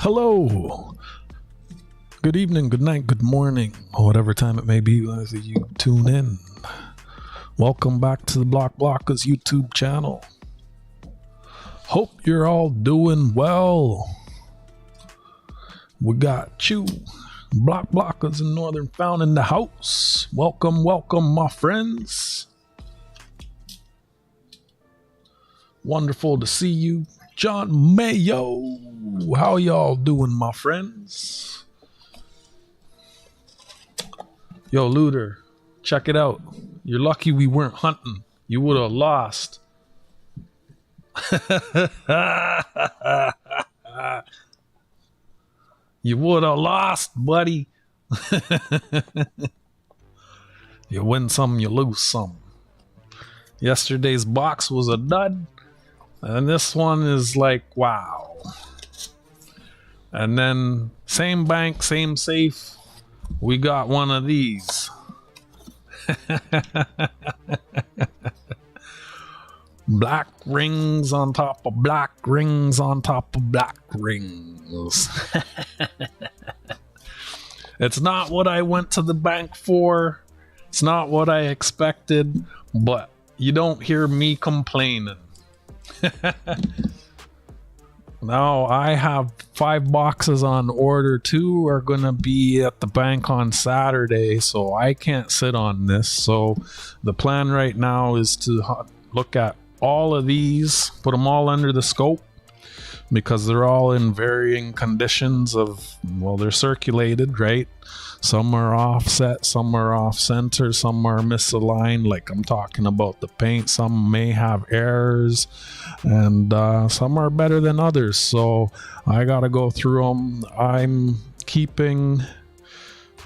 Hello. Good evening, good night, good morning, or whatever time it may be as you tune in. Welcome back to the Block Blockers YouTube channel. Hope you're all doing well. We got you, Block Blockers in Northern Found in the house. Welcome, welcome, my friends. Wonderful to see you. John Mayo. How y'all doing, my friends? Yo, Looter, check it out. You're lucky we weren't hunting. You would have lost. You would have lost, buddy. You win some, you lose some. Yesterday's box was a dud. And this one is like, wow. And then same bank, same safe. We got one of these. Black rings on top of black rings on top of black rings. It's not what I went to the bank for. It's not what I expected. But you don't hear me complaining. Now I have 5 boxes on order. 2 are gonna be at the bank on Saturday, so I can't sit on this. So the plan right now is to look at all of these, put them all under the scope, because they're all in varying conditions of, well, they're circulated, right? Some are offset, some are off center, some are misaligned, like I'm talking about the paint. Some may have errors, and some are better than others, so I gotta go through them. I'm keeping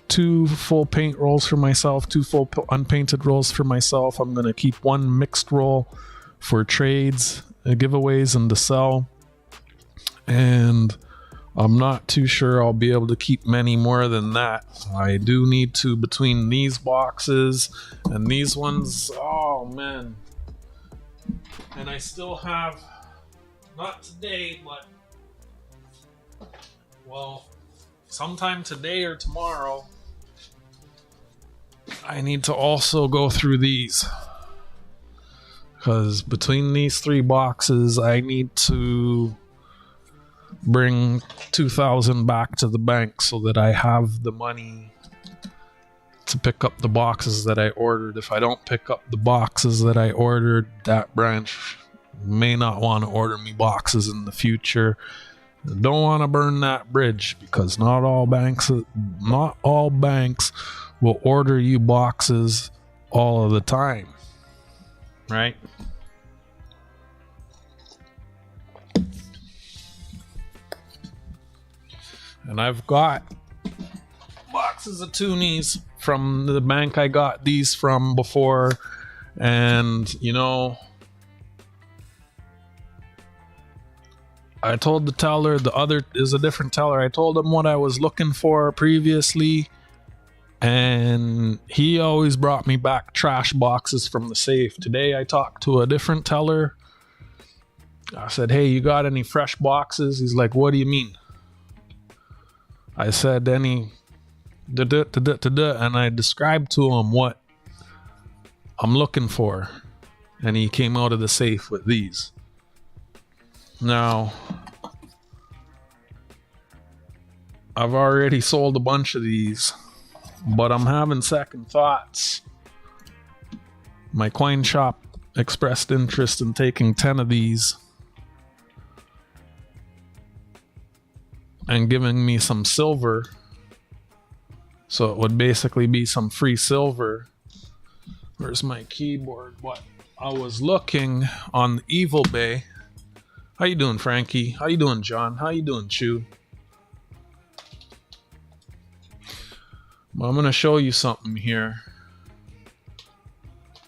2 full paint rolls for myself, 2 full unpainted rolls for myself. I'm gonna keep 1 mixed roll for trades, giveaways, and to sell. And I'm not too sure I'll be able to keep many more than that. I do need to, between these boxes and these ones. Oh man. And I still have, not today, but, well, sometime today or tomorrow, I need to also go through these. Because between these 3 boxes, I need to bring 2,000 back to the bank so that I have the money to pick up the boxes that I ordered. If I don't pick up the boxes that I ordered, that branch may not want to order me boxes in the future. I don't want to burn that bridge, because not all banks will order you boxes all of the time, right? And I've got boxes of Toonies from the bank I got these from before. And, you know, I told the teller, the other is a different teller. I told him what I was looking for previously. And he always brought me back trash boxes from the safe. Today I talked to a different teller. I said, hey, you got any fresh boxes? He's like, what do you mean? I said and I described to him what I'm looking for, and he came out of the safe with these. Now, I've already sold a bunch of these, but I'm having second thoughts. My coin shop expressed interest in taking 10 of these and giving me some silver, so it would basically be some free silver. Where's my keyboard? What? I was looking on the Evil Bay. How you doing, Frankie? How you doing, John? How you doing, Chew? Well, I'm gonna show you something here.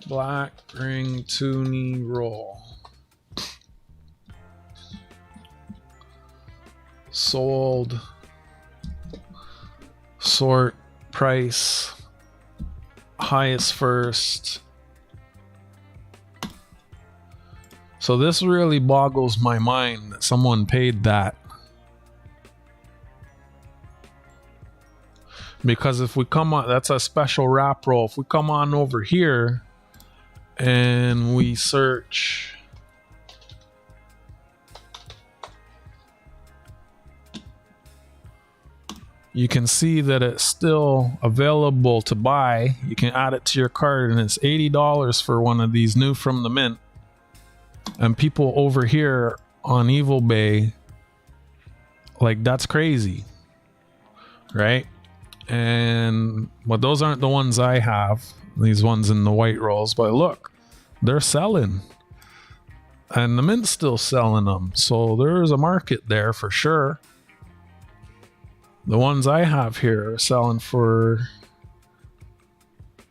Black ring toonie roll. Sold, sort, price, highest first. So this really boggles my mind that someone paid that Because if we come on, that's a special wrap roll. If we come on over here and we search you can see that it's still available to buy. You can add it to your cart, and it's $80 for one of these new from the mint. And people over here on Evil Bay, like, that's crazy, right? And but those aren't the ones I have, these ones in the white rolls. But look, they're selling, and the mint's still selling them, so there's a market there for sure. The ones I have here are selling for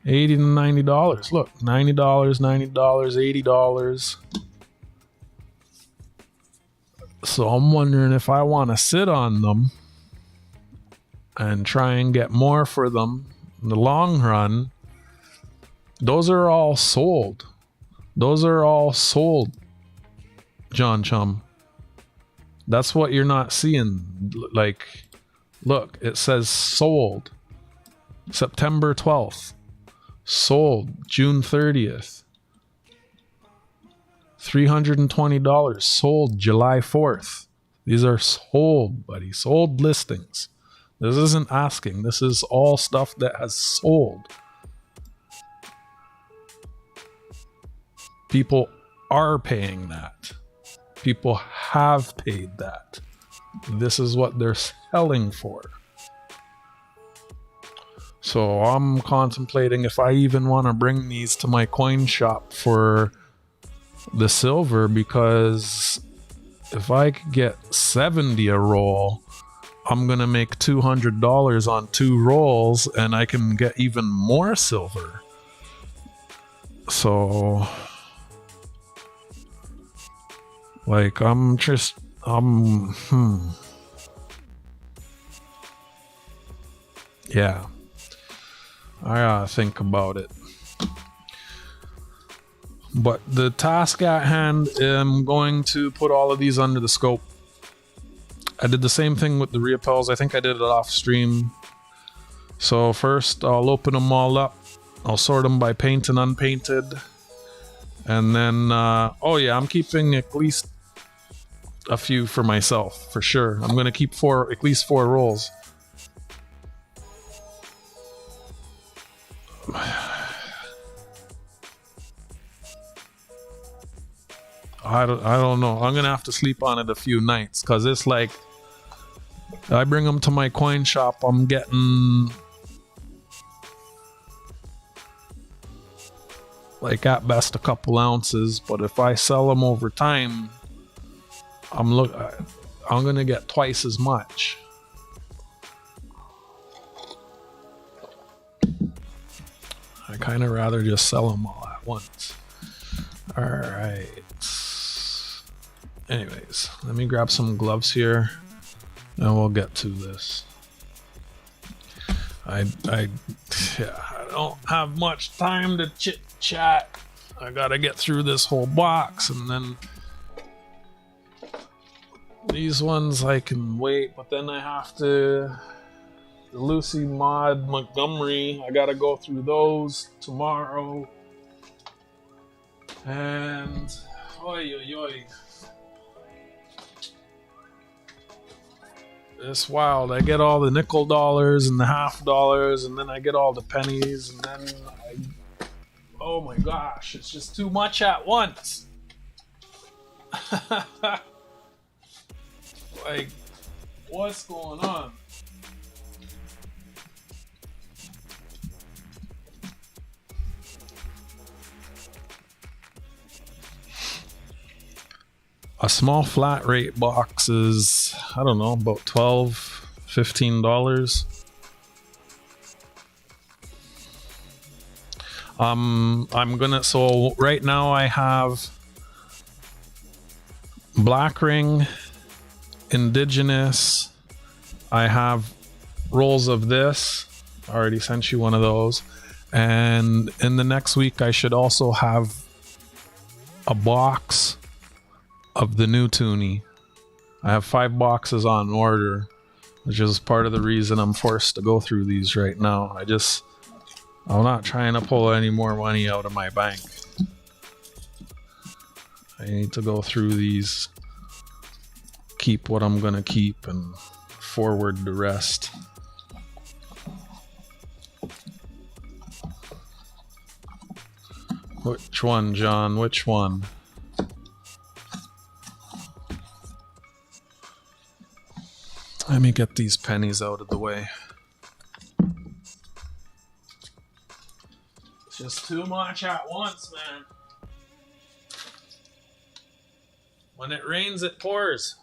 $80 to $90. Look, $90, $90, $80. So I'm wondering if I want to sit on them and try and get more for them in the long run. Those are all sold. Those are all sold, John Chum. That's what you're not seeing. Like, look, it says sold September 12th, sold June 30th, $320, sold July 4th. These are sold, buddy, sold listings. This isn't asking. This is all stuff that has sold. People are paying that. People have paid that. This is what they're selling for. So I'm contemplating if I even want to bring these to my coin shop for the silver, because if I could get 70 a roll, I'm gonna make $200 on 2 rolls, and I can get even more silver. So, like, yeah, I gotta think about it. But the task at hand, I'm going to put all of these under the scope. I did the same thing with the reappels. I think I did it off stream. So first I'll open them all up. I'll sort them by paint and unpainted. And then, oh yeah, I'm keeping at least a few for myself, for sure. I'm going to keep at least 4 rolls. I don't know. I'm gonna have to sleep on it a few nights, because it's like, I bring them to my coin shop, I'm getting like at best a couple ounces, but if I sell them over time, I'm gonna get twice as much. I kind of rather just sell them all at once. All right. Anyways, let me grab some gloves here, and we'll get to this. I don't have much time to chit chat. I gotta get through this whole box, and then these ones I can wait, but then I have to. The Lucy Maud Montgomery, I gotta go through those tomorrow. And oi. It's wild. I get all the nickel dollars and the half dollars, and then I get all the pennies, and then oh my gosh, it's just too much at once. Like, what's going on? A small flat rate box is, I don't know, about $12, $15. So right now I have Black Ring, Indigenous. I have rolls of this. I already sent you one of those. And in the next week, I should also have a box of the new Toonie. I have 5 boxes on order, which is part of the reason I'm forced to go through these right now. I'm not trying to pull any more money out of my bank. I need to go through these, keep what I'm gonna keep, and forward the rest. Which one, John? Which one? Let me get these pennies out of the way. It's just too much at once, man. When it rains, it pours.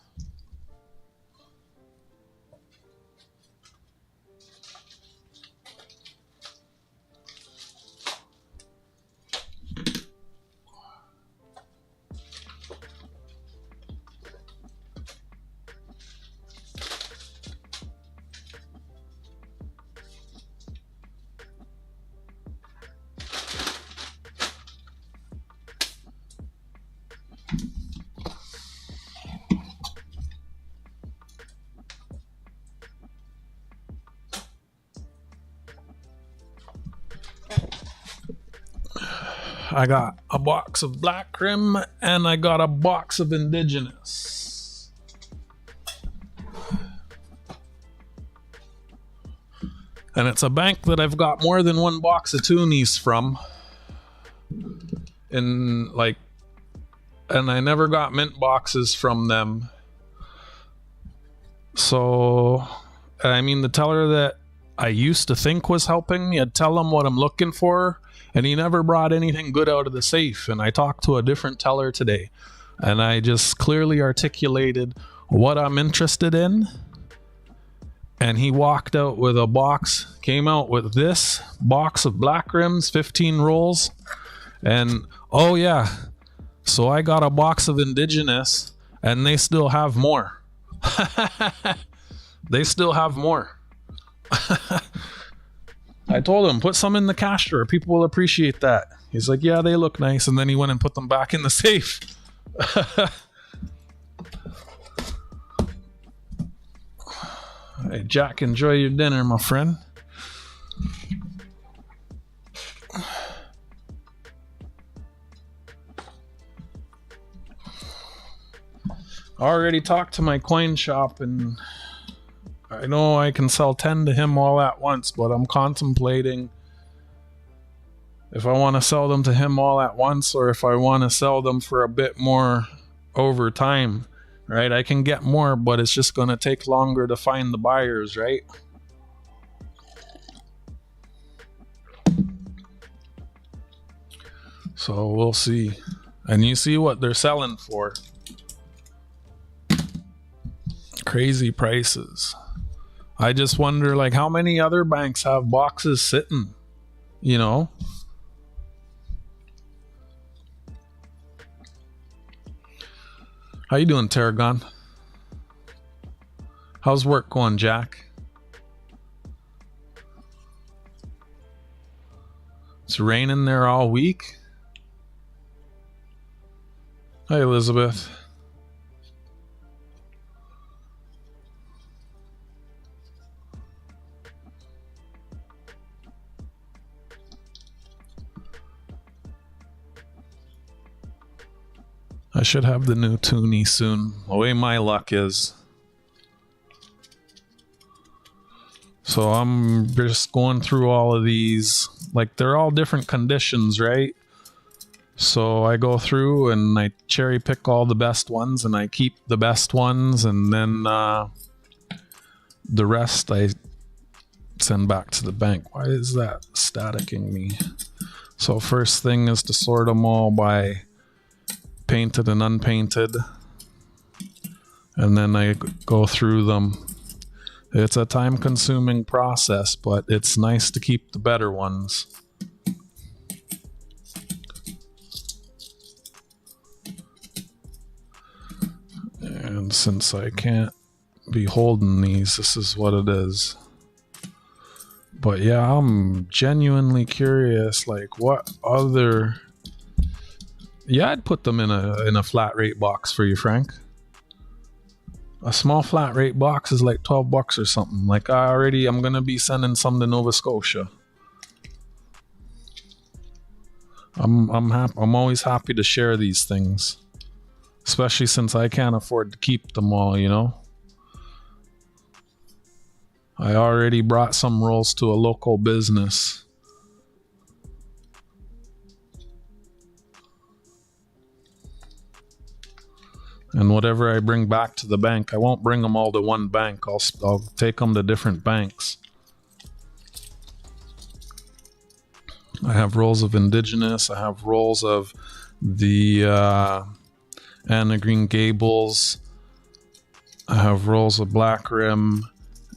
I got a box of Black Rim and I got a box of Indigenous. And it's a bank that I've got more than one box of Toonies from. And I never got mint boxes from them. So, I mean, the teller that I used to think was helping me, I'd tell him what I'm looking for, and he never brought anything good out of the safe. And I talked to a different teller today, and I just clearly articulated what I'm interested in. And he walked out with a box, came out with this box of Black Rims, 15 rolls. And, oh yeah, so I got a box of Indigenous, and they still have more. They still have more. I told him, put some in the cash drawer. People will appreciate that. He's like, yeah, they look nice. And then he went and put them back in the safe. Hey, Jack, enjoy your dinner, my friend. I already talked to my coin shop, and I know I can sell 10 to him all at once, but I'm contemplating if I want to sell them to him all at once or if I want to sell them for a bit more over time, right? I can get more, but it's just going to take longer to find the buyers, right? So we'll see. And you see what they're selling for. Crazy prices. I just wonder, like, how many other banks have boxes sitting, you know? How you doing, Tarragon? How's work going, Jack? It's raining there all week. Hi, Elizabeth. I should have the new Toonie soon, the way my luck is. So I'm just going through all of these. Like, they're all different conditions, right? So I go through and I cherry pick all the best ones and I keep the best ones, and then the rest I send back to the bank. Why is that staticking me? So first thing is to sort them all by painted and unpainted, and then I go through them. It's a time-consuming process, but it's nice to keep the better ones. And since I can't be holding these, this is what it is. But yeah, I'm genuinely curious, like, what other... Yeah, I'd put them in a flat rate box for you, Frank. A small flat rate box is like 12 bucks or something. Like I'm gonna be sending some to Nova Scotia. I'm always happy to share these things, especially since I can't afford to keep them all, you know. I already brought some rolls to a local business. And whatever I bring back to the bank, I won't bring them all to one bank. I'll take them to different banks. I have rolls of Indigenous. I have rolls of the Anna Green Gables. I have rolls of Black Rim.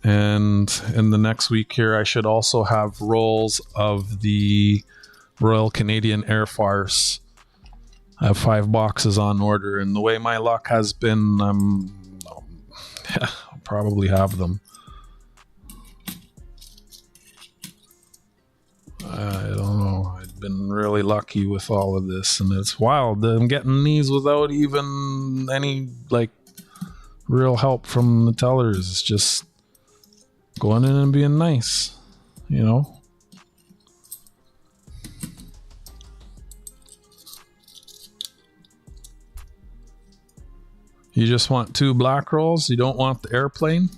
And in the next week here, I should also have rolls of the Royal Canadian Air Farce. I have 5 boxes on order, and the way my luck has been, I'll probably have them. I don't know. I've been really lucky with all of this, and it's wild. I'm getting these without even any like real help from the tellers. It's just going in and being nice, you know. You just want 2 black rolls? You don't want the airplane?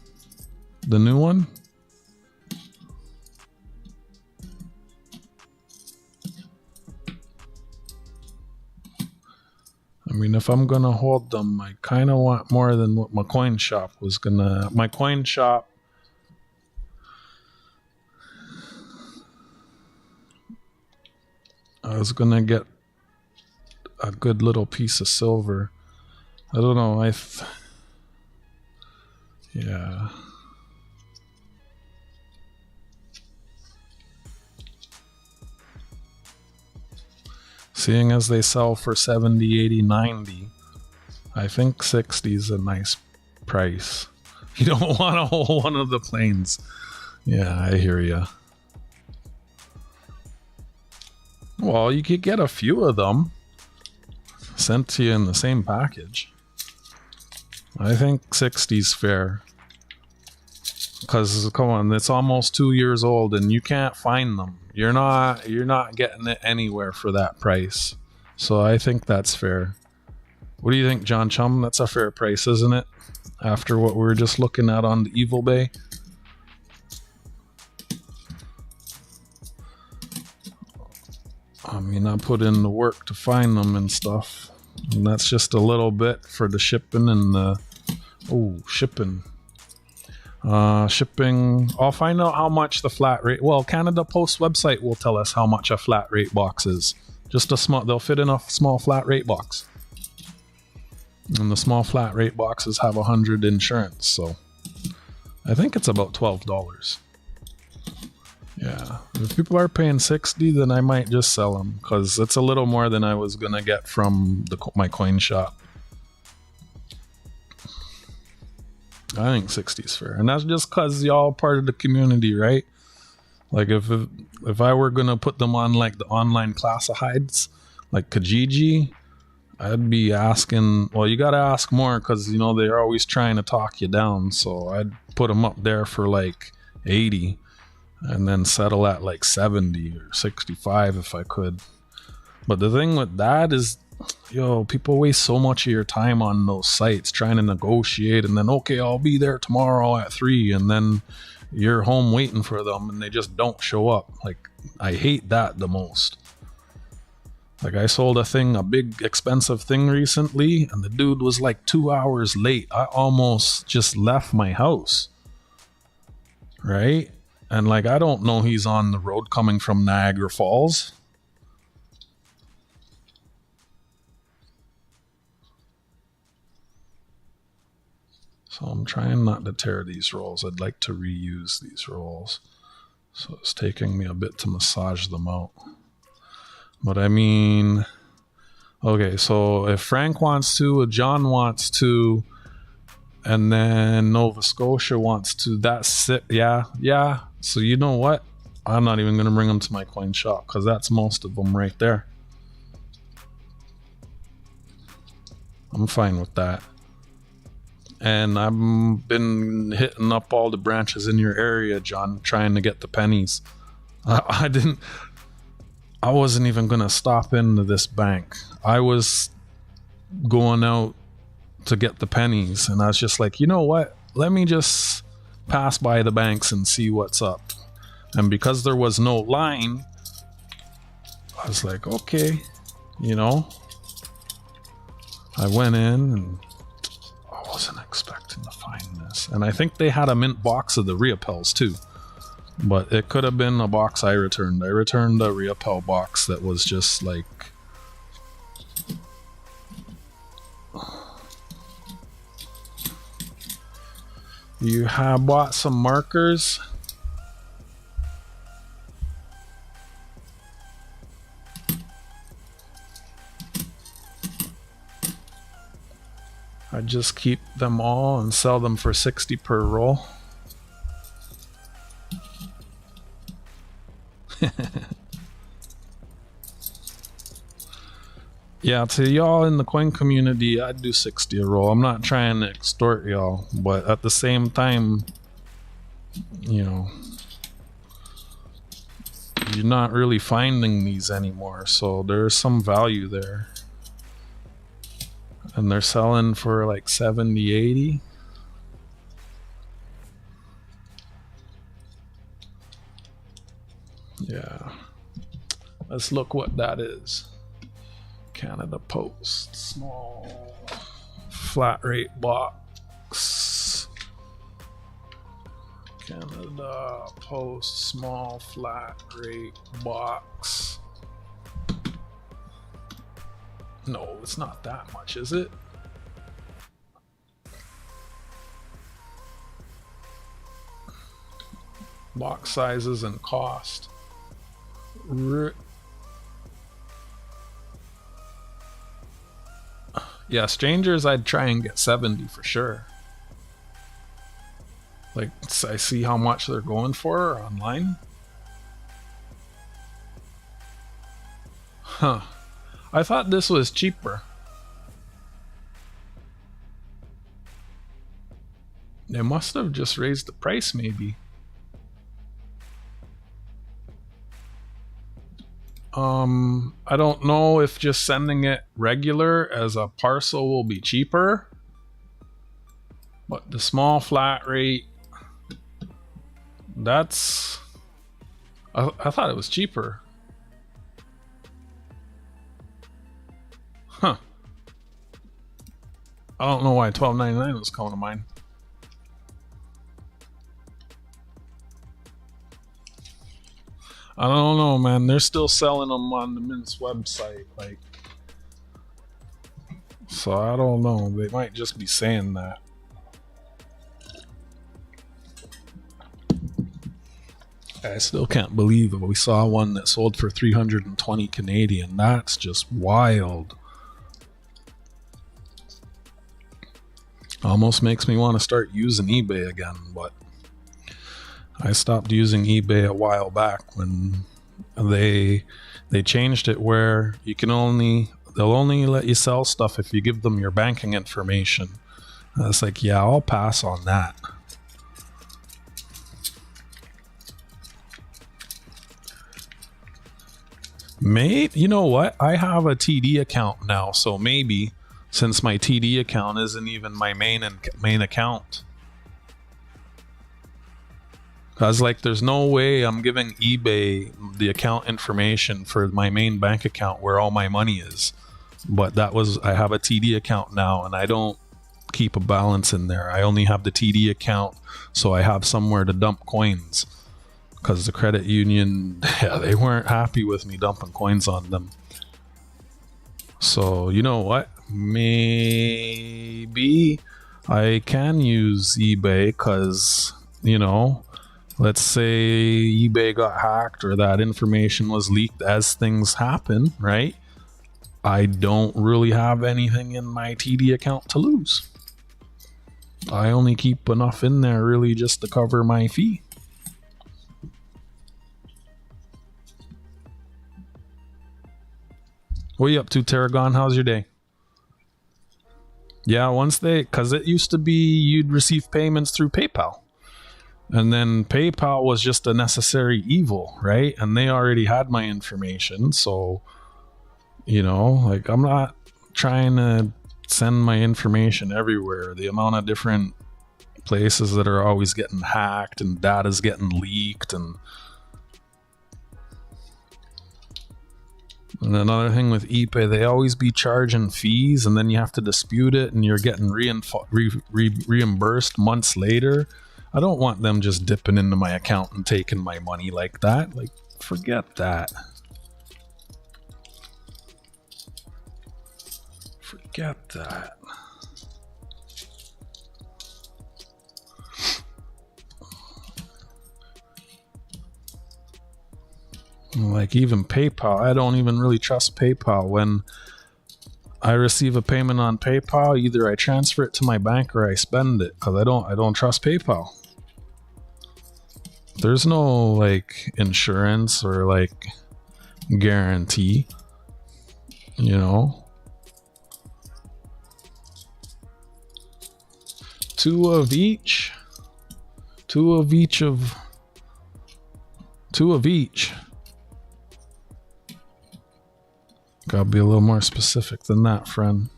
The new one? I mean, if I'm gonna hold them, I kind of want more than what my coin shop was gonna... My coin shop... I was gonna get a good little piece of silver. I don't know, yeah. Seeing as they sell for 70, 80, 90, I think 60 is a nice price. You don't want a whole one of the planes. Yeah, I hear ya. Well, you could get a few of them sent to you in the same package. I think 60's fair. Because, come on, it's almost 2 years old and you can't find them. You're not getting it anywhere for that price. So I think that's fair. What do you think, John Chum? That's a fair price, isn't it? After what we were just looking at on the Evil Bay. I mean, I put in the work to find them and stuff. And that's just a little bit for the shipping and the... Oh, shipping. Shipping. I'll find out how much the flat rate... Well, Canada Post website will tell us how much a flat rate box is. Just a small... They'll fit in a small flat rate box. And the small flat rate boxes have 100 insurance, so... I think it's about $12. Yeah. If people are paying 60, then I might just sell them, because it's a little more than I was gonna get from my coin shop. I think 60 is fair, and that's just because y'all part of the community, right? Like if I were gonna put them on like the online classifieds, like Kijiji, I'd be asking. Well, you gotta ask more because you know they're always trying to talk you down. So I'd put them up there for like 80, and then settle at like 70 or 65 if I could. But the thing with that is, yo, people waste so much of your time on those sites trying to negotiate, and then, okay, I'll be there tomorrow at 3, and then you're home waiting for them and they just don't show up. Like, I hate that the most. Like, I sold a big expensive thing recently, and the dude was like 2 hours late. I almost just left my house, right? And like, I don't know he's on the road coming from Niagara Falls. So I'm trying not to tear these rolls. I'd like to reuse these rolls. So it's taking me a bit to massage them out. But I mean, okay, so if Frank wants to, if John wants to, and then Nova Scotia wants to, that's it. Yeah. So you know what? I'm not even going to bring them to my coin shop because that's most of them right there. I'm fine with that. and I've been hitting up all the branches in your area, John, trying to get the pennies. I wasn't even gonna stop into this bank. I was going out to get the pennies, and I was just like, you know what? Let me just pass by the banks and see what's up. And because there was no line, I was like, okay, you know. I went in and I wasn't expecting to find this. And I think they had a mint box of the Riopels too. But it could have been a box I returned. I returned a Riopel box that was just like... You have bought some markers? I just keep them all and sell them for 60 per roll. Yeah, to y'all in the coin community, I'd do 60 a roll. I'm not trying to extort y'all, but at the same time, you know, you're not really finding these anymore, so there's some value there. And they're selling for like 70, 80. Yeah. Let's look what that is. Canada Post. Small flat rate box. Canada Post small flat rate box. No, it's not that much, is it? Box sizes and cost. Yeah, strangers I'd try and get 70 for sure. Like, I see how much they're going for online. Huh. I thought this was cheaper. They must have just raised the price, maybe. I don't know if just sending it regular as a parcel will be cheaper. But the small flat rate, that's... I thought it was cheaper. Huh. I don't know why $12.99 was coming to mind. I don't know, man. They're still selling them on the Mint's website, like. So I don't know. They might just be saying that. I still can't believe it. We saw one that sold for 320 Canadian. That's just wild. Almost makes me want to start using eBay again, but I stopped using eBay a while back when they changed it where you can they'll only let you sell stuff if you give them your banking information. I was like, yeah, I'll pass on that. Mate, you know what? I have a TD account now, so maybe since my TD account isn't even my main account. Cause like there's no way I'm giving eBay the account information for my main bank account where all my money is. But I have a TD account now and I don't keep a balance in there. I only have the TD account so I have somewhere to dump coins. Cause the credit union, yeah, they weren't happy with me dumping coins on them. So you know what? Maybe I can use eBay cause, you know, let's say eBay got hacked or that information was leaked as things happen, right? I don't really have anything in my TD account to lose. I only keep enough in there really just to cover my fee. What are you up to, Tarragon? How's your day? Yeah, because it used to be you'd receive payments through PayPal. And then PayPal was just a necessary evil, right? And they already had my information. So, like, I'm not trying to send my information everywhere. The amount of different places that are always getting hacked and data's getting leaked. And another thing with ePay, they always be charging fees, and then you have to dispute it, and you're getting reimbursed months later. I don't want them just dipping into my account and taking my money like that. Like, forget that. Forget that. Like, even PayPal, I don't even really trust PayPal. When I receive a payment on PayPal, either I transfer it to my bank or I spend it, because I don't trust PayPal. There's no like insurance or like guarantee, Two of each. Gotta be a little more specific than that, friend.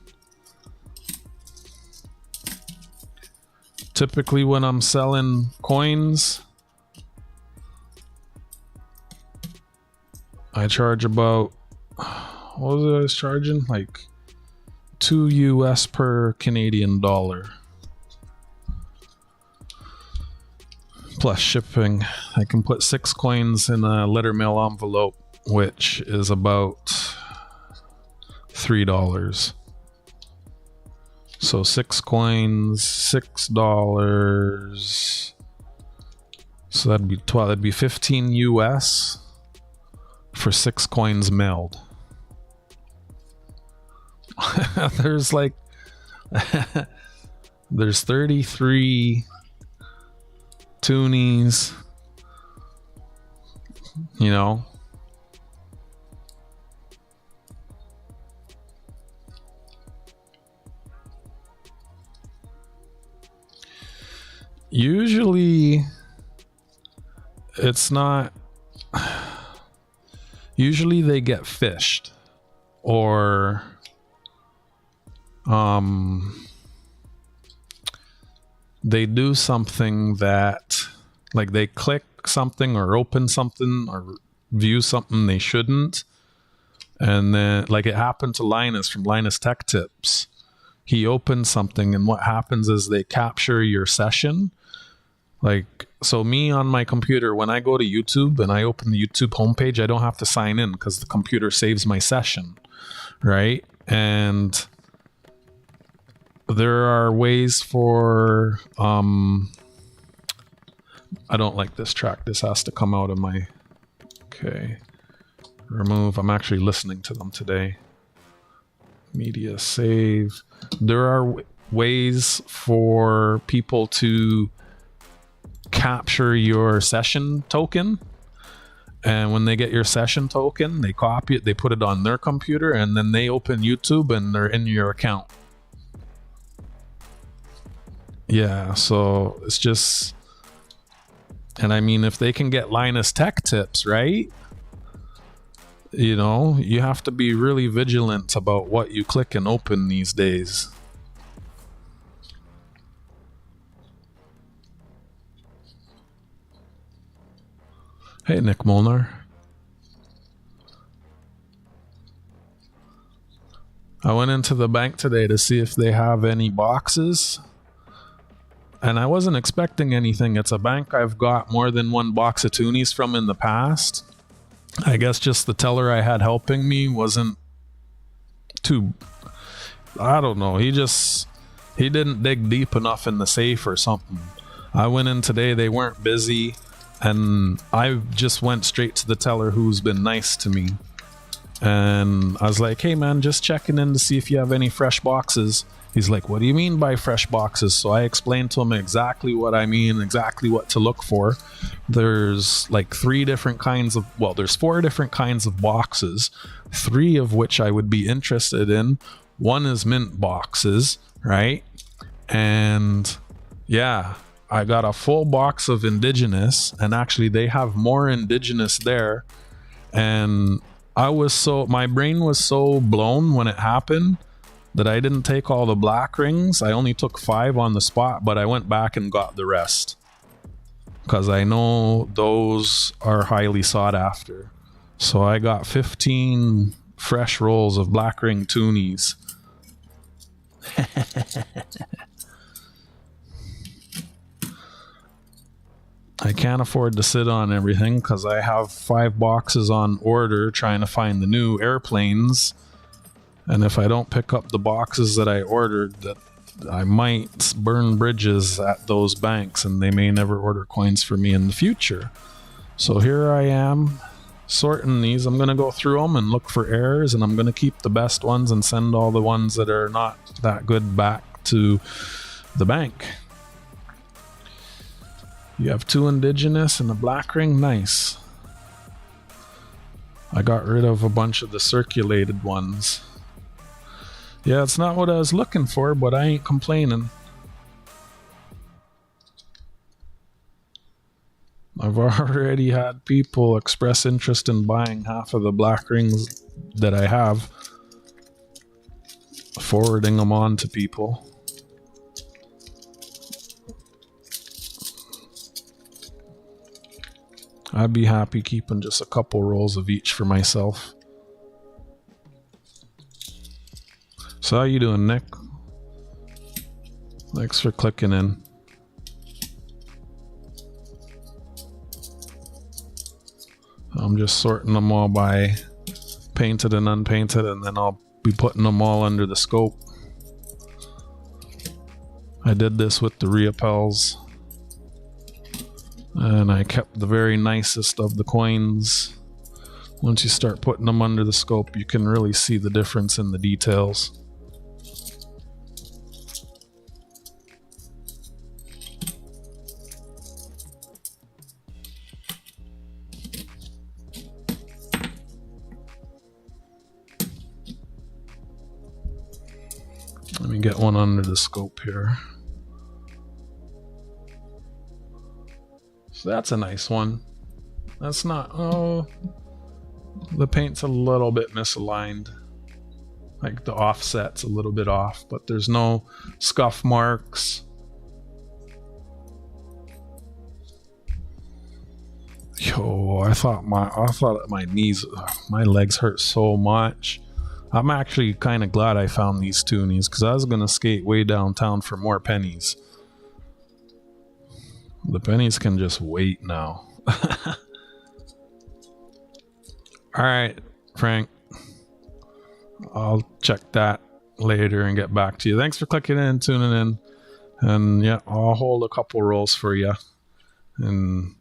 Typically when I'm selling coins, I charge about, what was it I was charging? Like $2 US per Canadian dollar. Plus shipping. I can put 6 coins in a letter mail envelope, which is about $3. So 6 coins, $6. So that'd be 12. That'd be 15 US for 6 coins mailed. There's like there's 33 Toonies, Usually it's not. Usually they get phished, or they do something that, like, they click something or open something or view something they shouldn't, and then, like, it happened to Linus from Linus Tech Tips. He opened something, and what happens is they capture your session. Like, so me on my computer, when I go to YouTube and I open the YouTube homepage, I don't have to sign in because the computer saves my session, right? And there are ways for I don't like this track. This has to come out of my, okay, remove. I'm actually listening to them today. Media save. There are ways for people to capture your session token, and when they get your session token, they copy it, they put it on their computer, and then they open YouTube and they're in your account. Yeah, so it's just, and I mean, if they can get Linus Tech Tips, right? You have to be really vigilant about what you click and open these days. Hey, Nick Molnar. I went into the bank today to see if they have any boxes, and I wasn't expecting anything. It's a bank I've got more than one box of Toonies from in the past. I guess just the teller I had helping me wasn't too, I don't know, he didn't dig deep enough in the safe or something. I went in today, they weren't busy, and I just went straight to the teller, who's been nice to me. And I was like, hey man, just checking in to see if you have any fresh boxes. He's like, what do you mean by fresh boxes? So I explained to him exactly what I mean, exactly what to look for. There's like there's 4 different kinds of boxes, 3 of which I would be interested in. One is mint boxes, right? And yeah, I got a full box of Indigenous, and actually they have more Indigenous there. And my brain was so blown when it happened that I didn't take all the black rings. I only took 5 on the spot, but I went back and got the rest because I know those are highly sought after. So I got 15 fresh rolls of black ring Toonies. I can't afford to sit on everything because I have 5 boxes on order trying to find the new airplanes. And if I don't pick up the boxes that I ordered, that I might burn bridges at those banks and they may never order coins for me in the future. So here I am sorting these. I'm going to go through them and look for errors, and I'm going to keep the best ones and send all the ones that are not that good back to the bank. You have 2 Indigenous and a black ring. Nice. I got rid of a bunch of the circulated ones. Yeah, it's not what I was looking for, but I ain't complaining. I've already had people express interest in buying half of the black rings that I have, forwarding them on to people. I'd be happy keeping just a couple rolls of each for myself. So how you doing, Nick? Thanks for clicking in. I'm just sorting them all by painted and unpainted, and then I'll be putting them all under the scope. I did this with the Riopels, and I kept the very nicest of the coins. Once you start putting them under the scope, you can really see the difference in the details. Let me get one under the scope here. So that's a nice one. That's not... Oh, the paint's a little bit misaligned. Like the offset's a little bit off, but there's no scuff marks. Yo, I thought my knees, my legs hurt so much. I'm actually kind of glad I found these Toonies because I was going to skate way downtown for more pennies. The pennies can just wait now. Alright, Frank. I'll check that later and get back to you. Thanks for clicking in and tuning in. And yeah, I'll hold a couple rolls for you. And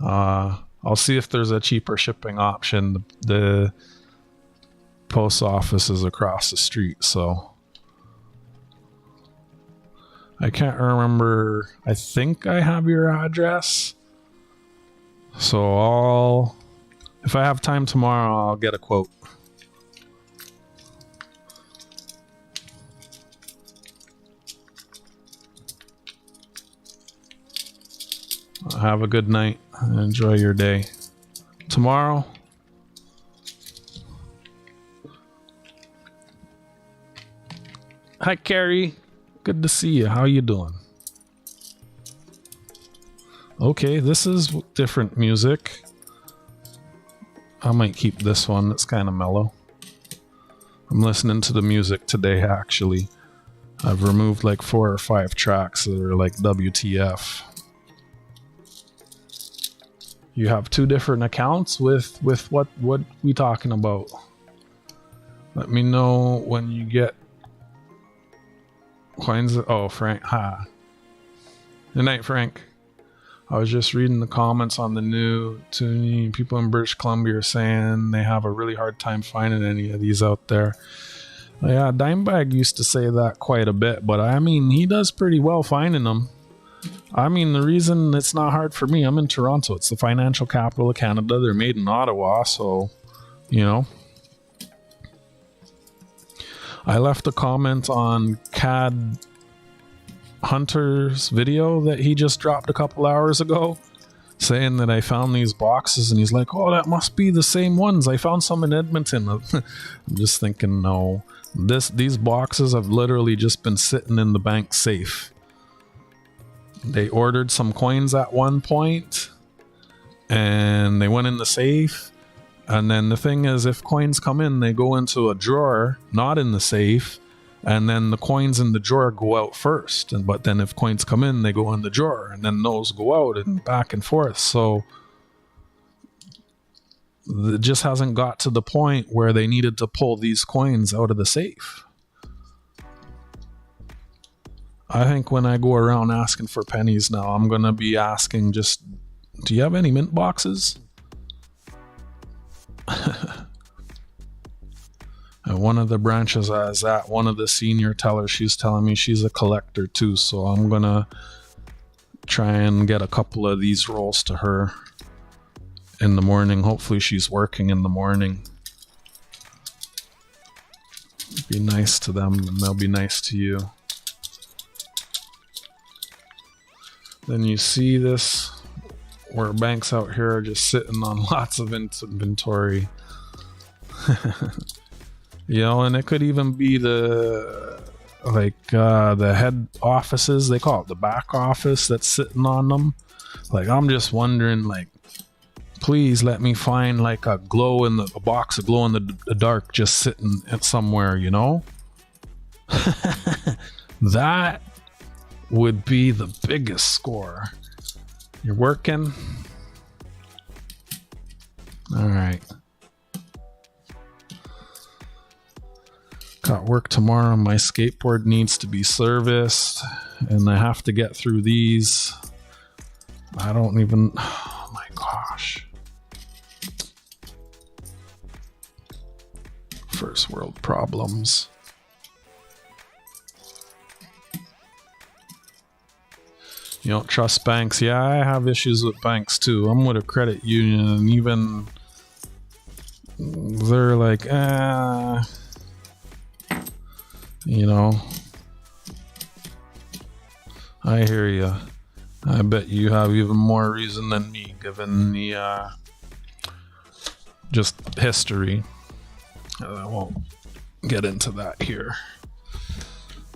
I'll see if there's a cheaper shipping option. The post office is across the street, so I can't remember. I think I have your address, so if I have time tomorrow, I'll get a quote. Have a good night and enjoy your day. Tomorrow, hi, Carrie. Good to see you. How you doing? Okay, this is different music. I might keep this one. It's kind of mellow. I'm listening to the music today, actually. I've removed like 4 or 5 tracks that are like WTF. You have 2 different accounts with what we talking about? Let me know when you get coins. Oh, Frank. Ha. Good night, Frank. I was just reading the comments on the new Toonie. People in British Columbia are saying they have a really hard time finding any of these out there. Yeah, Dimebag used to say that quite a bit, but I mean, he does pretty well finding them. I mean, the reason it's not hard for me, I'm in Toronto. It's the financial capital of Canada. They're made in Ottawa, so, you know. I left a comment on CAD Hunter's video that he just dropped a couple hours ago, saying that I found these boxes, and he's like, oh, that must be the same ones. I found some in Edmonton. I'm just thinking, no. These boxes have literally just been sitting in the bank safe. They ordered some coins at one point, and they went in the safe. And then the thing is, if coins come in, they go into a drawer, not in the safe. And then the coins in the drawer go out first. But then if coins come in, they go in the drawer. And then those go out and back and forth. So it just hasn't got to the point where they needed to pull these coins out of the safe. I think when I go around asking for pennies now, I'm going to be asking just, do you have any mint boxes? And one of the branches I was at, one of the senior tellers, she's telling me she's a collector too. So I'm going to try and get a couple of these rolls to her in the morning. Hopefully she's working in the morning. Be nice to them and they'll be nice to you. Then you see this, where banks out here are just sitting on lots of inventory. You know, and it could even be the head offices, they call it the back office, that's sitting on them. Like, I'm just wondering, like, please let me find like a box of glow in the dark just sitting at somewhere, you know? That would be the biggest score. You're working? All right. Got work tomorrow. My skateboard needs to be serviced, and I have to get through these. I don't even... Oh my gosh. First world problems. You don't trust banks? Yeah, I have issues with banks too. I'm with a credit union, and even they're like, you know. I hear you. I bet you have even more reason than me, given the just history. I won't get into that here.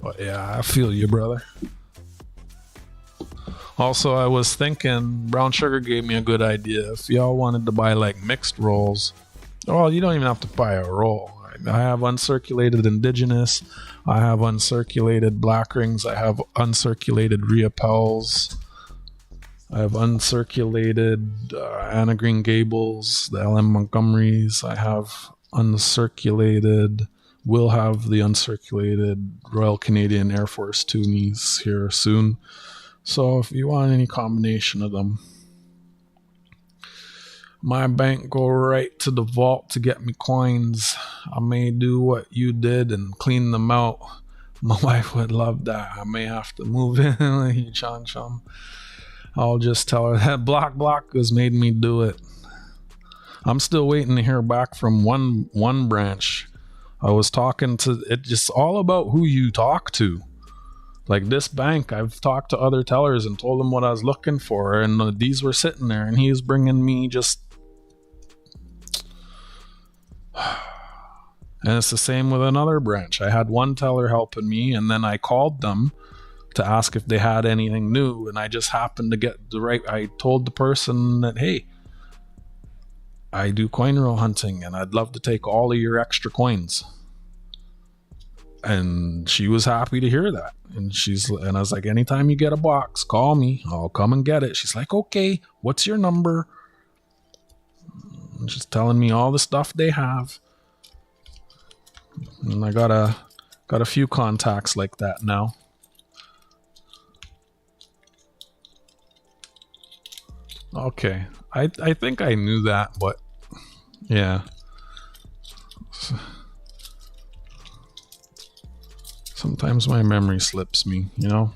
But yeah, I feel you, brother. Also, I was thinking, Brown Sugar gave me a good idea. If y'all wanted to buy like mixed rolls, well, you don't even have to buy a roll. I have uncirculated Indigenous. I have uncirculated Black Rings. I have uncirculated Riopels. I have uncirculated Anna Green Gables, the LM Montgomerys. I have uncirculated, will have the uncirculated Royal Canadian Air Force Toonies here soon. So if you want any combination of them, my bank go right to the vault to get me coins. I may do what you did and clean them out. My wife would love that. I may have to move in. Chum. I'll just tell her that Block has made me do it. I'm still waiting to hear back from one branch. I was talking to it, just all about who you talk to. Like this bank, I've talked to other tellers and told them what I was looking for, and these were sitting there, and he's bringing me just... And it's the same with another branch. I had one teller helping me, and then I called them to ask if they had anything new, and I just happened to get the right... I told the person that, hey, I do coin roll hunting, and I'd love to take all of your extra coins. And she was happy to hear that. And I was like, anytime you get a box, call me. I'll come and get it. She's like, okay, what's your number? And she's telling me all the stuff they have. And I got a few contacts like that now. Okay. I think I knew that, but yeah. Sometimes my memory slips me, you know?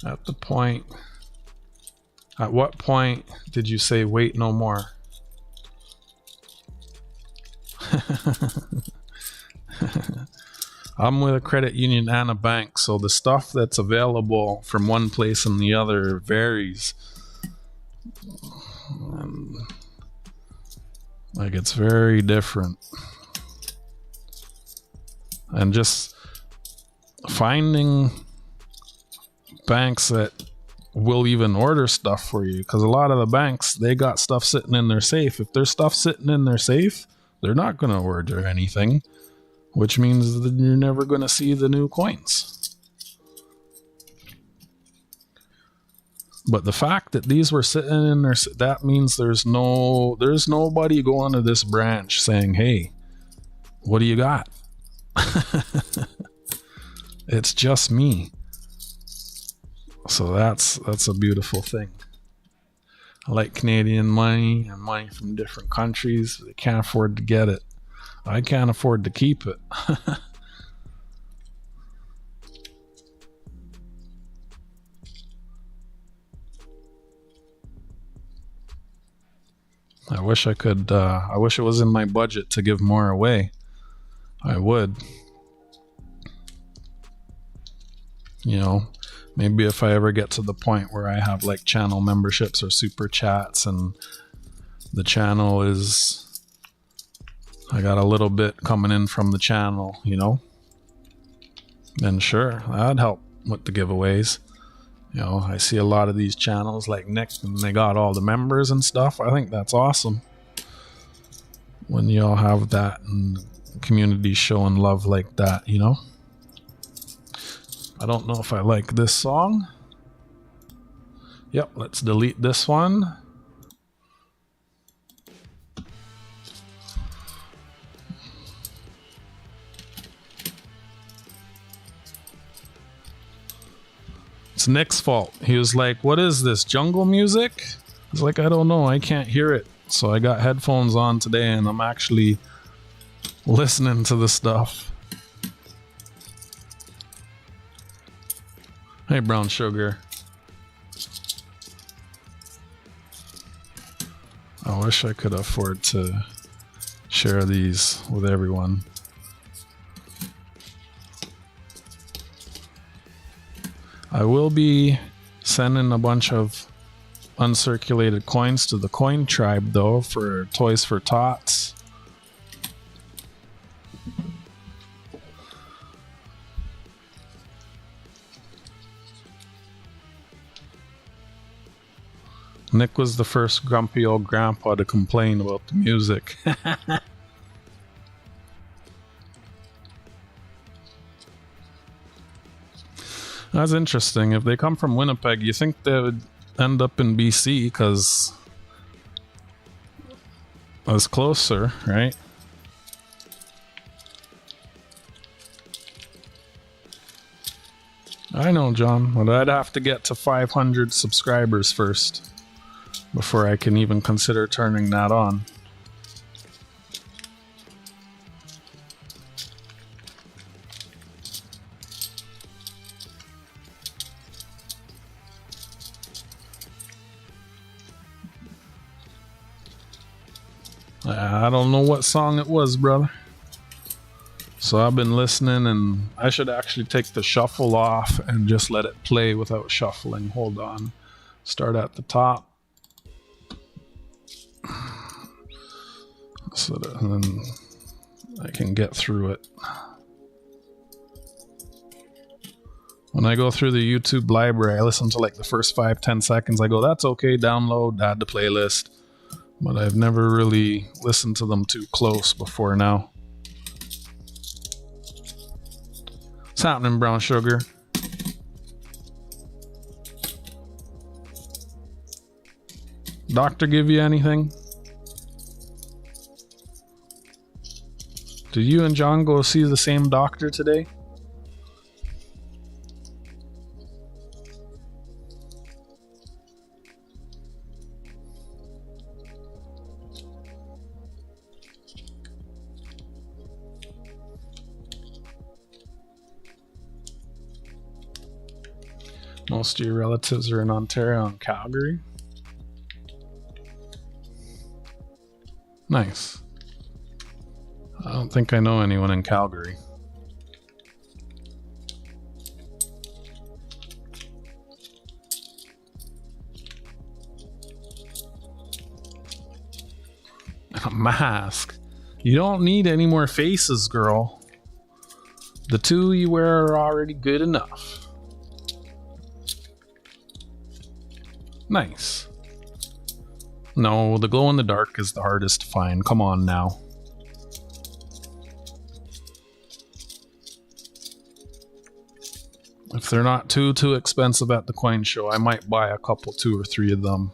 At what point did you say, wait no more? I'm with a credit union and a bank, so the stuff that's available from one place and the other varies. Like, it's very different. And just finding banks that will even order stuff for you, because a lot of the banks, they got stuff sitting in their safe. If there's stuff sitting in their safe, they're not going to order anything, which means that you're never going to see the new coins. But the fact that these were sitting in there, that means there's nobody going to this branch saying, hey, what do you got? It's just me. So that's a beautiful thing. I like Canadian money and money from different countries. They can't afford to get it. I can't afford to keep it. I wish I could. I wish it was in my budget to give more away. I would. You know, maybe if I ever get to the point where I have like channel memberships or super chats and the channel is, I got a little bit coming in from the channel, you know, then sure, that'd help with the giveaways. You know, I see a lot of these channels like Nick, and they got all the members and stuff. I think that's awesome when you all have that and community showing love like that, you know. I don't know if I like this song. Yep, let's delete this one. It's Nick's fault. He was like, what is this, jungle music? I was like, I don't know, I can't hear it. So I got headphones on today and I'm actually listening to the stuff. Hey, Brown Sugar. I wish I could afford to share these with everyone. I will be sending a bunch of uncirculated coins to the coin tribe though for Toys for Tots. Nick was the first grumpy old grandpa to complain about the music. That's interesting. If they come from Winnipeg, you think they would end up in BC because it's closer, right? I know, John, but I'd have to get to 500 subscribers first before I can even consider turning that on. I don't know what song it was, brother. So I've been listening, and I should actually take the shuffle off and just let it play without shuffling. Hold on. Start at the top. So that then I can get through it. When I go through the YouTube library, I listen to like the first 5-10 seconds. I go, that's okay, download, add to playlist. But I've never really listened to them too close before now. What's happening, Brown Sugar? Doctor give you anything? Did you and John go see the same doctor today? Most of your relatives are in Ontario and Calgary. Nice. I don't think I know anyone in Calgary. A mask? You don't need any more faces, girl. The two you wear are already good enough. Nice. No, the glow in the dark is the hardest to find. Come on now. If they're not too expensive at the coin show, I might buy a couple, 2 or 3 of them.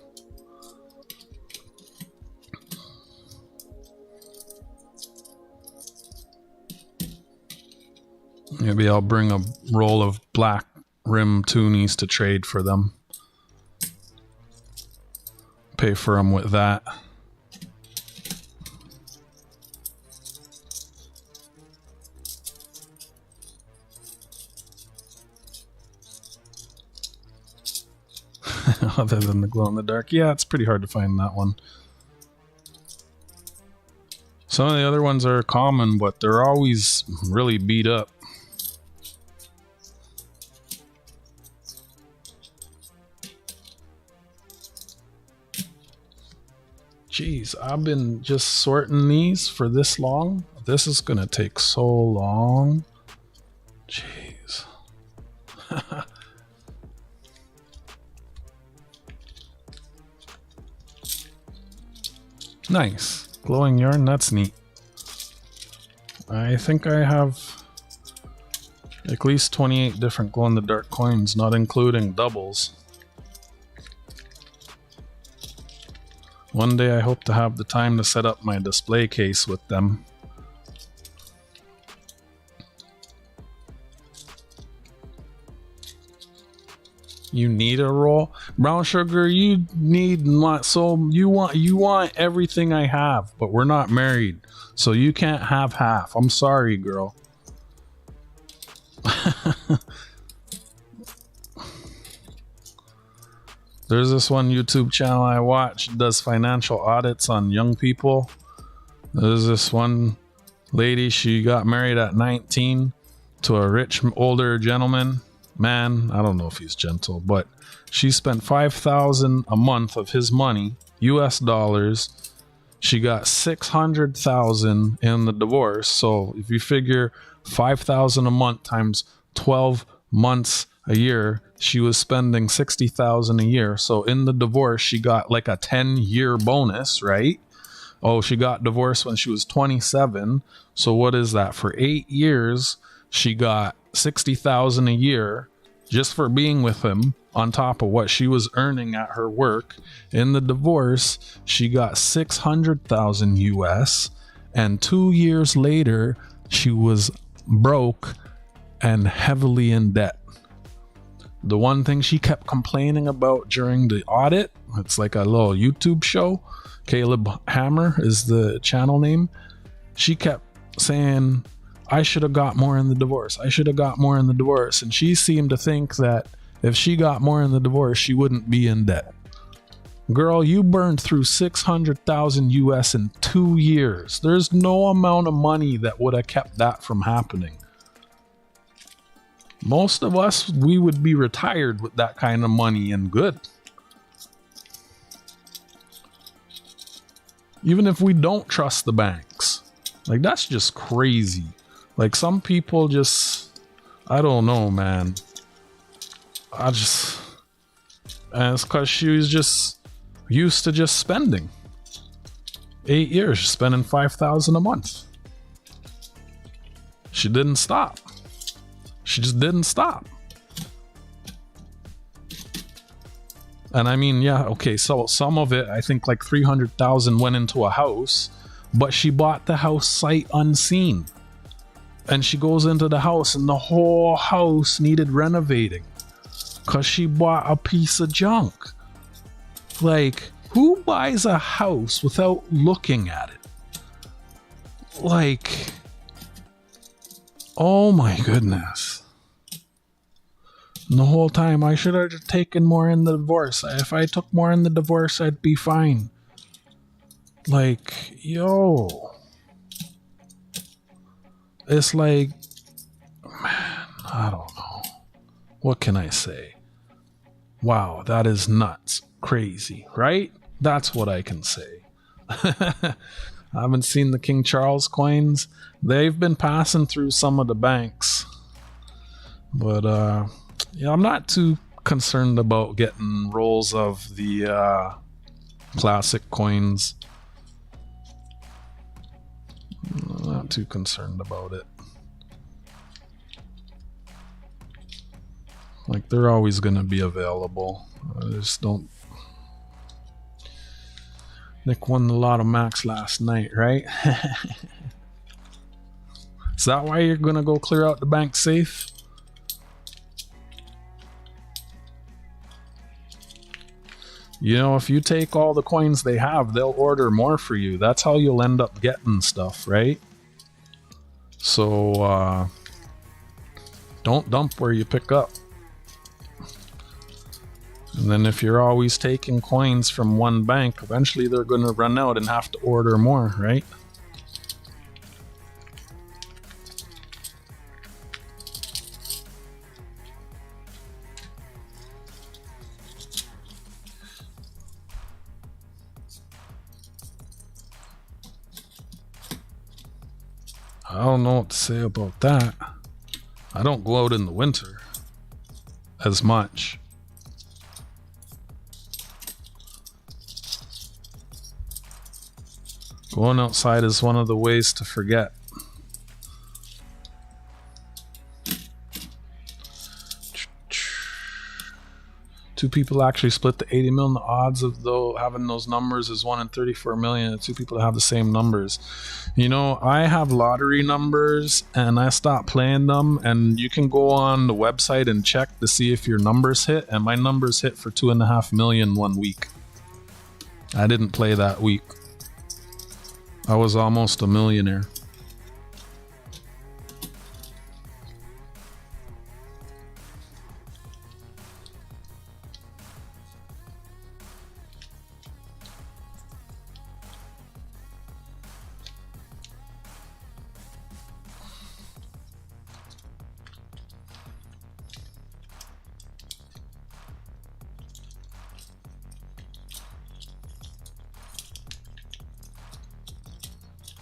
Maybe I'll bring a roll of black rim Toonies to trade for them. Pay for them with that. Other than the glow in the dark. Yeah, it's pretty hard to find that one. Some of the other ones are common, but they're always really beat up. Jeez, I've been just sorting these for this long. This is gonna take so long. Jeez. Nice. Glowing yarn, that's neat. I think I have at least 28 different glow-in-the-dark coins, not including doubles. One day I hope to have the time to set up my display case with them. You need a roll? Brown sugar, you need not, so you want everything I have, but we're not married, so you can't have half. I'm sorry, girl. There's this one YouTube channel I watch, it does financial audits on young people. There's this one lady, she got married at 19 to a rich older gentleman. Man, I don't know if he's gentle, but she spent $5,000 a month of his money, US dollars. She got $600,000 in the divorce. So if you figure $5,000 a month times 12 months a year, she was spending $60,000 a year. So in the divorce, she got like a 10-year bonus, right? Oh, she got divorced when she was 27. So what is that? For 8 years, she got $60,000 a year just for being with him, on top of what she was earning at her work. In the divorce, she got $600,000 US, and 2 years later, she was broke and heavily in debt. The one thing she kept complaining about during the audit, it's like a little YouTube show, Caleb Hammer is the channel name. She kept saying, I should have got more in the divorce. I should have got more in the divorce. And she seemed to think that if she got more in the divorce, she wouldn't be in debt. Girl, you burned through $600,000 US in 2 years. There's no amount of money that would have kept that from happening. Most of us, we would be retired with that kind of money and good. Even if we don't trust the banks. Like, that's just crazy. Like, some people just, I don't know, man. And it's because she was just used to just spending. 8 years, spending $5,000 a month. She didn't stop. She just didn't stop. And I mean, yeah, okay, so some of it, I think like $300,000 went into a house, but she bought the house sight unseen. And she goes into the house and the whole house needed renovating because she bought a piece of junk. Like, who buys a house without looking at it? Like, oh my goodness. And the whole time, I should have taken more in the divorce. If I took more in the divorce, I'd be fine. Like, yo. It's like, man, I don't know. What can I say? Wow, that is nuts. Crazy, right? That's what I can say. I haven't seen the King Charles coins. They've been passing through some of the banks. But yeah, I'm not too concerned about getting rolls of the classic coins. I'm not too concerned about it. Like, they're always going to be available. I just don't. Nick won the lot of max last night, right? Is that why you're going to go clear out the bank safe? You know, if you take all the coins they have, they'll order more for you. That's how you'll end up getting stuff, right? So, don't dump where you pick up. And then if you're always taking coins from one bank, eventually they're going to run out and have to order more, right? I don't know what to say about that. I don't go out in the winter as much. Going outside is one of the ways to forget. Two people actually split the 80 million. The odds of having those numbers is 1 in 34 million. Two people that have the same numbers. You know, I have lottery numbers and I stopped playing them. And you can go on the website and check to see if your numbers hit. And my numbers hit for 2.5 million 1 week. I didn't play that week. I was almost a millionaire.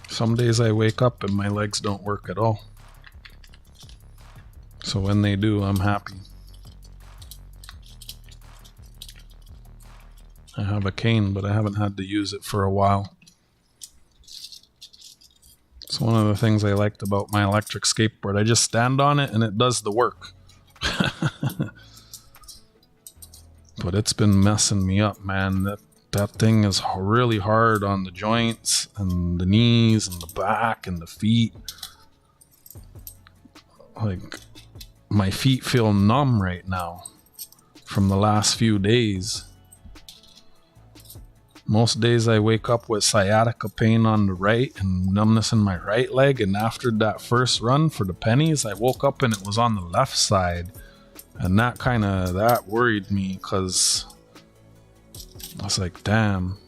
Some days I wake up and my legs don't work at all. So when they do, I'm happy. I have a cane, but I haven't had to use it for a while. It's one of the things I liked about my electric skateboard. I just stand on it and it does the work. But it's been messing me up, man. That thing is really hard on the joints and the knees and the back and the feet. Like, my feet feel numb right now from the last few days. Most days I wake up with sciatica pain on the right and numbness in my right leg. And after that first run for the pennies, I woke up and it was on the left side. And that worried me because I was like, damn.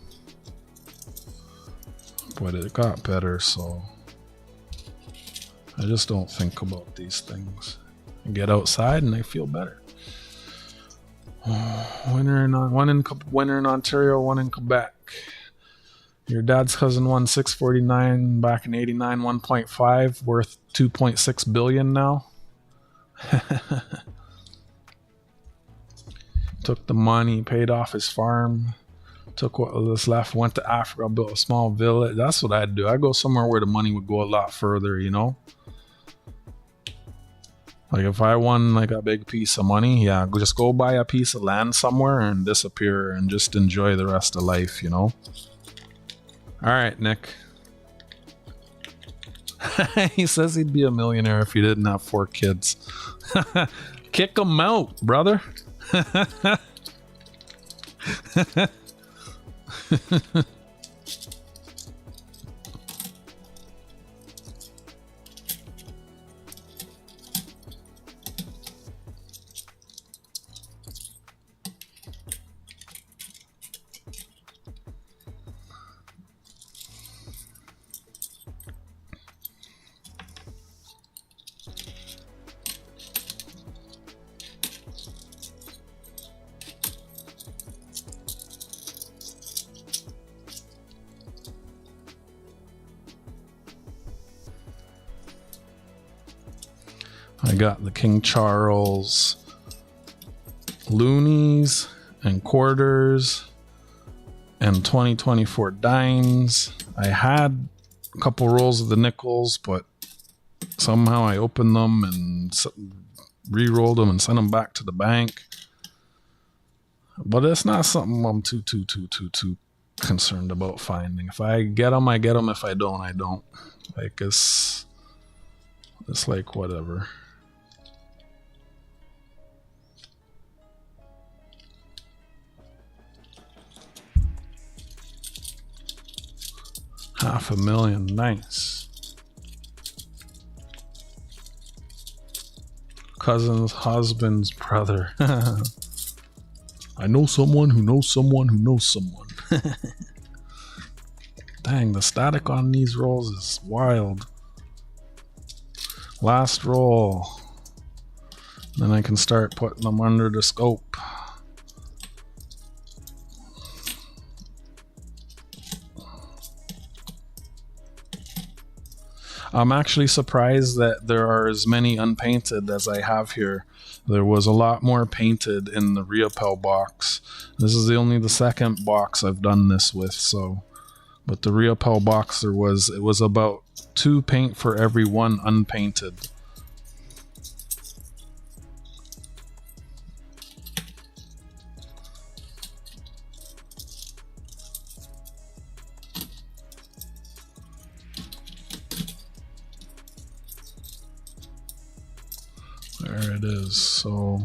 But it got better, so I just don't think about these things. I get outside and I feel better. Winner in Ontario, one in Quebec. Your dad's cousin won 649 back in 89, 1.5, worth 2.6 billion now. Took the money, paid off his farm, took what was left, went to Africa, built a small village. That's what I'd do. I'd go somewhere where the money would go a lot further, you know? Like if I won like a big piece of money, yeah, just go buy a piece of land somewhere and disappear and just enjoy the rest of life, you know? All right, Nick. He says he'd be a millionaire if he didn't have 4 kids. Kick him out, brother. I got the King Charles loonies and quarters and 2024 dimes. I had a couple rolls of the nickels, but somehow I opened them and re-rolled them and sent them back to the bank. But it's not something I'm too concerned about finding. If I get them, I get them. If I don't, I don't. Like, it's like whatever. $500,000, nice. Cousin's husband's brother. I know someone who knows someone who knows someone. Dang, the static on these rolls is wild. Last roll. Then I can start putting them under the scope. I'm actually surprised that there are as many unpainted as I have here. There was a lot more painted in the Riopel box. This is only the second box I've done this with, so. But the Riopel box, it was about 2 paint for every 1 unpainted. There it is. So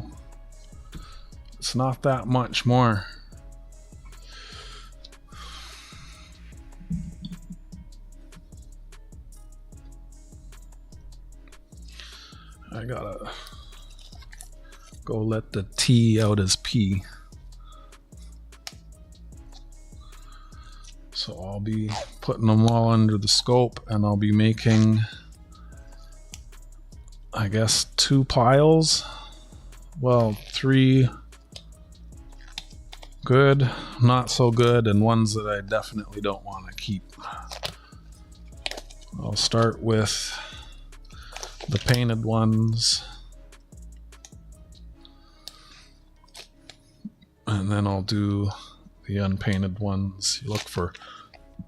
it's not that much more. I gotta go let the T out as P. So I'll be putting them all under the scope, and I'll be making, I guess, 2 piles. Well, 3 good, not so good, and ones that I definitely don't want to keep. I'll start with the painted ones, and then I'll do the unpainted ones. You look for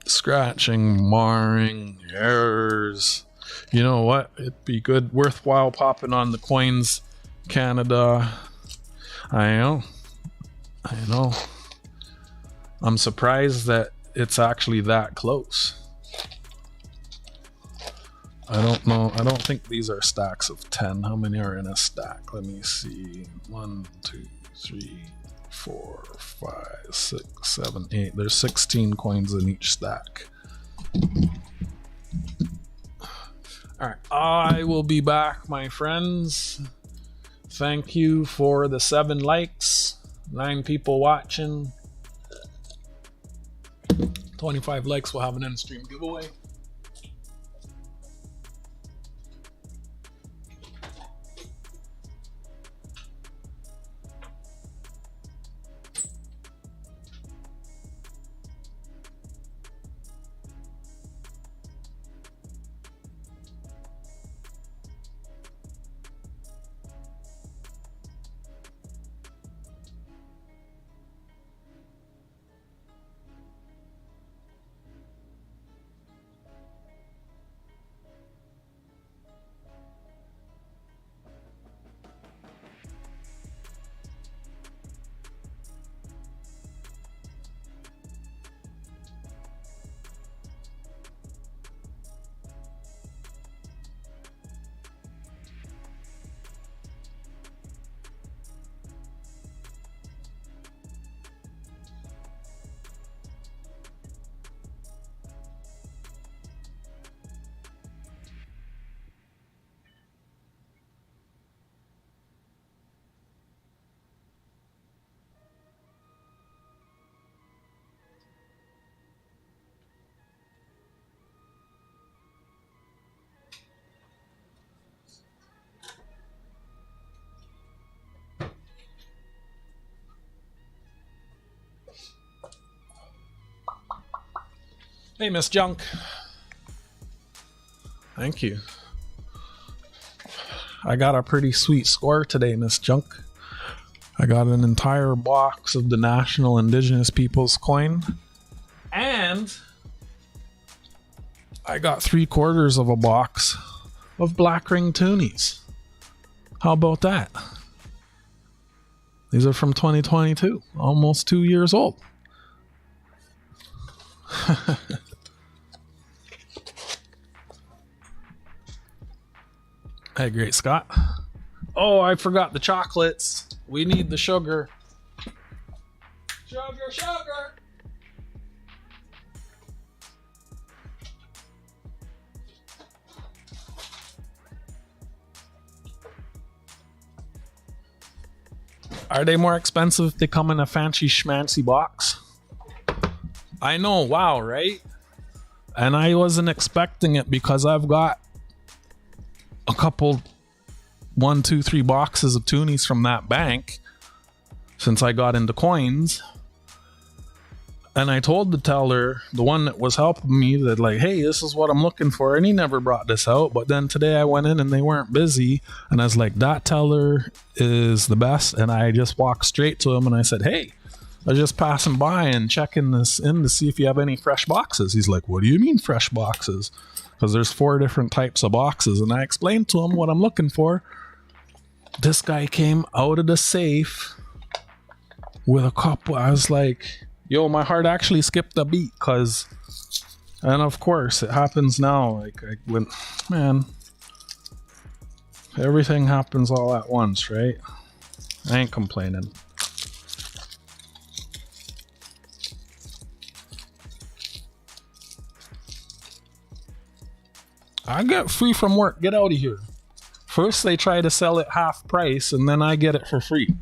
scratching, marring, errors. You know what? It'd be good, worthwhile popping on the Coins Canada. I know. I'm surprised that it's actually that close. I don't know. I don't think these are stacks of 10. How many are in a stack? Let me see. 1, 2, 3, 4, 5, 6, 7, 8. There's 16 coins in each stack. Alright, I will be back, my friends. Thank you for the 7 likes. 9 people watching. 25 likes, we'll have an in-stream giveaway. Hey, Miss Junk. Thank you. I got a pretty sweet score today, Miss Junk. I got an entire box of the National Indigenous Peoples coin. And I got 3/4 of a box of Black Ring Toonies. How about that? These are from 2022, almost 2 years old. Hey, Great Scott. Oh, I forgot the chocolates. We need the sugar. Sugar, sugar. Are they more expensive if they come in a fancy schmancy box? I know, wow, right? And I wasn't expecting it because I've got a couple, 1, 2, 3 boxes of Toonies from that bank since I got into coins. And I told the teller, the one that was helping me, that like, hey, this is what I'm looking for. And he never brought this out. But then today I went in and they weren't busy. And I was like, that teller is the best. And I just walked straight to him and I said, hey, I was just passing by and checking this in to see if you have any fresh boxes. He's like, what do you mean fresh boxes? Because there's 4 different types of boxes. And I explained to him what I'm looking for. This guy came out of the safe with a couple. I was like, yo, my heart actually skipped a beat. And of course, it happens now. Like, I went, man, everything happens all at once, right? I ain't complaining. I get free from work. Get out of here. First, they try to sell it half price, and then I get it for free.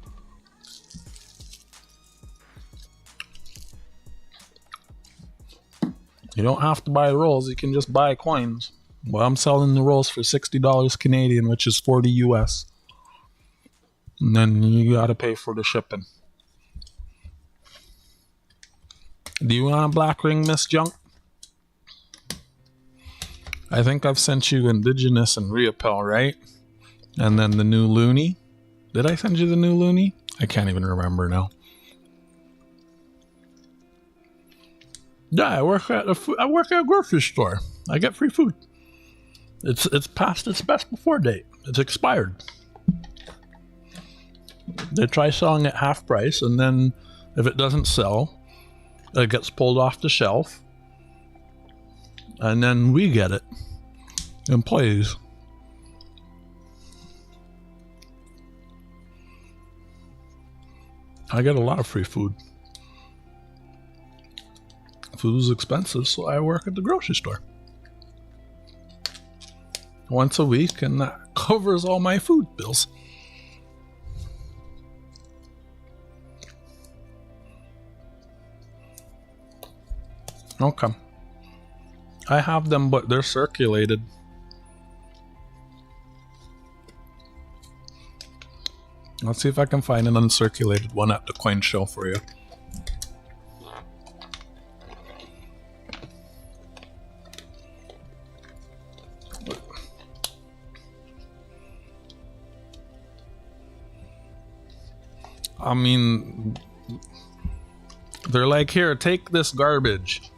You don't have to buy rolls. You can just buy coins. Well, I'm selling the rolls for $60 Canadian, which is 40 US. And then you gotta pay for the shipping. Do you want a black ring, Miss Junk? I think I've sent you Indigenous and Reapel, right? And then the new Looney. Did I send you the new Looney? I can't even remember now. Yeah, I work at a grocery store. I get free food. It's past its best before date. It's expired. They try selling it half price, and then if it doesn't sell, it gets pulled off the shelf, and then we get it. Employees. I get a lot of free food. Food is expensive, so I work at the grocery store once a week, and that covers all my food bills. Okay. I have them, but they're circulated. Let's see if I can find an uncirculated one at the coin show for you. I mean, they're like, here, take this garbage.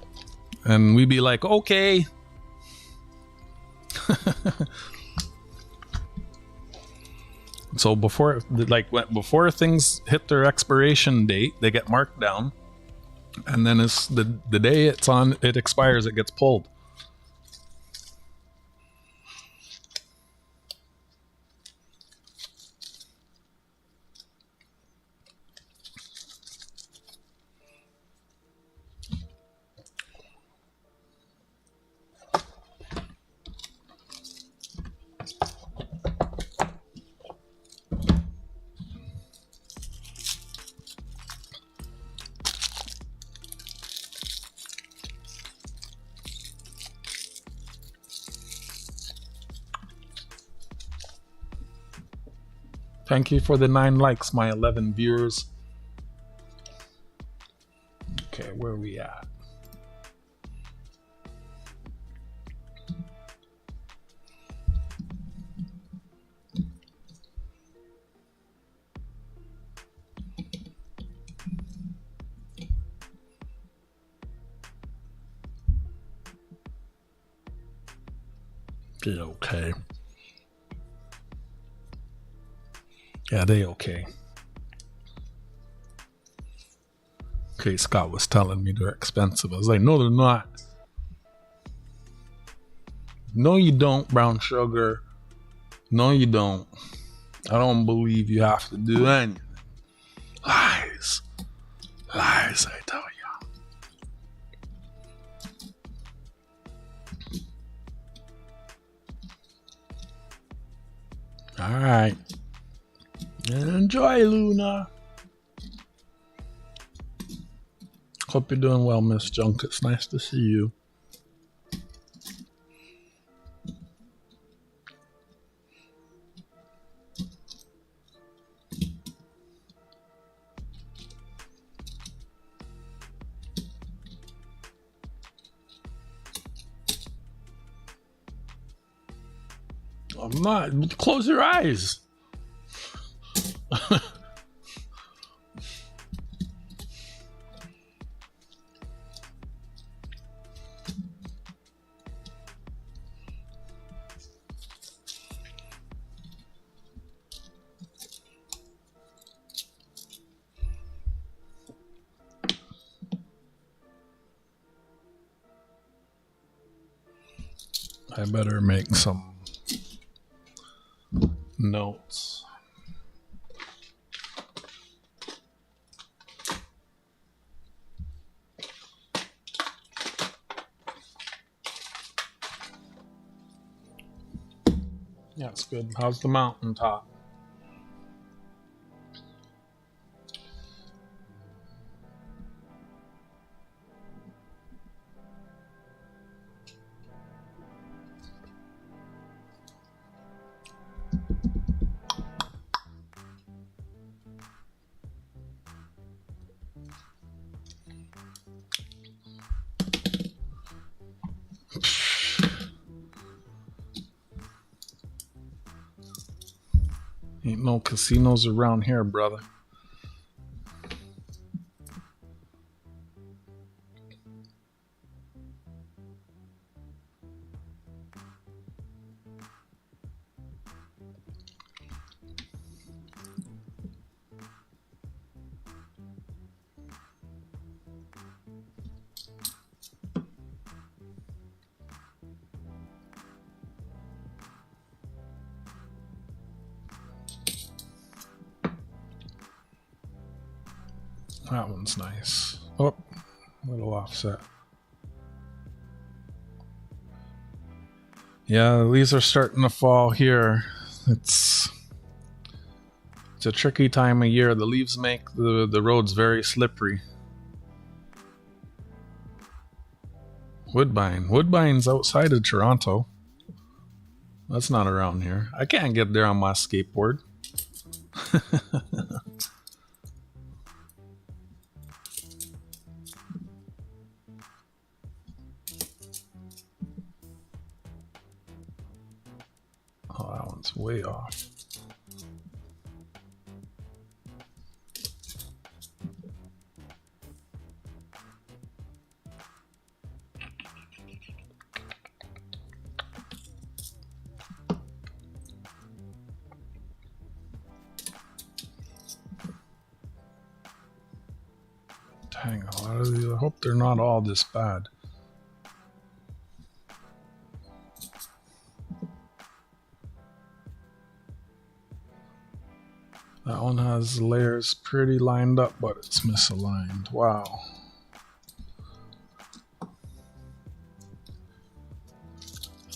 And we'd be like, okay. So before things hit their expiration date, they get marked down. And then it's the day it expires, it gets pulled. Thank you for the 9 likes, my 11 viewers. Okay, where are we at? They okay. Yeah, they okay. Okay, Scott was telling me they're expensive. I was like, no, they're not. No, you don't, brown sugar. No, you don't. I don't believe you have to do anything. Lies. Lies, I tell you. Alright. Enjoy, Luna. Hope you're doing well, Miss Junk. It's nice to see you. I'm not. Close your eyes. I better make some notes. Yeah, it's good. How's the mountaintop? Ain't no casinos around here, brother. That one's nice. Oh, a little offset. Yeah, the leaves are starting to fall here. It's a tricky time of year. The leaves make the roads very slippery. Woodbine. Woodbine's outside of Toronto. That's not around here. I can't get there on my skateboard. Oh, that one's way off. Dang, a lot of these, I hope they're not all this bad. That one has layers pretty lined up, but it's misaligned. Wow.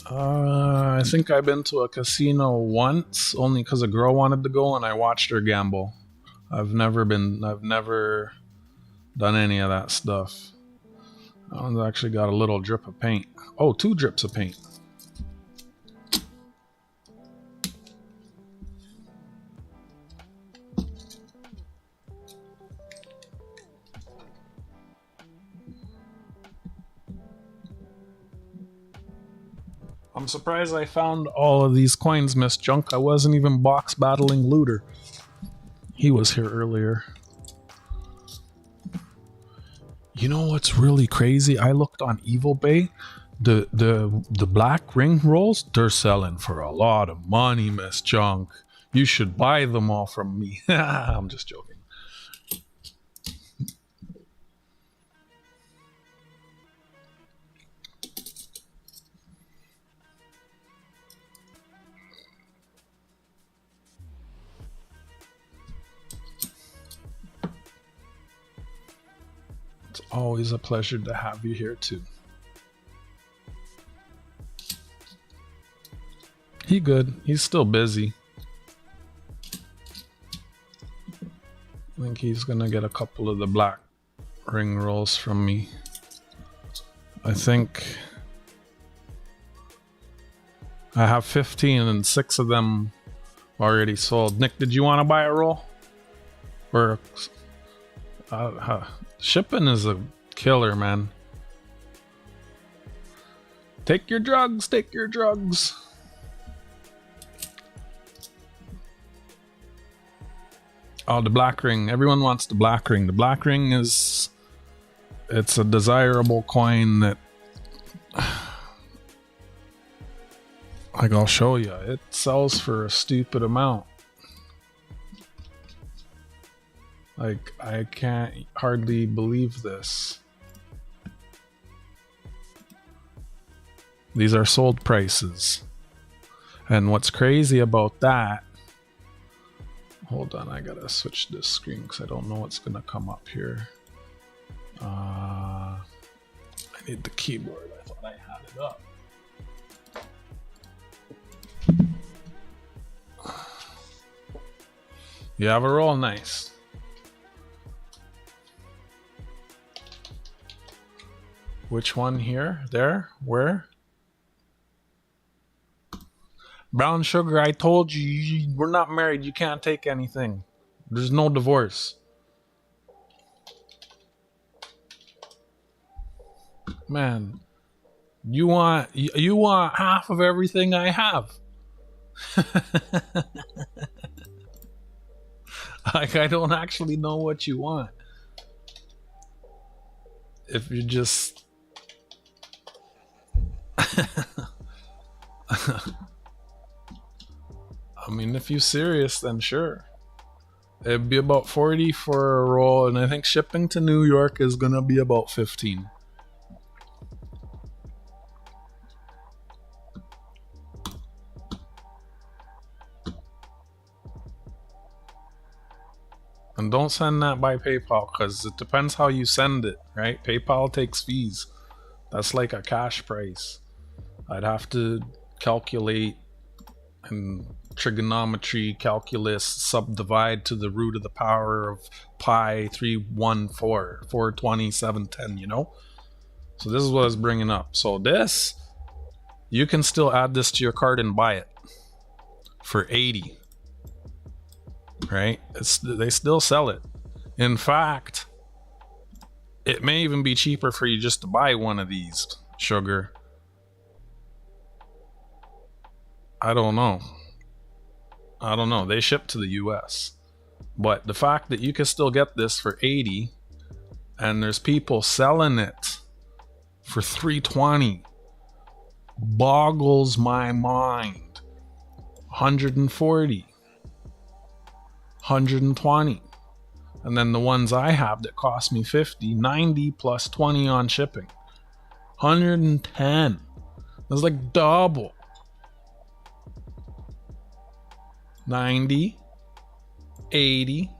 I think I've been to a casino once, only because a girl wanted to go and I watched her gamble. I've never done any of that stuff. That one's actually got a little drip of paint. Oh, 2 drips of paint. I'm surprised I found all of these coins, Miss Junk. I wasn't even box battling Looter. He was here earlier. You know what's really crazy? I looked on Evil Bay. The black ring rolls, they're selling for a lot of money, Miss Junk. You should buy them all from me. I'm just joking. It's always a pleasure to have you here too. He good. He's still busy. I think he's gonna get a couple of the black ring rolls from me. I think I have 15 and 6 of them already sold. Nick, did you want to buy a roll? Or shipping is a killer, man. Take your drugs, take your drugs. Oh, the black ring. Everyone wants the black ring. The black ring is... it's a desirable coin that... like, I'll show you. It sells for a stupid amount. Like, I can't hardly believe this. These are sold prices. And what's crazy about that... hold on, I gotta switch this screen because I don't know what's gonna come up here. I need the keyboard. I thought I had it up. You have a roll? Nice. Which one here? There? Where? Brown sugar, I told you, we're not married. You can't take anything. There's no divorce. Man, you want half of everything I have. Like, I don't actually know what you want. If you just... I mean, if you're serious, then sure. It'd be about 40 for a roll, and I think shipping to New York is gonna be about 15. And don't send that by PayPal, because it depends how you send it, right? PayPal takes fees. That's like a cash price. I'd have to calculate and trigonometry, calculus, subdivide to the root of the power of pi 314, 420, 710, you know? So this is what I was bringing up. So this, you can still add this to your cart and buy it for 80. Right? They still sell it. In fact, it may even be cheaper for you just to buy one of these, sugar. I don't know. They ship to the US. But the fact that you can still get this for 80 and there's people selling it for 320 boggles my mind. 140. 120. And then the ones I have that cost me 50, 90 plus 20 on shipping. 110. That's like double. 90, 80.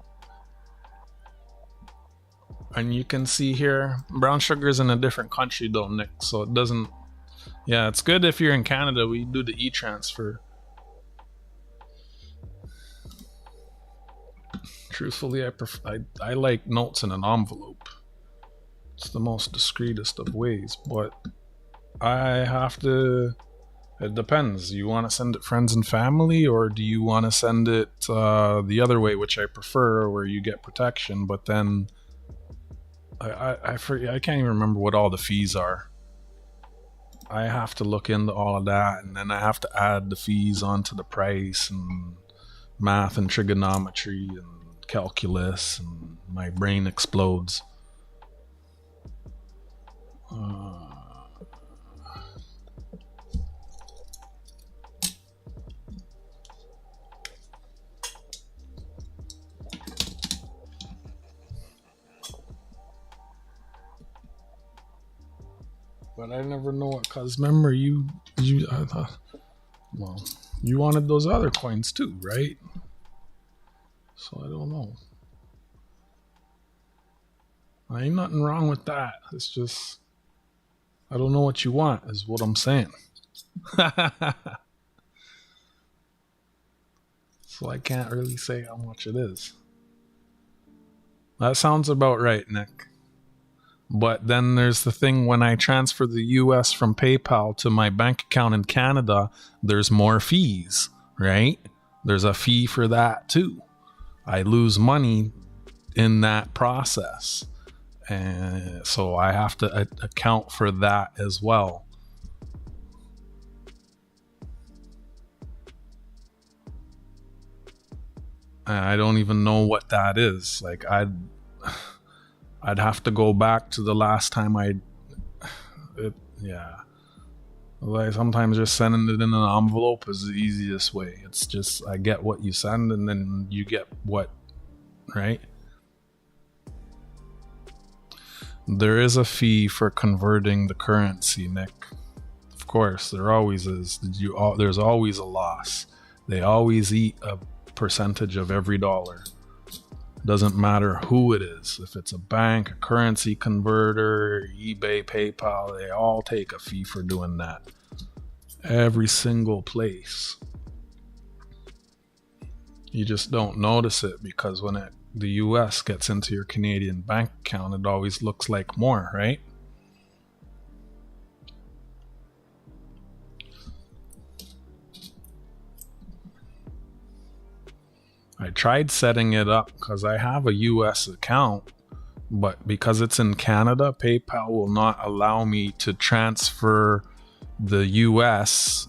And you can see here, brown sugar is in a different country though, Nick, so it doesn't... yeah, it's good if you're in Canada, we do the e-transfer. Truthfully, I like notes in an envelope. It's the most discreetest of ways, but I have to... it depends. You want to send it friends and family, or do you want to send it the other way, which I prefer, where you get protection, but then I forget, I can't even remember what all the fees are. I have to look into all of that, and then I have to add the fees onto the price, and math and trigonometry and calculus, and my brain explodes. But I never know what, cause remember well, you wanted those other coins too, right? So I don't know. Ain't nothing wrong with that. It's just I don't know what you want, is what I'm saying. So I can't really say how much it is. That sounds about right, Nick. But then there's the thing, when I transfer the US from PayPal to my bank account in Canada, there's more fees, right? There's a fee for that too. I lose money in that process. And so I have to account for that as well. And I don't even know what that is. Like I'd have to go back to the last time yeah. Like sometimes just sending it in an envelope is the easiest way. It's just I get what you send and then you get what, right? There is a fee for converting the currency, Nick. Of course, there always is. There's always a loss. They always eat a percentage of every dollar. Doesn't matter who it is. If it's a bank, a currency converter, eBay, PayPal, they all take a fee for doing that. Every single place. You just don't notice it because when the US gets into your Canadian bank account, it always looks like more, right? I tried setting it up because I have a US account, but because it's in Canada, PayPal will not allow me to transfer the US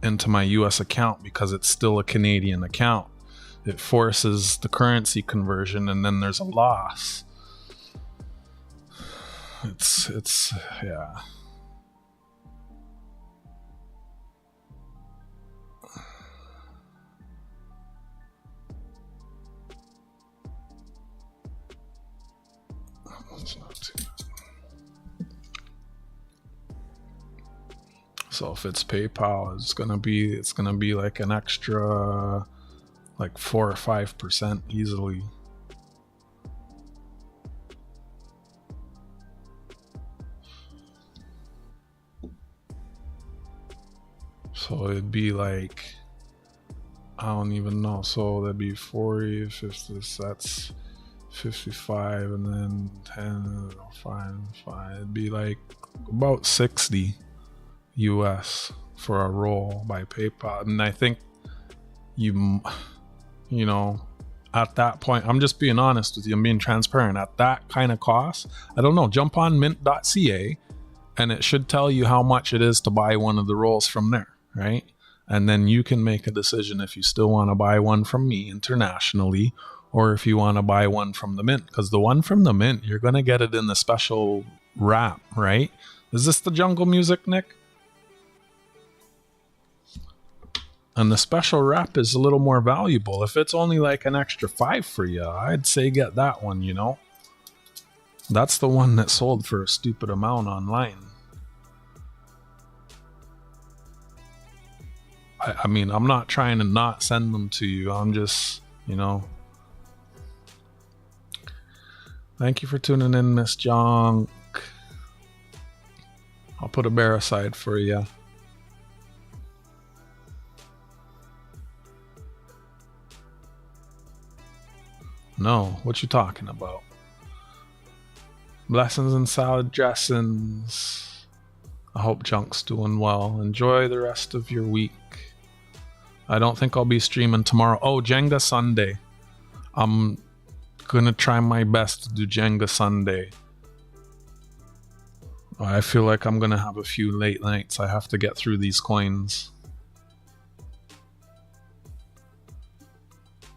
into my US account because it's still a Canadian account. It forces the currency conversion and then there's a loss. It's yeah. It's not too bad. So if it's PayPal, it's gonna be like an extra like 4 or 5% easily. So it'd be like, I don't even know. So that'd be 40, 50, that's 55, and then 10, 5. It'd be like about 60 US for a roll by PayPal. And I think you know, at that point, I'm just being honest with you, I'm being transparent. At that kind of cost, I don't know, jump on mint.ca and it should tell you how much it is to buy one of the rolls from there, right? And then you can make a decision if you still want to buy one from me internationally or if you want to buy one from the mint. Because the one from the mint, you're going to get it in the special wrap, right? Is this the jungle music, Nick? And the special wrap is a little more valuable. If it's only like an extra 5 for you, I'd say get that one, you know? That's the one that sold for a stupid amount online. I mean, I'm not trying to not send them to you. I'm just, you know. Thank you for tuning in, Miss Jong. I'll put a bear aside for you. No, what you talking about? Blessings and salad dressings. I hope Junk's doing well. Enjoy the rest of your week. I don't think I'll be streaming tomorrow. Oh, Jenga Sunday. I'm gonna try my best to do Jenga Sunday. I feel like I'm gonna have a few late nights. I have to get through these coins.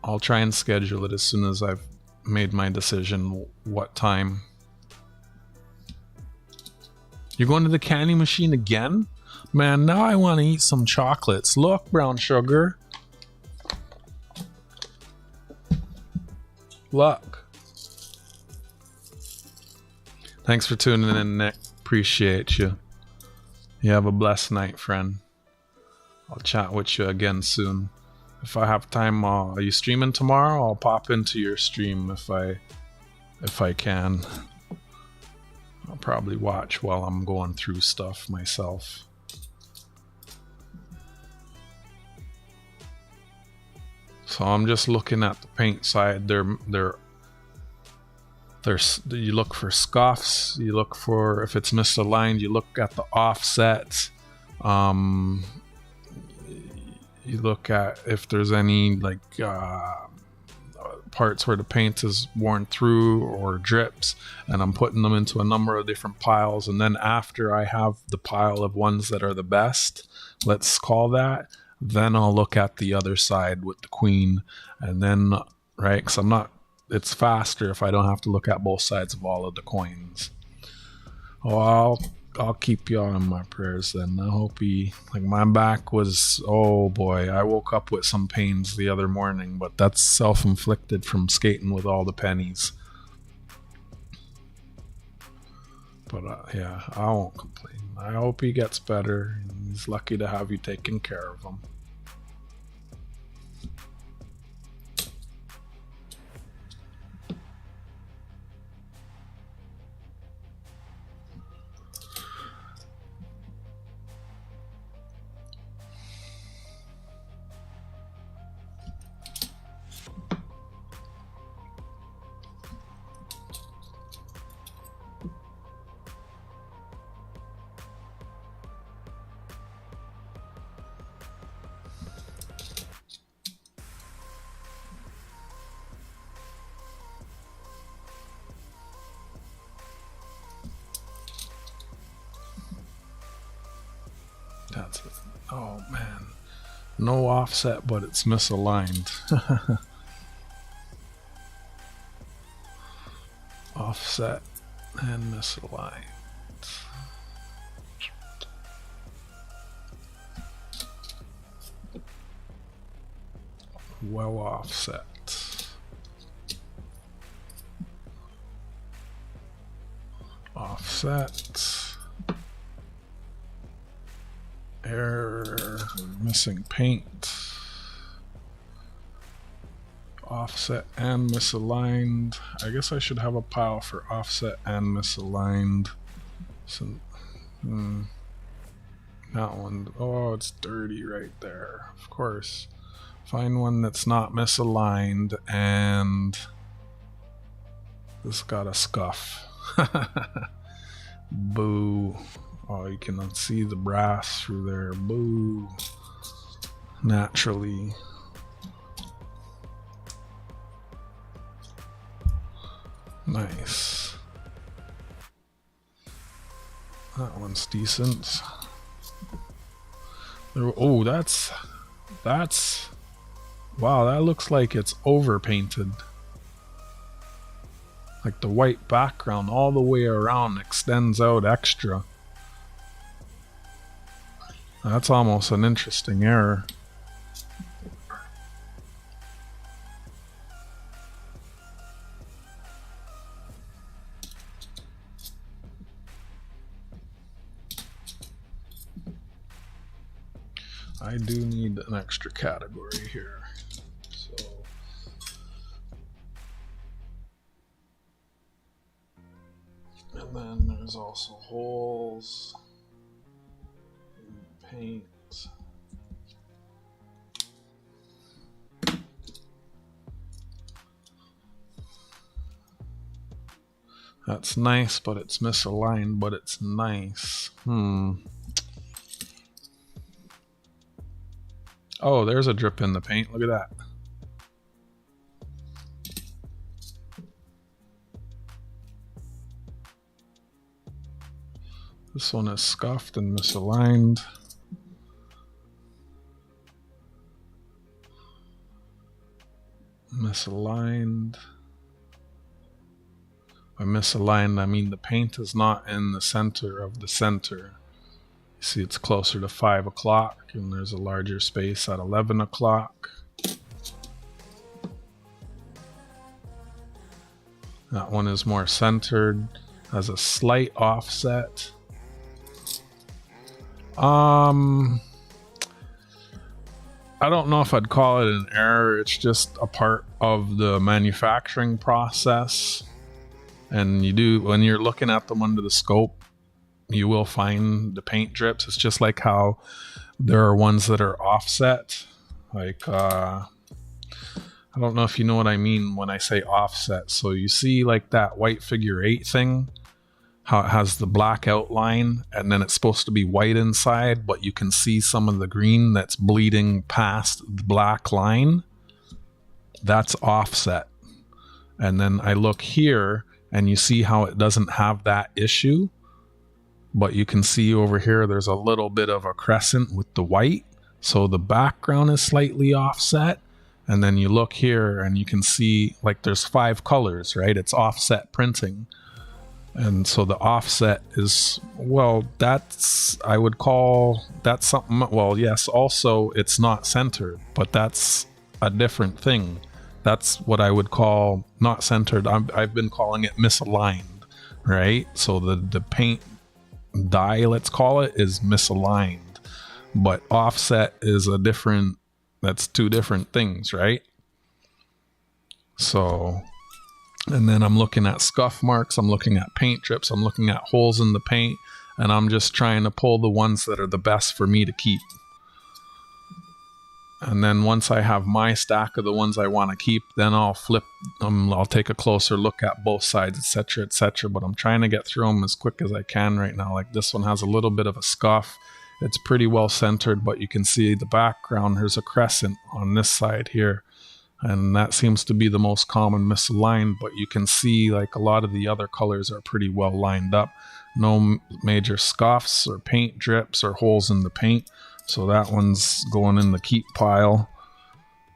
I'll try and schedule it as soon as I've made my decision what time. You're going to the candy machine again? Man, now I want to eat some chocolates. Look, brown sugar. Look. Thanks for tuning in, Nick. Appreciate you. You have a blessed night, friend. I'll chat with you again soon. If I have time, are you streaming tomorrow? I'll pop into your stream if I can. I'll probably watch while I'm going through stuff myself. So I'm just looking at the paint side. There's you look for scuffs. You look for if it's misaligned. You look at the offset. You look at if there's any like parts where the paint is worn through or drips, and I'm putting them into a number of different piles. And then after I have the pile of ones that are the best, let's call that, then I'll look at the other side with the queen. And then, right, because it's faster if I don't have to look at both sides of all of the coins. Oh, I'll keep you on my prayers then. I hope my back was, oh boy, I woke up with some pains the other morning, but that's self-inflicted from skating with all the pennies. But yeah, I won't complain. I hope he gets better. He's lucky to have you taking care of him. That's it. Oh man. No offset, but it's misaligned. Offset and misaligned. Well offset. Offset. Error, missing paint. Offset and misaligned. I guess I should have a pile for offset and misaligned. So, that one. Oh, it's dirty right there. Of course. Find one that's not misaligned, and this got a scuff. Boo. Oh, you can see the brass through there. Boo. Naturally. Nice. That one's decent. Oh, that's... Wow, that looks like it's over-painted. Like the white background all the way around extends out extra. That's almost an interesting error. I do need an extra category here. So and then there's also holes. Paint. That's nice, but it's misaligned, but it's nice. Oh, there's a drip in the paint. Look at that. This one is scuffed and misaligned. Misaligned. By misaligned, I mean the paint is not in the center of the center. You see it's closer to 5 o'clock, and there's a larger space at 11 o'clock. That one is more centered, has a slight offset. I don't know if I'd call it an error. It's just a part of the manufacturing process. And when you're looking at them under the scope, you will find the paint drips. It's just like how there are ones that are offset. Like, I don't know if you know what I mean when I say offset. So you see like that white figure 8 thing, how it has the black outline and then it's supposed to be white inside, but you can see some of the green that's bleeding past the black line. That's offset. And then I look here and you see how it doesn't have that issue, but you can see over here there's a little bit of a crescent with the white, so the background is slightly offset. And then you look here and you can see like there's 5 colors, right? It's offset printing. And so the offset is, well, I would call that something, well, yes, also it's not centered, but that's a different thing. That's what I would call not centered. I've been calling it misaligned, right? So the paint dye, let's call it, is misaligned, but offset is that's 2 different things, right? So, and then I'm looking at scuff marks, I'm looking at paint drips, I'm looking at holes in the paint, and I'm just trying to pull the ones that are the best for me to keep. And then once I have my stack of the ones I want to keep, then I'll flip them. I'll take a closer look at both sides, etc., etc. But I'm trying to get through them as quick as I can right now. Like this one has a little bit of a scuff. It's pretty well centered, but you can see the background. There's a crescent on this side here. And that seems to be the most common misaligned, but you can see like a lot of the other colors are pretty well lined up. No major scuffs or paint drips or holes in the paint. So that one's going in the keep pile.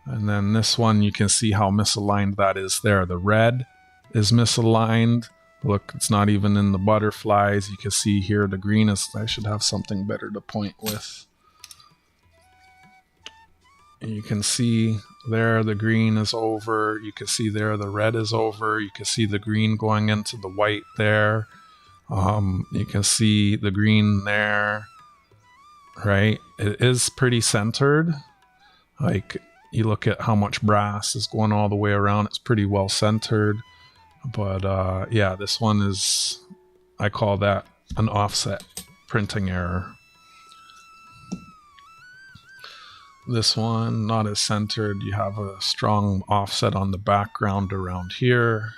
And then this one, you can see how misaligned that is there. The red is misaligned. Look, it's not even in the butterflies. You can see here the green is, I should have something better to point with. And you can see there the green is over. You can see there the red is over. You can see the green going into the white there. You can see the green there. Right, it is pretty centered. Like you look at how much brass is going all the way around, it's pretty well centered. But yeah, this one is, I call that an offset printing error. This one, not as centered. You have a strong offset on the background around here.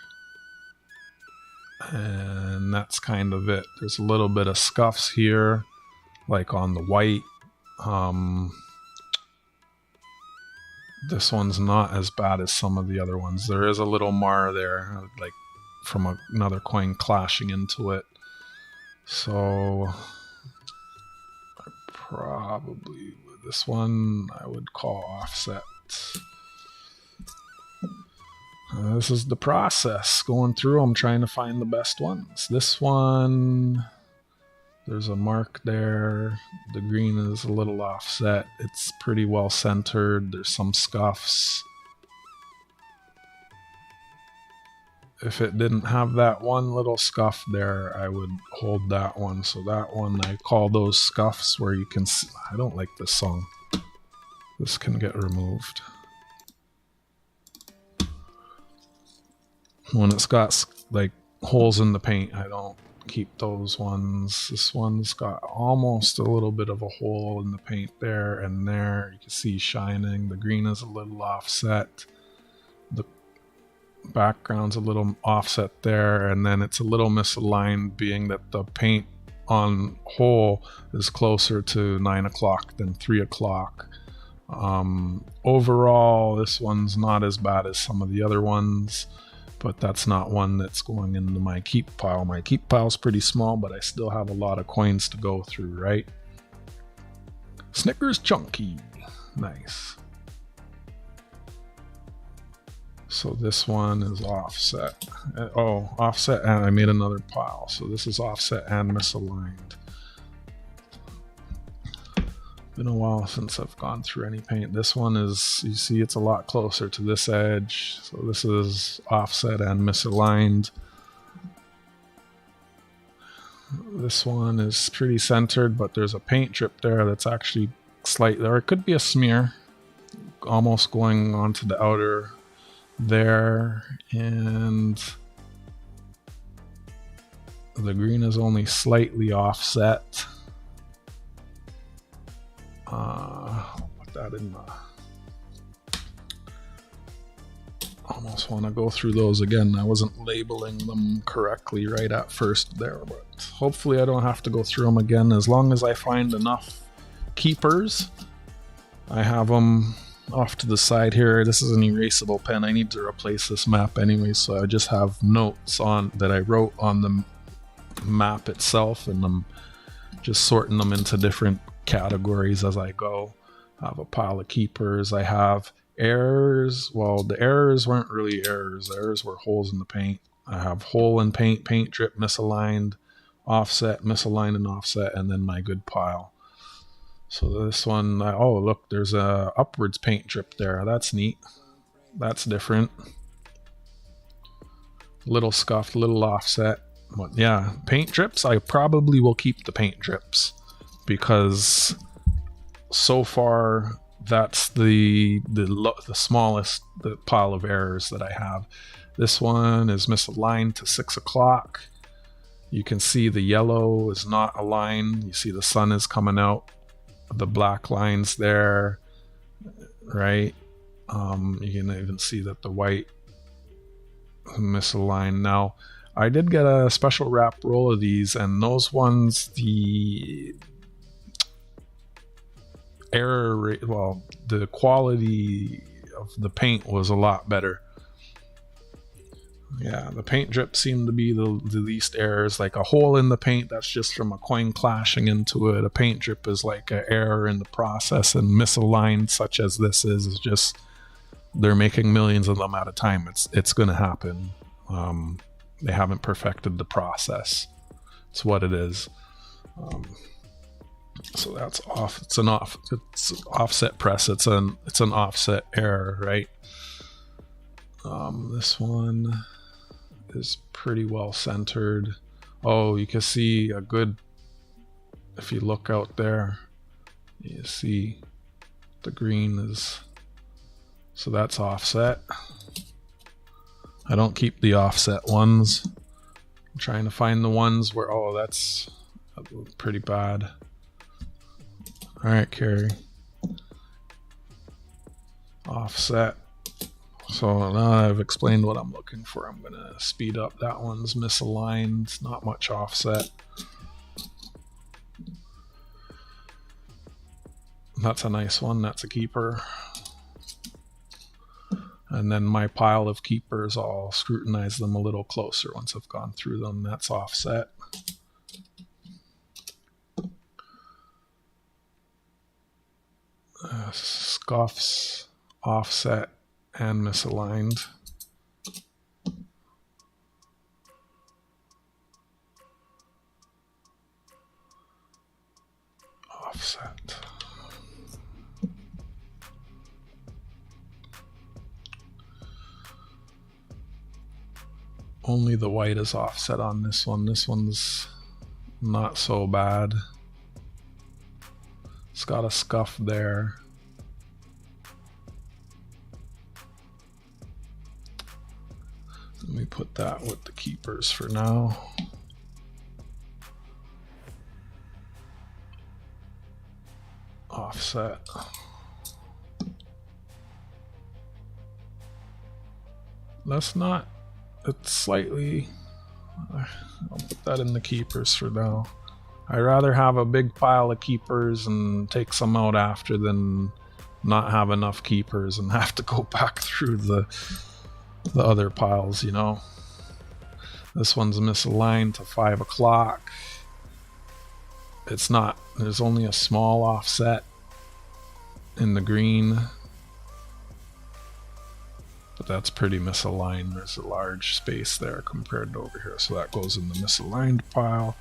And that's kind of it. There's a little bit of scuffs here, like on the white. This one's not as bad as some of the other ones. There is a little mar there, like from another coin clashing into it. So I probably, this one I would call offset. This is the process, going through them, trying to find the best ones. This one, there's a mark there. The green is a little offset. It's pretty well centered. There's some scuffs. If it didn't have that one little scuff there, I would hold that one. So that one, I call those scuffs where you can see. I don't like this song. This can get removed. When it's got like holes in the paint, I don't keep those ones. This one's got almost a little bit of a hole in the paint there and there. You can see shining. The green is a little offset. The background's a little offset there, and then it's a little misaligned, being that the paint on hole is closer to 9 o'clock than 3 o'clock. Overall, this one's not as bad as some of the other ones, but that's not one that's going into my keep pile. My keep pile's pretty small, but I still have a lot of coins to go through, right? Snickers Chunky. Nice. So this one is offset. Oh, offset, and I made another pile. So this is offset and misaligned. Been a while since I've gone through any paint. This one is, you see, it's a lot closer to this edge. So this is offset and misaligned. This one is pretty centered, but there's a paint drip there that's actually slight, or it could be a smear almost going onto the outer there, and the green is only slightly offset. I'll put that in the... Almost want to go through those again. I wasn't labeling them correctly right at first there, but hopefully I don't have to go through them again. As long as I find enough keepers, I have them off to the side here. This is an erasable pen. I need to replace this map anyway, so I just have notes on that I wrote on the map itself, and I'm just sorting them into different categories as I go. I have a pile of keepers. I have errors. Well, the errors weren't really errors. The errors were holes in the paint. I have hole in paint, paint drip, misaligned, offset, misaligned and offset, and then my good pile. So this one, oh look, there's a upwards paint drip there. That's neat. That's different. Little scuffed, little offset. But yeah, paint drips, I probably will keep the paint drips because so far that's the smallest pile of errors that I have. This one is misaligned to 6 o'clock. You can see the yellow is not aligned. You see the sun is coming out. The black lines there, right? You can even see that the white misaligned. Now, I did get a special wrap roll of these, and those ones, the error rate, well, the quality of the paint was a lot better. Yeah, the paint drip seemed to be the least errors. Like a hole in the paint, that's just from a coin clashing into it. A paint drip is like an error in the process, and misaligned such as this is just, they're making millions of them at a time. It's going to happen. They haven't perfected the process. It's what it is. So that's off. It's offset press. It's an offset error, right? This one is pretty well centered. Oh, you can see a good, if you look out there, you see the green is, so that's offset. I don't keep the offset ones. I'm trying to find the ones where, oh, that's pretty bad. All right, Carrie. Offset. So now I've explained what I'm looking for. I'm going to speed up. That one's misaligned, not much offset. That's a nice one. That's a keeper. And then my pile of keepers, I'll scrutinize them a little closer once I've gone through them. That's offset. Scuffs, offset, and misaligned. Offset. Only the white is offset on this one. This one's not so bad. It's got a scuff there. Let me put that with the keepers for now. Offset. That's not, it's slightly, I'll put that in the keepers for now. I'd rather have a big pile of keepers and take some out after than not have enough keepers and have to go back through the other piles, you know. This one's misaligned to 5 o'clock. It's not, there's only a small offset in the green, but that's pretty misaligned. There's a large space there compared to over here, so that goes in the misaligned pile.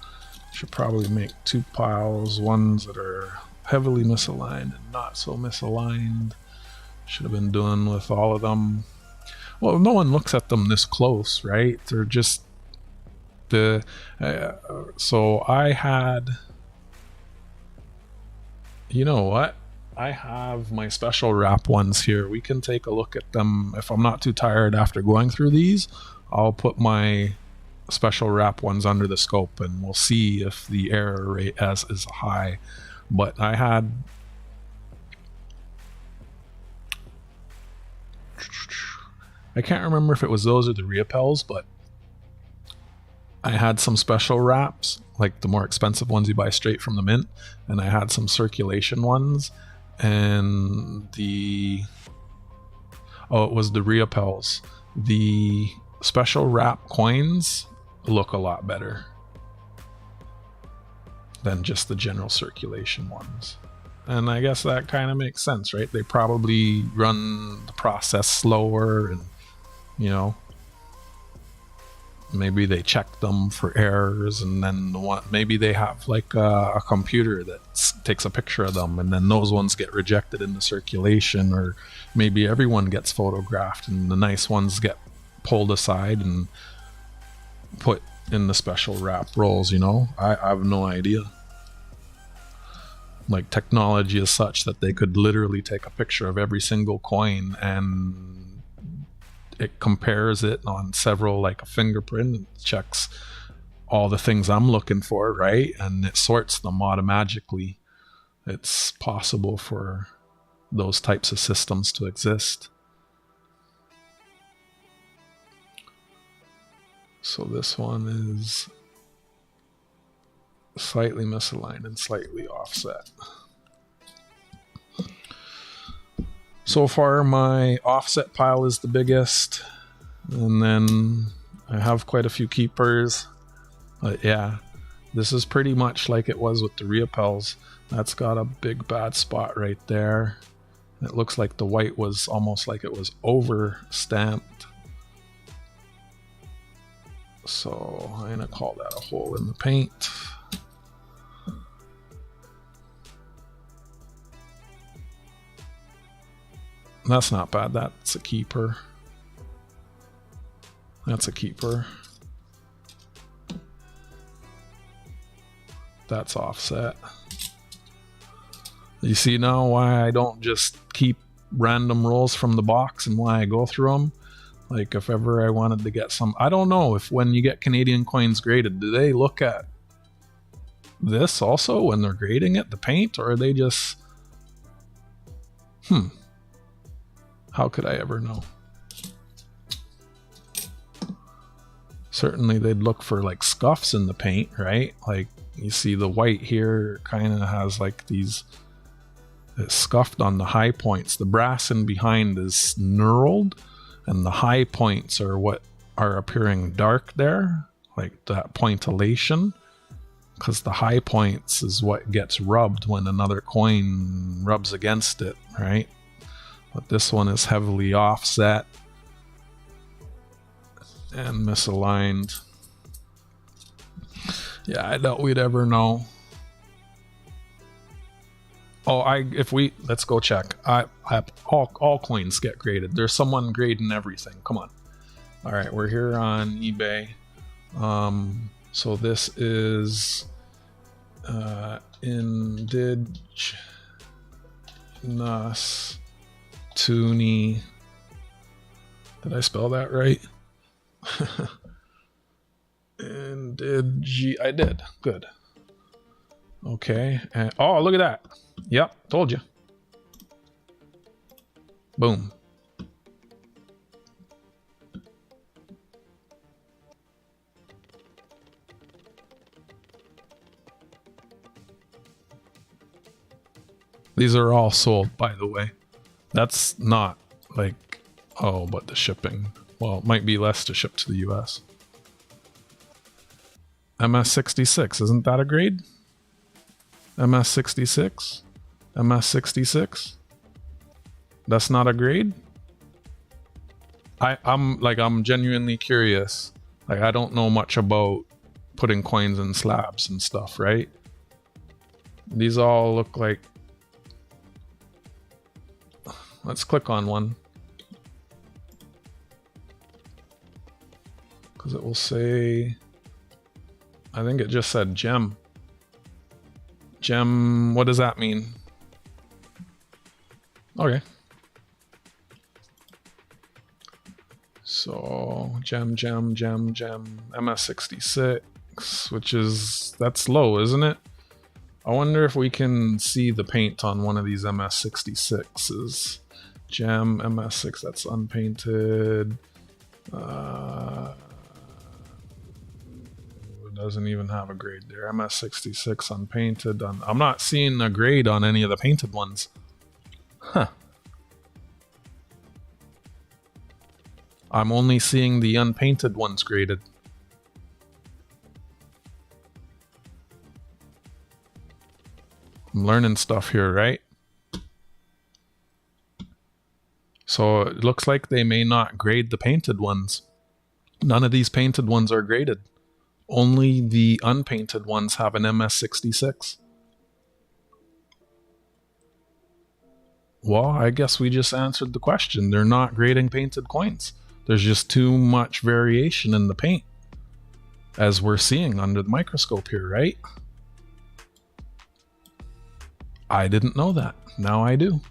Should probably make 2 piles, ones that are heavily misaligned and not so misaligned. Should have been doing with all of them. Well, no one looks at them this close, right? They're just The so I had, you know what? I have my special wrap ones here. We can take a look at them. If I'm not too tired after going through these, I'll put my special wrap ones under the scope and we'll see if the error rate is high. But I had, I can't remember if it was those or the Riopels, but I had some special wraps, like the more expensive ones you buy straight from the mint, and I had some circulation ones, and it was the Riopels. The special wrap coins look a lot better than just the general circulation ones. And I guess that kind of makes sense, right? They probably run the process slower, and you know, maybe they check them for errors, and then maybe they have like a computer that takes a picture of them, and then those ones get rejected in the circulation, or maybe everyone gets photographed and the nice ones get pulled aside and put in the special wrap rolls. You know, I have no idea. Like, technology is such that they could literally take a picture of every single coin and it compares it on several, like a fingerprint, and checks all the things I'm looking for, right? And it sorts them automatically. It's possible for those types of systems to exist. So this one is slightly misaligned and slightly offset. So far, my offset pile is the biggest, and then I have quite a few keepers. But yeah, this is pretty much like it was with the Riopels. That's got a big bad spot right there. It looks like the white was almost like it was over stamped. So I'm gonna call that a hole in the paint. That's not bad. That's a keeper. That's a keeper. That's offset. You see now why I don't just keep random rolls from the box and why I go through them? Like, if ever I wanted to get some, I don't know if when you get Canadian coins graded, do they look at this also when they're grading it, the paint, or are they just, how could I ever know? Certainly they'd look for like scuffs in the paint, right? Like, you see the white here kind of has like these, it's scuffed on the high points. The brass in behind is knurled, and the high points are what are appearing dark there, like that pointillation, because the high points is what gets rubbed when another coin rubs against it, right? But this one is heavily offset and misaligned. Yeah, I doubt we'd ever know. Oh, let's go check. All coins get graded. There's someone grading everything. Come on. All right, we're here on eBay. So this is Indigenous Toonies. Did I spell that right? I did. Good. Okay. And, oh, look at that. Yep, told you. Boom. These are all sold, by the way. That's not like, oh, but the shipping. Well, it might be less to ship to the US. MS66, isn't that a grade? MS66? MS66? That's not a grade? I'm genuinely curious. Like, I don't know much about putting coins in slabs and stuff, right? These all look like, let's click on one, because it will say I think it just said gem. Gem, what does that mean? Okay. So, gem, MS66, which is, that's low, isn't it? I wonder if we can see the paint on one of these MS66s. Gem, MS6, that's unpainted. It doesn't even have a grade there. MS66 unpainted. I'm not seeing a grade on any of the painted ones. Huh. I'm only seeing the unpainted ones graded. I'm learning stuff here, right? So it looks like they may not grade the painted ones. None of these painted ones are graded. Only the unpainted ones have an MS66. Well, I guess we just answered the question. They're not grading painted coins. There's just too much variation in the paint, as we're seeing under the microscope here, right? I didn't know that. Now I do.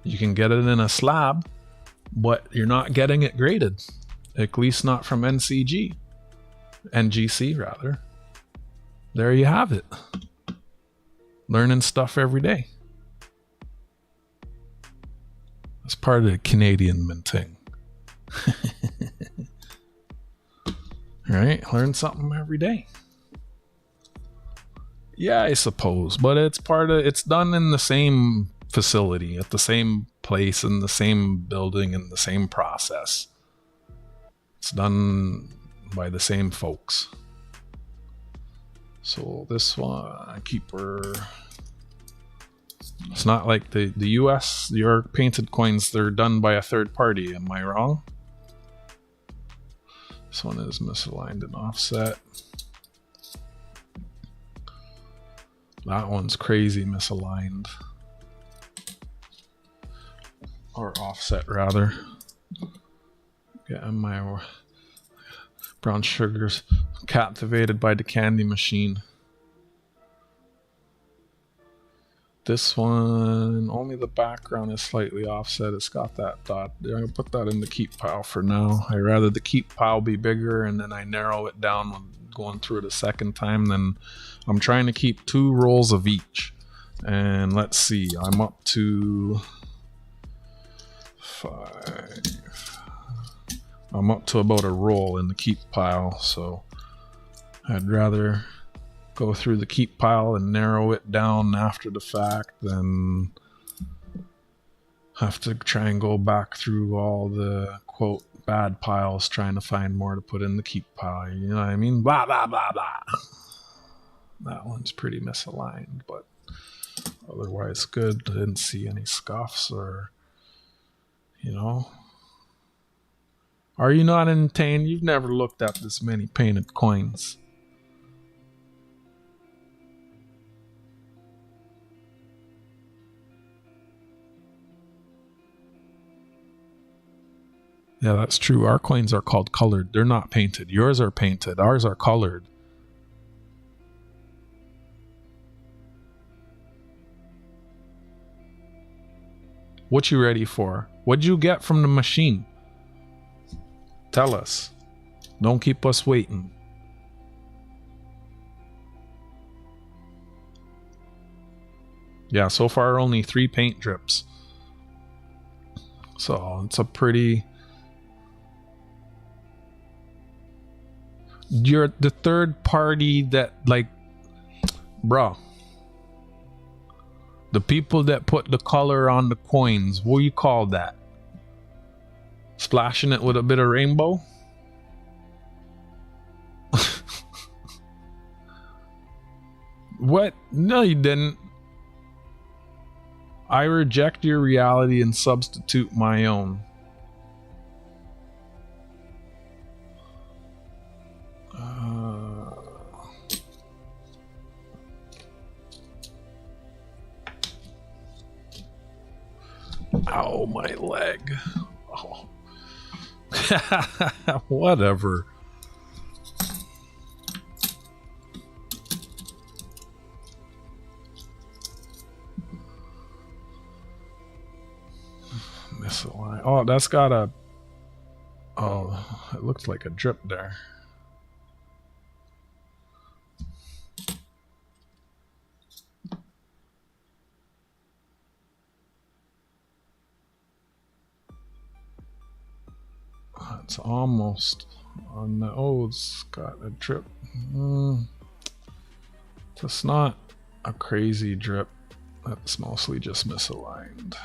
You can get it in a slab, but you're not getting it graded. At least not from NCG. NGC, rather. There you have it. Learning stuff every day. That's part of the Canadian minting. Alright, learn something every day. Yeah, I suppose, but it's it's done in the same facility, at the same place, in the same building, in the same process. It's done by the same folks. So this one, keeper. It's not like the US, your painted coins, they're done by a third party. Am I wrong? This one is misaligned and offset. That one's crazy misaligned. Or offset, rather. Getting my brown sugars captivated by the candy machine. This one, only the background is slightly offset. It's got that dot. I'm going to put that in the keep pile for now. I'd rather the keep pile be bigger and then I narrow it down when going through it a second time. Then I'm trying to keep 2 rolls of each. And let's see, I'm up to 5. I'm up to about a roll in the keep pile, so I'd rather go through the keep pile and narrow it down after the fact than have to try and go back through all the quote bad piles trying to find more to put in the keep pile. You know what I mean? Blah, blah, blah, blah. That one's pretty misaligned, but otherwise good. I didn't see any scuffs or, you know. Are you not entertained? You've never looked at this many painted coins. Yeah, that's true. Our coins are called colored. They're not painted. Yours are painted. Ours are colored. What you ready for? What'd you get from the machine? Tell us. Don't keep us waiting. Yeah, so far only 3 paint drips. So it's a pretty... You're the third party that, like, bro. The people that put the color on the coins, what do you call that? Splashing it with a bit of rainbow? What? No, you didn't. I reject your reality and substitute my own. Ow, my leg. Oh. Whatever. Oh, that's got a... Oh, it looks like a drip there. It's almost on the... Oh, it's got a drip. It's not a crazy drip. That's mostly just misaligned.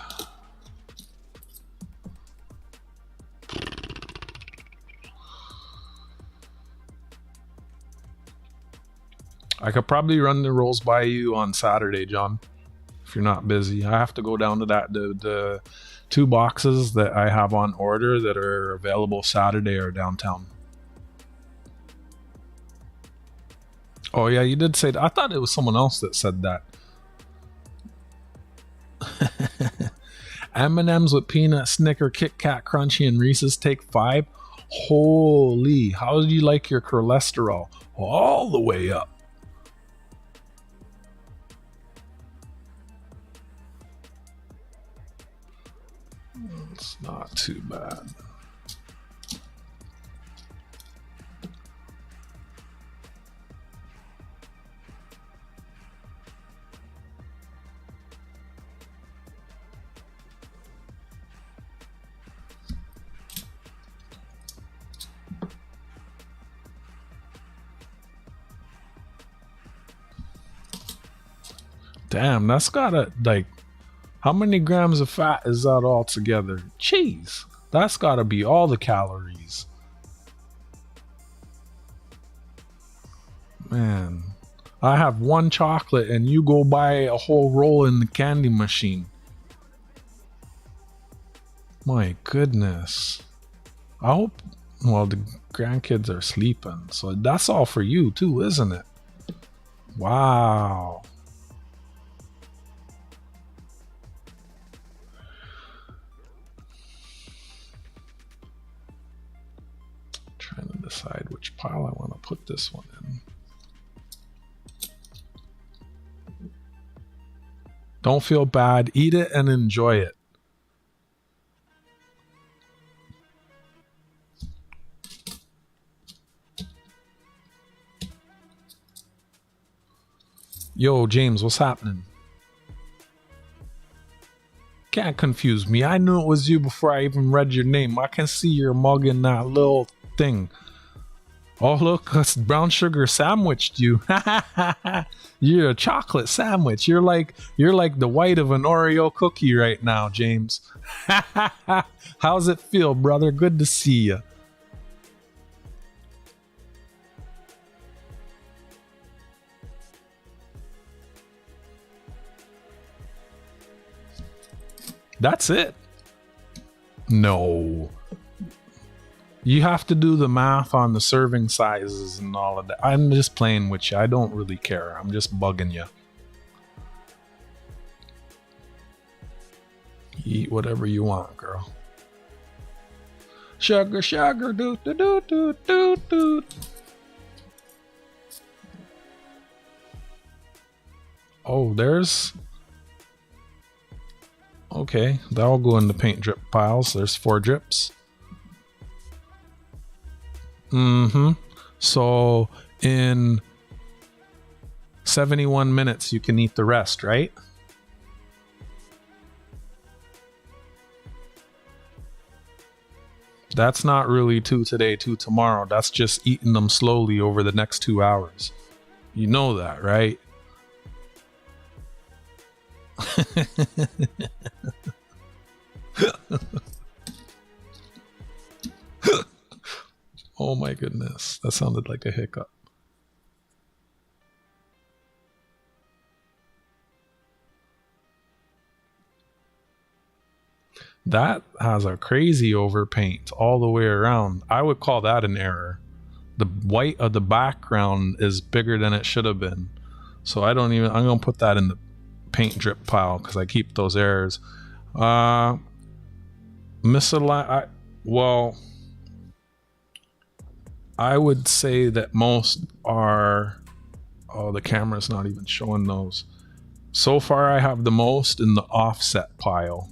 I could probably run the rolls by you on Saturday, John, if you're not busy. I have to go down to the 2 boxes that I have on order that are available Saturday are downtown. Oh yeah, you did say that. I thought it was someone else that said that. M&M's with peanut, Snicker, Kit Kat, Crunchy, and Reese's take 5. Holy, how do you like your cholesterol? All the way up. It's not too bad. Damn, that's gotta, like, how many grams of fat is that all together? Jeez, that's gotta be all the calories. Man, I have 1 chocolate and you go buy a whole roll in the candy machine. My goodness. I hope, well, the grandkids are sleeping, so that's all for you too, isn't it? Wow. Trying to decide which pile I want to put this one in. Don't feel bad. Eat it and enjoy it. Yo, James, what's happening? Can't confuse me. I knew it was you before I even read your name. I can see your mug in that little thing. Oh, look, brown sugar sandwiched you. You're a chocolate sandwich. You're like the white of an Oreo cookie right now, James. How's it feel, brother? Good to see you. That's it. No. You have to do the math on the serving sizes and all of that. I'm just playing with you. I don't really care. I'm just bugging you. Eat whatever you want, girl. Sugar, sugar, do do do do do do. Oh, there's... Okay, that'll go in the paint drip piles. There's 4 drips. So in 71 minutes, you can eat the rest, right? That's not really 2 today, 2 tomorrow. That's just eating them slowly over the next 2 hours. You know that, right? Oh my goodness, that sounded like a hiccup. That has a crazy overpaint all the way around. I would call that an error. The white of the background is bigger than it should have been. So I'm gonna put that in the paint drip pile because I keep those errors. Well, I would say that most are... Oh, the camera's not even showing those. So far, I have the most in the offset pile.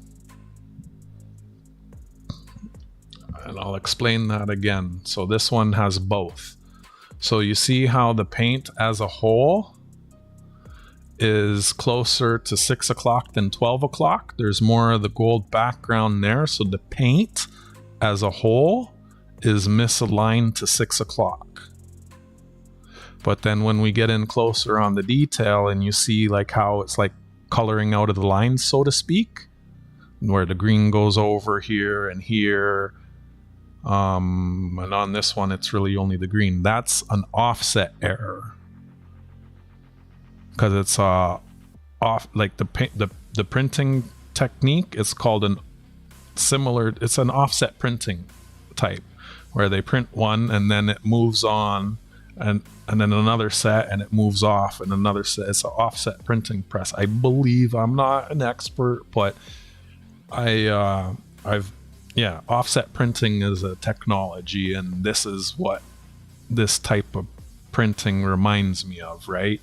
And I'll explain that again. So this one has both. So you see how the paint as a whole is closer to 6 o'clock than 12 o'clock. There's more of the gold background there. So the paint as a whole is misaligned to 6 o'clock. But then when we get in closer on the detail and you see like how it's like coloring out of the lines, so to speak, where the green goes over here and here, and on this one it's really only the green. That's an offset error, because it's off, like the printing technique is called it's an offset printing type, where they print one and then it moves on, and then another set and it moves off, and another set. It's an offset printing press, I believe. I'm not an expert, but offset printing is a technology, and this is what this type of printing reminds me of, right?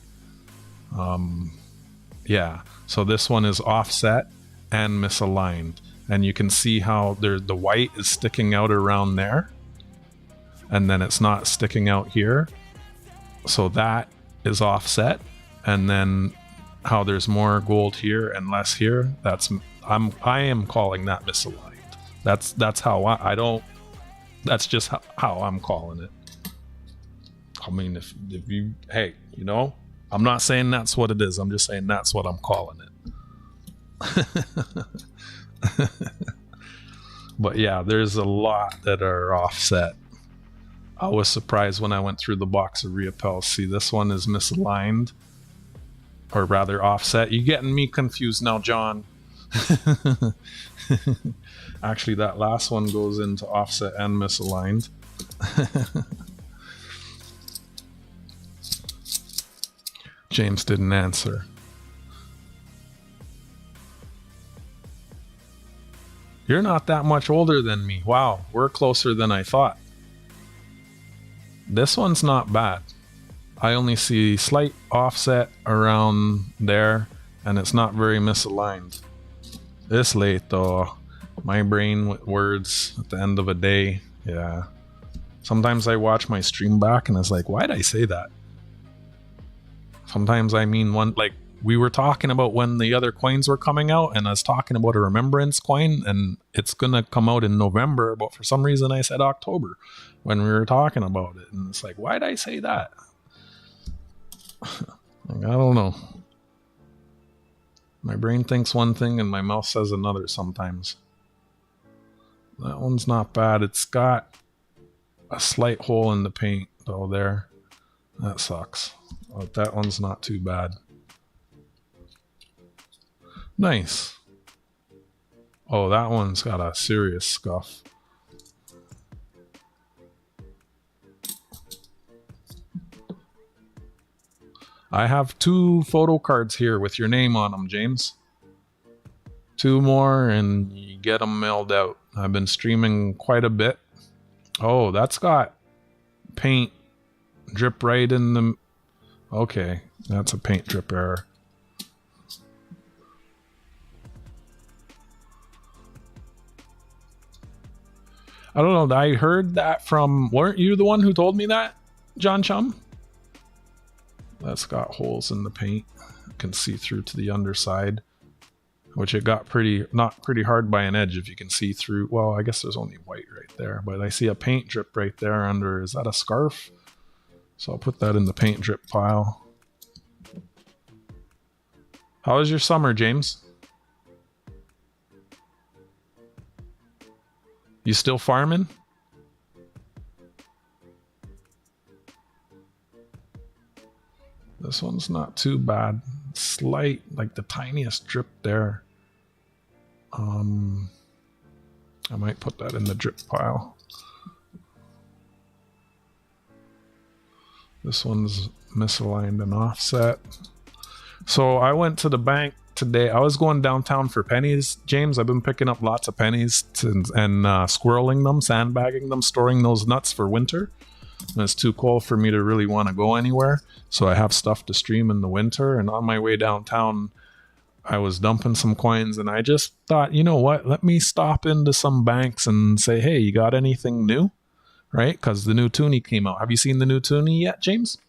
So this one is offset and misaligned, and you can see how the white is sticking out around there, and then it's not sticking out here, so that is offset. And then how there's more gold here and less here, I am calling that misaligned. That's how I don't. That's just how I'm calling it. I mean, if you, hey, I'm not saying that's what it is. I'm just saying that's what I'm calling it. But yeah, there's a lot that are offset. I was surprised when I went through the box of Riopels. See, this one is misaligned, or rather offset. You getting me confused now, John? Actually, that last one goes into offset and misaligned. James didn't answer. You're not that much older than me. Wow, we're closer than I thought. This one's not bad. I only see slight offset around there, and it's not very misaligned. It's late though. My brain with words at the end of a day. Yeah. Sometimes I watch my stream back and it's like, why'd I say that? Sometimes I mean one, like we were talking about when the other coins were coming out, and I was talking about a remembrance coin, and it's gonna come out in November, but for some reason I said October when we were talking about it, and it's like, why'd I say that? Like, I don't know. My brain thinks one thing and my mouth says another sometimes. That one's not bad. It's got a slight hole in the paint though there. That sucks. But that one's not too bad. Nice. Oh, that one's got a serious scuff. I have 2 photo cards here with your name on them, James. 2 more and you get them mailed out. I've been streaming quite a bit. Oh, that's got paint drip right in the... Okay, that's a paint drip error. I don't know. I heard that from... Weren't you the one who told me that, John Chum? That's got holes in the paint. You can see through to the underside, which it got not pretty hard by an edge if you can see through. Well, I guess there's only white right there, but I see a paint drip right there under. Is that a scarf? So I'll put that in the paint drip pile. How was your summer, James? You still farming? This one's not too bad. Slight, like the tiniest drip there. I might put that in the drip pile. This one's misaligned and offset. So I went to the bank today. I was going downtown for pennies, James. I've been picking up lots of pennies and squirreling them, sandbagging them, storing those nuts for winter. And it's too cold for me to really want to go anywhere. So I have stuff to stream in the winter. And on my way downtown, I was dumping some coins, and I just thought, you know what? Let me stop into some banks and say, hey, you got anything new? Right? Because the new Toonie came out. Have you seen the new Toonie yet, James?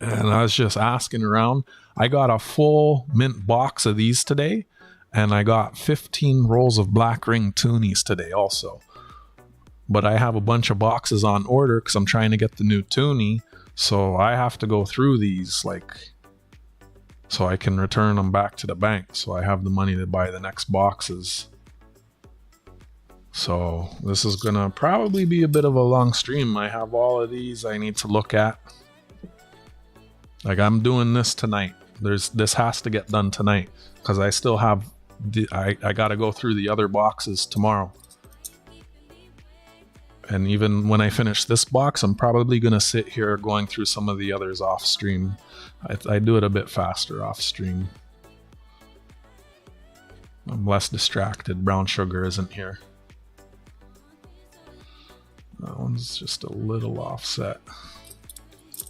And I was just asking around. I got a full mint box of these today, and I got 15 rolls of black ring Toonies today also. But I have a bunch of boxes on order because I'm trying to get the new Toonie, so I have to go through these, like, so I can return them back to the bank, so I have the money to buy the next boxes. So this is gonna probably be a bit of a long stream. I have all of these I need to look at. Like, I'm doing this tonight. This has to get done tonight because I still have I gotta go through the other boxes tomorrow. And even when I finish this box, I'm probably gonna sit here going through some of the others off stream. I do it a bit faster off stream. I'm less distracted. Brown sugar isn't here. That one's just a little offset.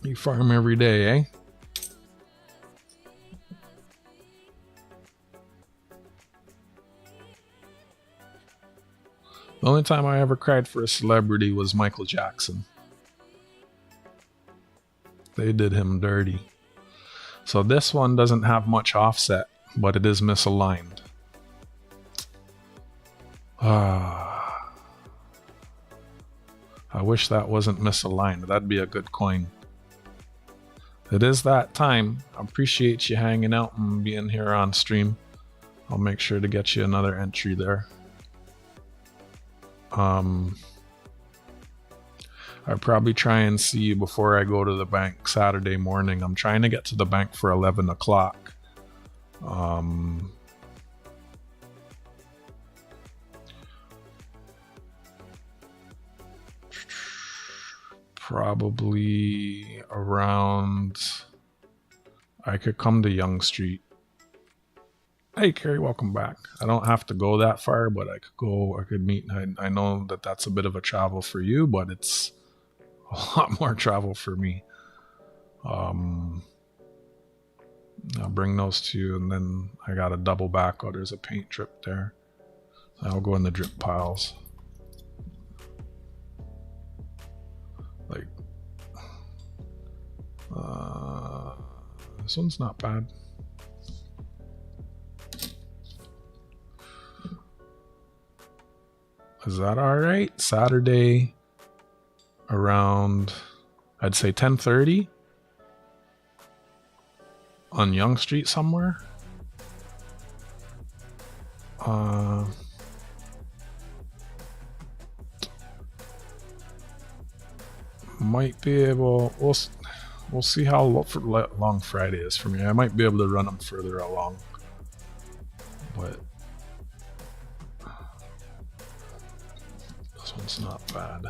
You farm every day, eh? The only time I ever cried for a celebrity was Michael Jackson. They did him dirty. So this one doesn't have much offset, but it is misaligned. I wish that wasn't misaligned. That'd be a good coin. It is that time. I appreciate you hanging out and being here on stream. I'll make sure to get you another entry there. I'll probably try and see you before I go to the bank Saturday morning. I'm trying to get to the bank for 11 o'clock. Probably around... I could come to Yonge Street. Hey, Carrie, welcome back. I don't have to go that far, but I could meet. I know that that's a bit of a travel for you, but it's a lot more travel for me. I'll bring those to you, and then I got a double back. Oh, there's a paint drip there. I'll go in the drip piles. Like, this one's not bad. Is that all right? Saturday around, I'd say 10:30 on Yonge Street somewhere. Might be able. We'll see how long Friday is for me. I might be able to run them further along, but this one's not bad.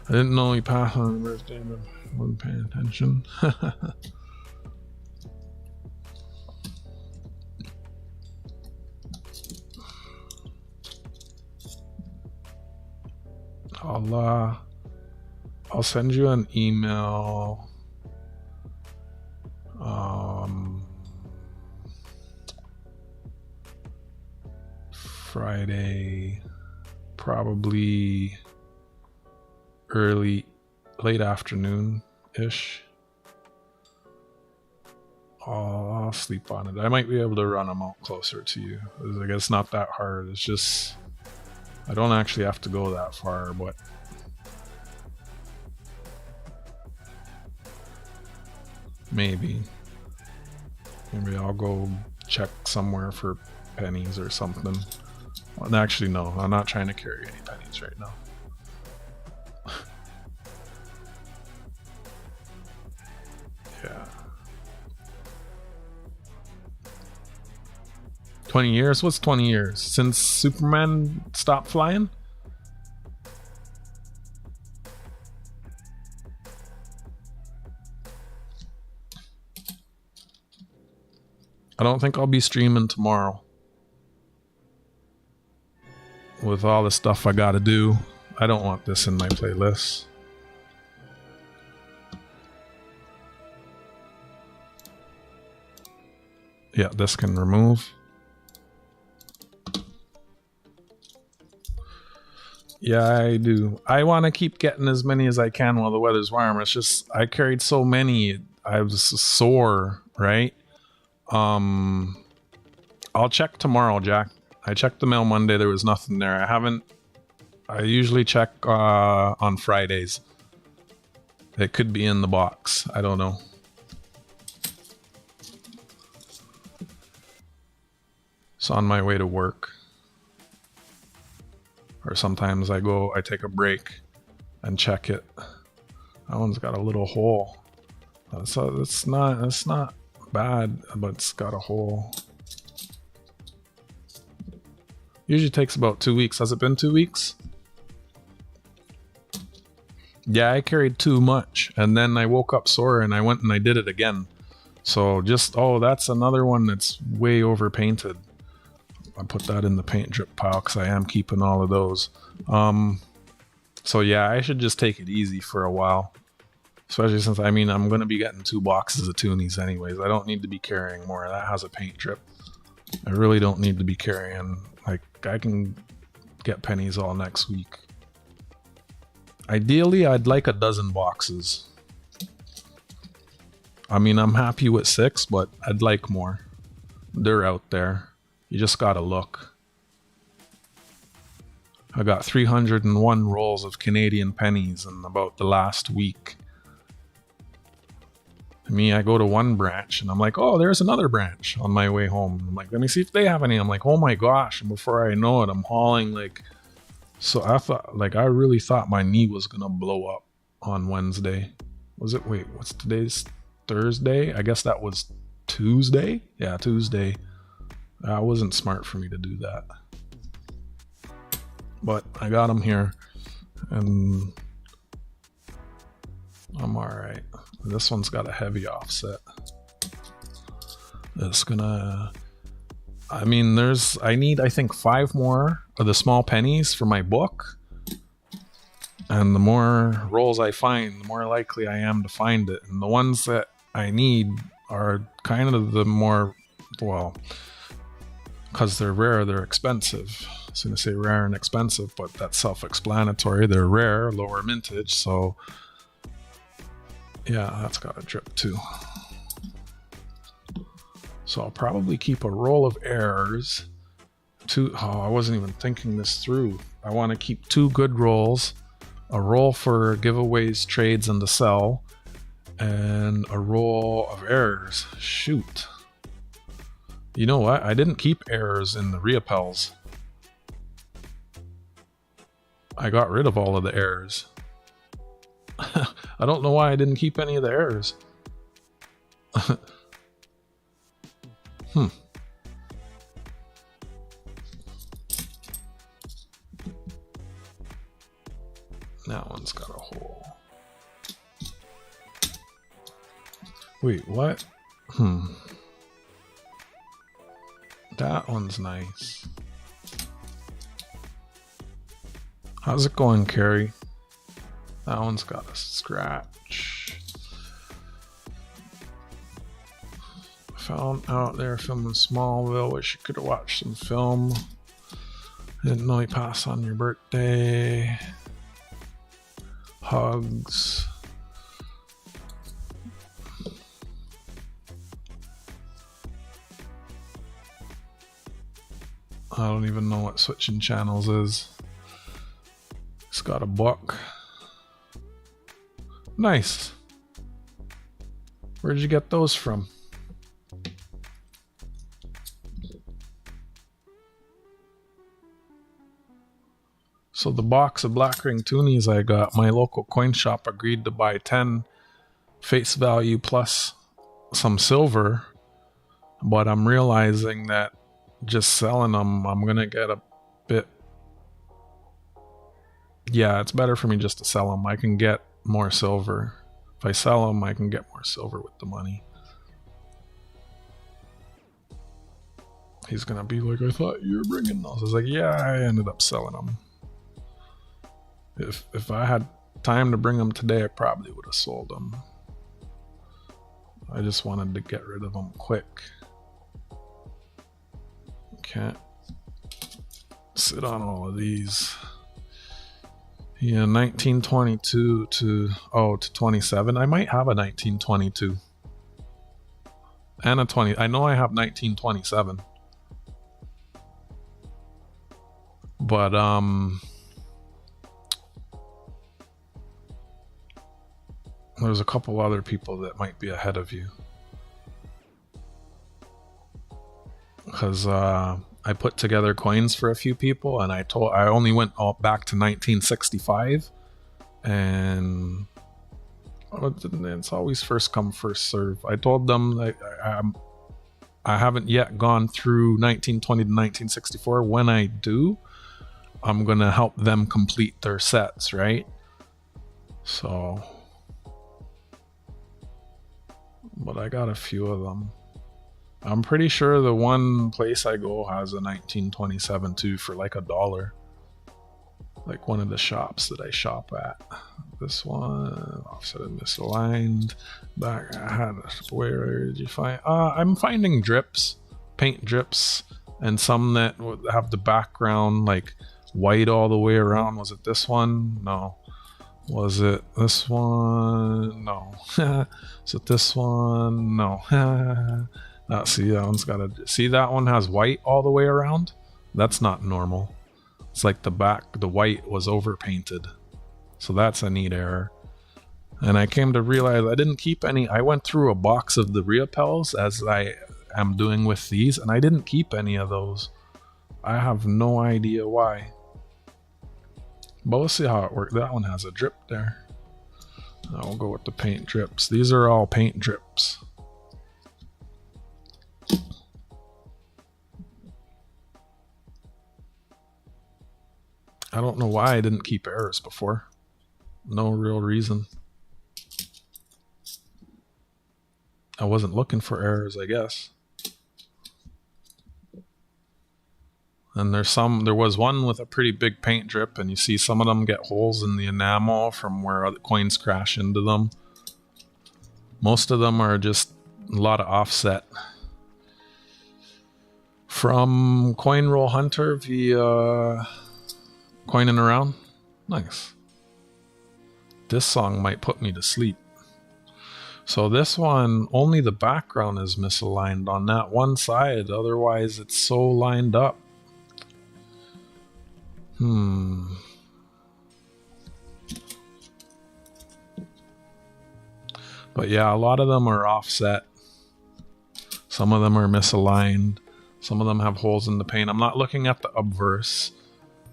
I didn't know he passed on his birthday, but wasn't paying attention. I'll send you an email. Friday, probably late afternoon-ish. I'll sleep on it. I might be able to run them out closer to you. I guess it's not that hard. It's just, I don't actually have to go that far, but maybe I'll go check somewhere for pennies or something. Well, actually, no, I'm not trying to carry any pennies right now. Yeah. 20 years? What's 20 years? Since Superman stopped flying? I don't think I'll be streaming tomorrow. With all the stuff I gotta do, I don't want this in my playlist. Yeah, this can remove. Yeah, I do. I want to keep getting as many as I can while the weather's warm. It's just I carried so many, I was sore, right? I'll check tomorrow, Jack. I checked the mail Monday. There was nothing there. I usually check on Fridays. It could be in the box. I don't know. It's on my way to work. Or sometimes I take a break and check it. That one's got a little hole. So it's not bad, but it's got a hole. Usually takes about 2 weeks. Has it been 2 weeks? Yeah, I carried too much, and then I woke up sore, and I went and I did it again. So that's another one that's way overpainted. I put that in the paint drip pile because I am keeping all of those. So yeah, I should just take it easy for a while. Especially since, I mean, I'm going to be getting 2 boxes of Toonies anyways. I don't need to be carrying more. That has a paint drip. I really don't need to be carrying. Like, I can get pennies all next week. Ideally, I'd like a dozen boxes. I mean, I'm happy with 6, but I'd like more. They're out there. You just gotta look. I got 301 rolls of Canadian pennies in about the last week. I go to one branch and I'm like, oh, there's another branch on my way home. I'm like, let me see if they have any. I'm like, oh my gosh. And before I know it, I'm hauling like... So I really thought my knee was gonna blow up on Wednesday. Was it? Wait, what's today's? Thursday? I guess that was Tuesday? Yeah, Tuesday. That wasn't smart for me to do that. But I got them here. And I'm alright. This one's got a heavy offset. It's gonna... I mean, I need, I think, 5 more of the small pennies for my book. And the more rolls I find, the more likely I am to find it. And the ones that I need are kind of the more, well, because they're rare, they're expensive. I was going to say rare and expensive, but that's self-explanatory. They're rare, lower mintage, so yeah, that's got a drip too. So I'll probably keep a roll of errors. I wasn't even thinking this through. I want to keep 2 good rolls, a roll for giveaways, trades, and to sell, and a roll of errors. Shoot. You know what? I didn't keep errors in the reappels. I got rid of all of the errors. I don't know why I didn't keep any of the errors. That one's got a hole. Wait, what? That one's nice. How's it going, Carrie? That one's got a scratch. Found out there filming Smallville. Wish you could have watched some film. Didn't know he passed on your birthday. Hugs. I don't even know what switching channels is. It's got a book. Nice. Where'd you get those from? So the box of Black Ring Toonies I got, my local coin shop agreed to buy 10 face value plus some silver, but I'm realizing that just selling them, I'm gonna get a bit... Yeah, it's better for me just to sell them. I can get more silver. If I sell them, I can get more silver with the money. He's gonna be like, I thought you were bringing those. I was like, yeah, I ended up selling them. If I had time to bring them today, I probably would have sold them. I just wanted to get rid of them quick. Can't sit on all of these. Yeah, 1922 to 27. I might have a 1922 and a 20. I know I have 1927, but there's a couple other people that might be ahead of you, because I put together coins for a few people, and I only went all back to 1965, and it's always first come first serve. I told them that I haven't yet gone through 1920 to 1964. When I do, I'm gonna help them complete their sets, right? So, but I got a few of them. I'm pretty sure the one place I go has a 1927 too for like $1. Like one of the shops that I shop at. This one, offset and misaligned. Back, where did you find? I'm finding drips, paint drips, and some that have the background like white all the way around. Was it this one? No. Was it this one? No. Was it this one? No. See, that one's got see, that one has white all the way around. That's not normal. It's like the white was over painted. So that's a neat error. And I came to realize I didn't keep any. I went through a box of the Riopels as I am doing with these, and I didn't keep any of those. I have no idea why. But we'll see how it works. That one has a drip there. I'll go with the paint drips. These are all paint drips. I don't know why I didn't keep errors before. No real reason. I wasn't looking for errors, I guess. And there was one with a pretty big paint drip, and you see some of them get holes in the enamel from where other coins crash into them. Most of them are just a lot of offset. From Coin Roll Hunter via Coining Around. Nice. This song might put me to sleep. So this one, only the background is misaligned on that one side. Otherwise, it's so lined up. But yeah, a lot of them are offset. Some of them are misaligned. Some of them have holes in the paint. I'm not looking at the obverse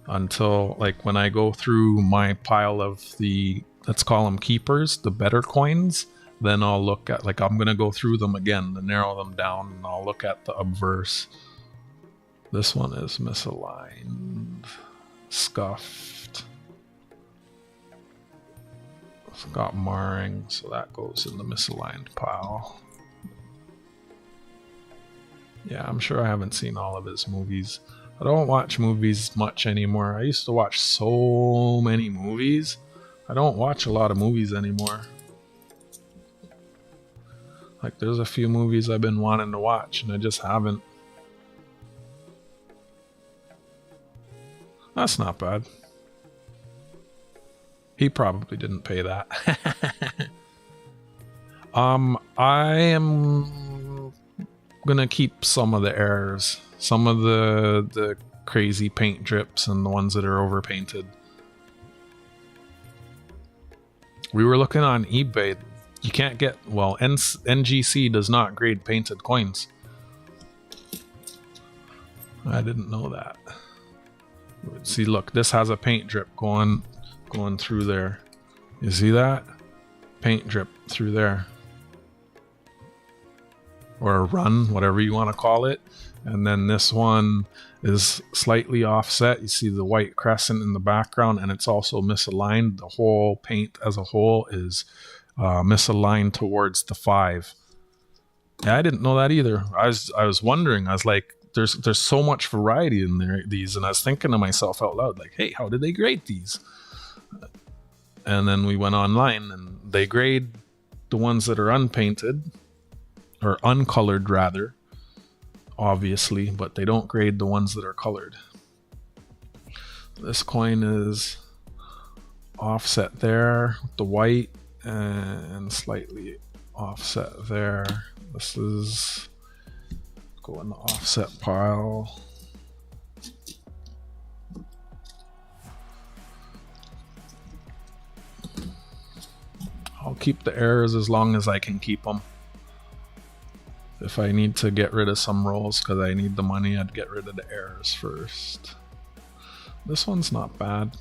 until, like, when I go through my pile of the, let's call them keepers, the better coins, then I'll look at, like, I'm going to go through them again to narrow them down, and I'll look at the obverse. This one is misaligned. Scuffed. It's got marring, so that goes in the misaligned pile. Yeah, I'm sure I haven't seen all of his movies. I don't watch movies much anymore. I used to watch so many movies. I don't watch a lot of movies anymore. Like, there's a few movies I've been wanting to watch, and I just haven't. That's not bad. He probably didn't pay that. I am gonna keep some of the errors. Some of the crazy paint drips and the ones that are overpainted. We were looking on eBay. You can't get, well, NGC does not grade painted coins. I didn't know that. See, look, this has a paint drip going through there. You see that? Paint drip through there. Or a run, whatever you want to call it. And then this one is slightly offset. You see the white crescent in the background, and it's also misaligned. The whole paint as a whole is misaligned towards the 5. Yeah, I didn't know that either. I was wondering. I was like, there's so much variety in these, and I was thinking to myself out loud, like, hey, how did they grade these? And then we went online, and they grade the ones that are unpainted, or uncolored rather, obviously, but they don't grade the ones that are colored. This coin is offset there with the white and slightly offset there. This is go in the offset pile. I'll keep the errors as long as I can keep them. If I need to get rid of some rolls because I need the money, I'd get rid of the errors first. This one's not bad.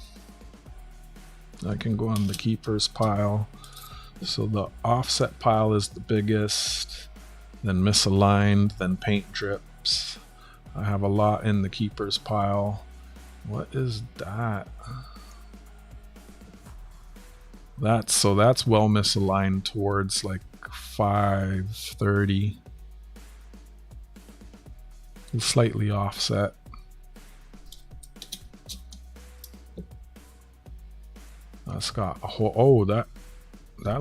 I can go on the keepers pile. So the offset pile is the biggest, then misaligned, then paint drips. I have a lot in the keepers pile. What is that? That's well misaligned towards like 530. Slightly offset. That's got a whole, oh, that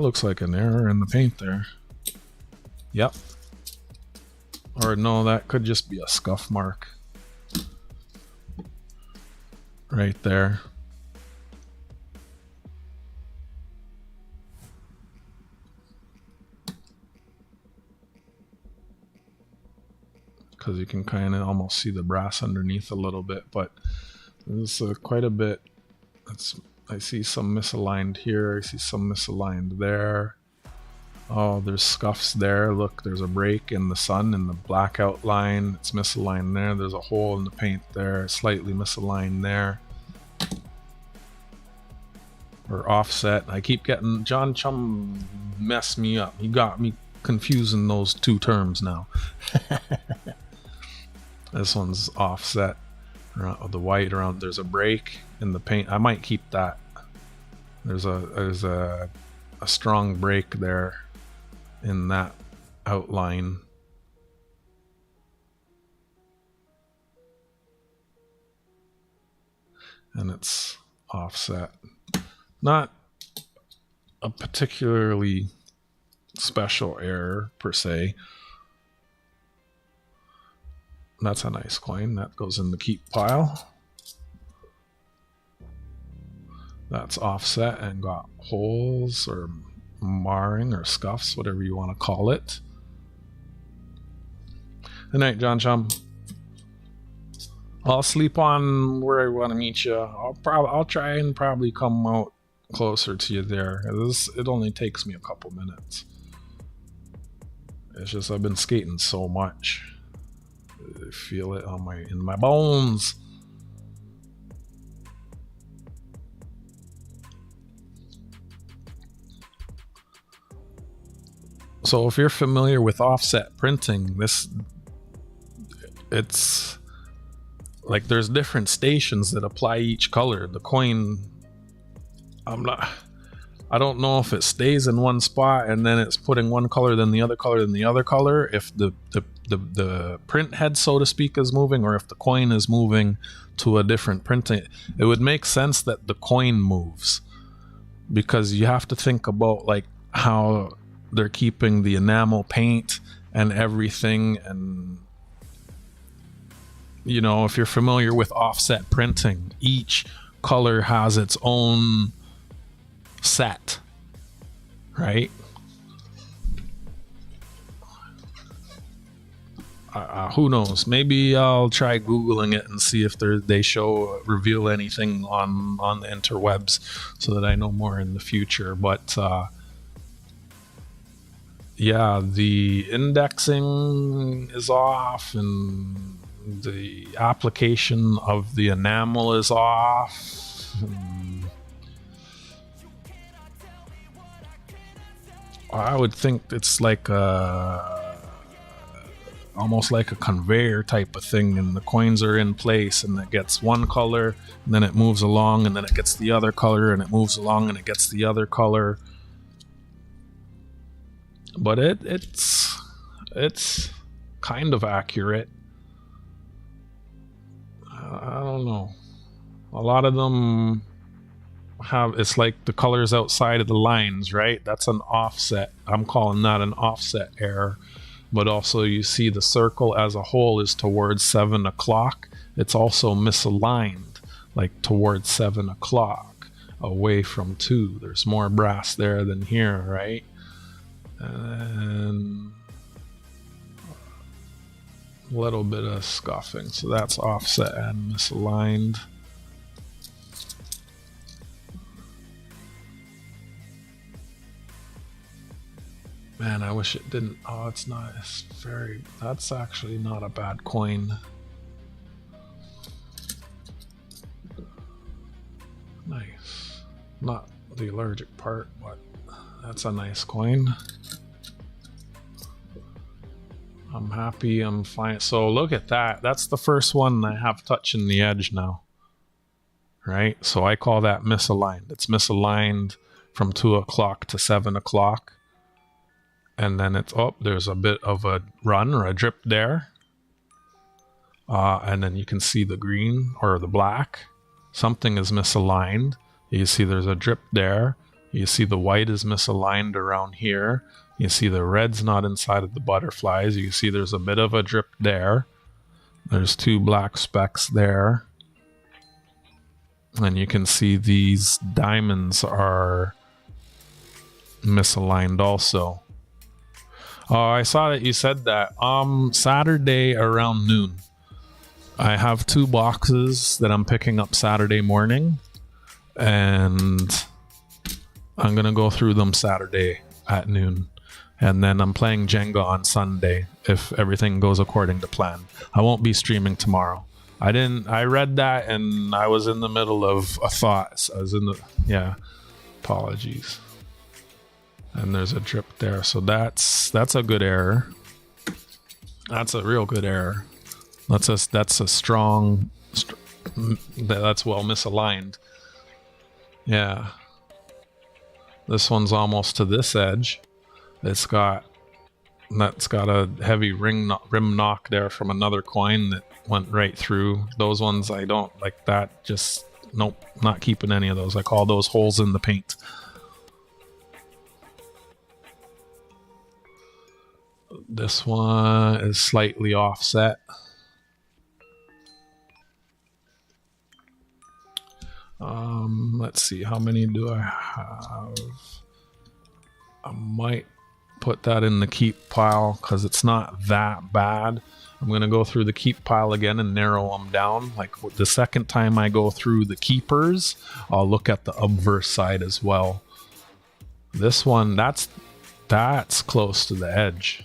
looks like an error in the paint there. Yep. Or no, that could just be a scuff mark. Right there. Because you can kind of almost see the brass underneath a little bit, but there's quite a bit. I see some misaligned here, I see some misaligned there. Oh, there's scuffs there. Look, there's a break in the sun in the black outline. It's misaligned there. There's a hole in the paint there, slightly misaligned there. Or offset. I keep getting, John Chum messed me up. He got me confusing those two terms now. This one's offset. The white around, there's a break in the paint. I might keep that. There's a strong break there in that outline. And it's offset. Not a particularly special error per se. That's a nice coin. That goes in the keep pile. That's offset and got holes or marring or scuffs, whatever you want to call it. Good night, John Chum. I'll sleep on where I want to meet you. I'll try and probably come out closer to you there. It only takes me a couple minutes. It's just I've been skating so much. I feel it in my bones. So if you're familiar with offset printing, it's like there's different stations that apply each color. The coin, I don't know if it stays in one spot and then it's putting one color, then the other color, then the other color. If the print head, so to speak, is moving, or if the coin is moving to a different printing, it would make sense that the coin moves, because you have to think about like how they're keeping the enamel paint and everything. And you know, if you're familiar with offset printing, each color has its own set, right? Who knows? Maybe I'll try Googling it and see if they reveal anything on the interwebs, so that I know more in the future. But yeah, the indexing is off, and the application of the enamel is off. I would think it's like almost like a conveyor type of thing, and the coins are in place, and it gets one color, and then it moves along, and then it gets the other color, and it moves along, and it gets the other color. But it's kind of accurate. I don't know. A lot of them it's like the colors outside of the lines, right? That's an offset. I'm calling that an offset error. but also you see the circle as a whole is towards 7 o'clock. It's also misaligned, like towards 7 o'clock, away from 2. There's more brass there than here, right? And a little bit of scuffing, so that's offset and misaligned. Man, I wish it didn't. Oh, it's not. It's very. That's actually not a bad coin. Nice. Not the allergic part, but that's a nice coin. I'm happy. I'm fine. So look at that. That's the first one I have touching the edge now. Right? So I call that misaligned. It's misaligned from 2 o'clock to 7 o'clock. And then it's, oh, there's a bit of a run or a drip there. And then you can see the green or the black. Something is misaligned. You see there's a drip there. You see the white is misaligned around here. You see the red's not inside of the butterflies. You see there's a bit of a drip there. There's 2 black specks there. And you can see these diamonds are misaligned also. Oh, I saw that you said that. Saturday around noon. I have 2 boxes that I'm picking up Saturday morning. And I'm going to go through them Saturday at noon. And then I'm playing Jenga on Sunday if everything goes according to plan. I won't be streaming tomorrow. I read that and I was in the middle of a thought. I was in the, yeah, apologies. And there's a drip there. So that's a good error. That's a real good error. That's a strong, that's well misaligned. Yeah. This one's almost to this edge. That's got a heavy rim knock there from another coin that went right through. Those ones I don't like that. Just, nope, not keeping any of those. I call those holes in the paint. This one is slightly offset. Let's see, how many do I have? I might put that in the keep pile because it's not that bad. I'm going to go through the keep pile again and narrow them down. Like the second time I go through the keepers, I'll look at the obverse side as well. This one, that's close to the edge.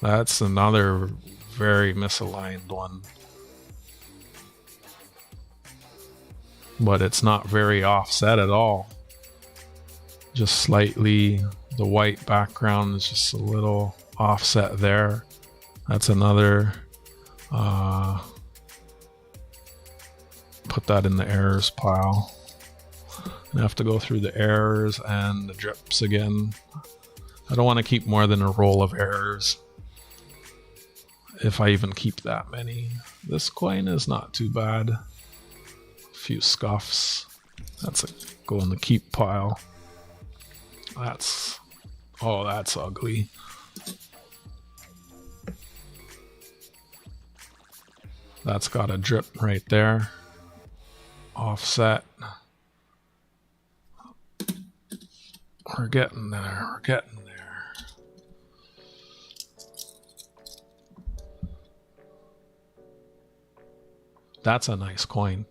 That's another very misaligned one. But it's not very offset at all. Just slightly, the white background is just a little offset there. That's another, put that in the errors pile. I have to go through the errors and the drips again. I don't want to keep more than a roll of errors. If I even keep that many. This coin is not too bad. A few scuffs. Go in the keep pile. That's ugly. That's got a drip right there. Offset. We're getting there. We're getting there. That's a nice coin.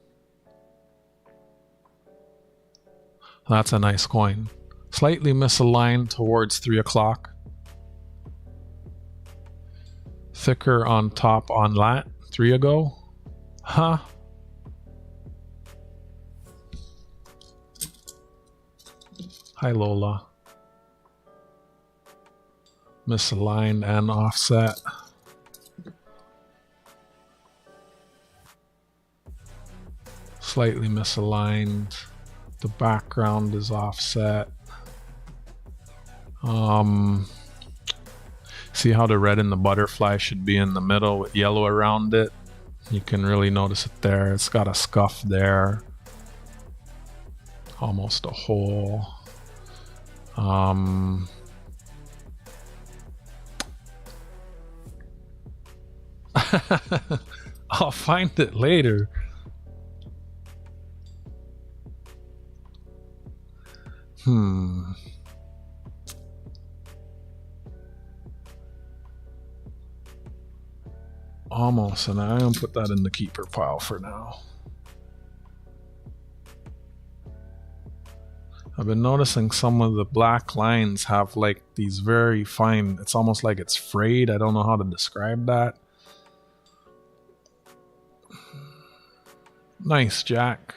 That's a nice coin. Slightly misaligned towards 3 o'clock. Thicker on top on lat 3 ago. Huh? Hi Lola. Misaligned and offset. Slightly misaligned. The background is offset. See how the red in the butterfly should be in the middle with yellow around it? You can really notice it there. It's got a scuff there. Almost a hole. I'll find it later. Almost, and I'm gonna put that in the keeper pile for now. I've been noticing some of the black lines have like these very fine, it's almost like it's frayed. I don't know how to describe that. Nice, Jack.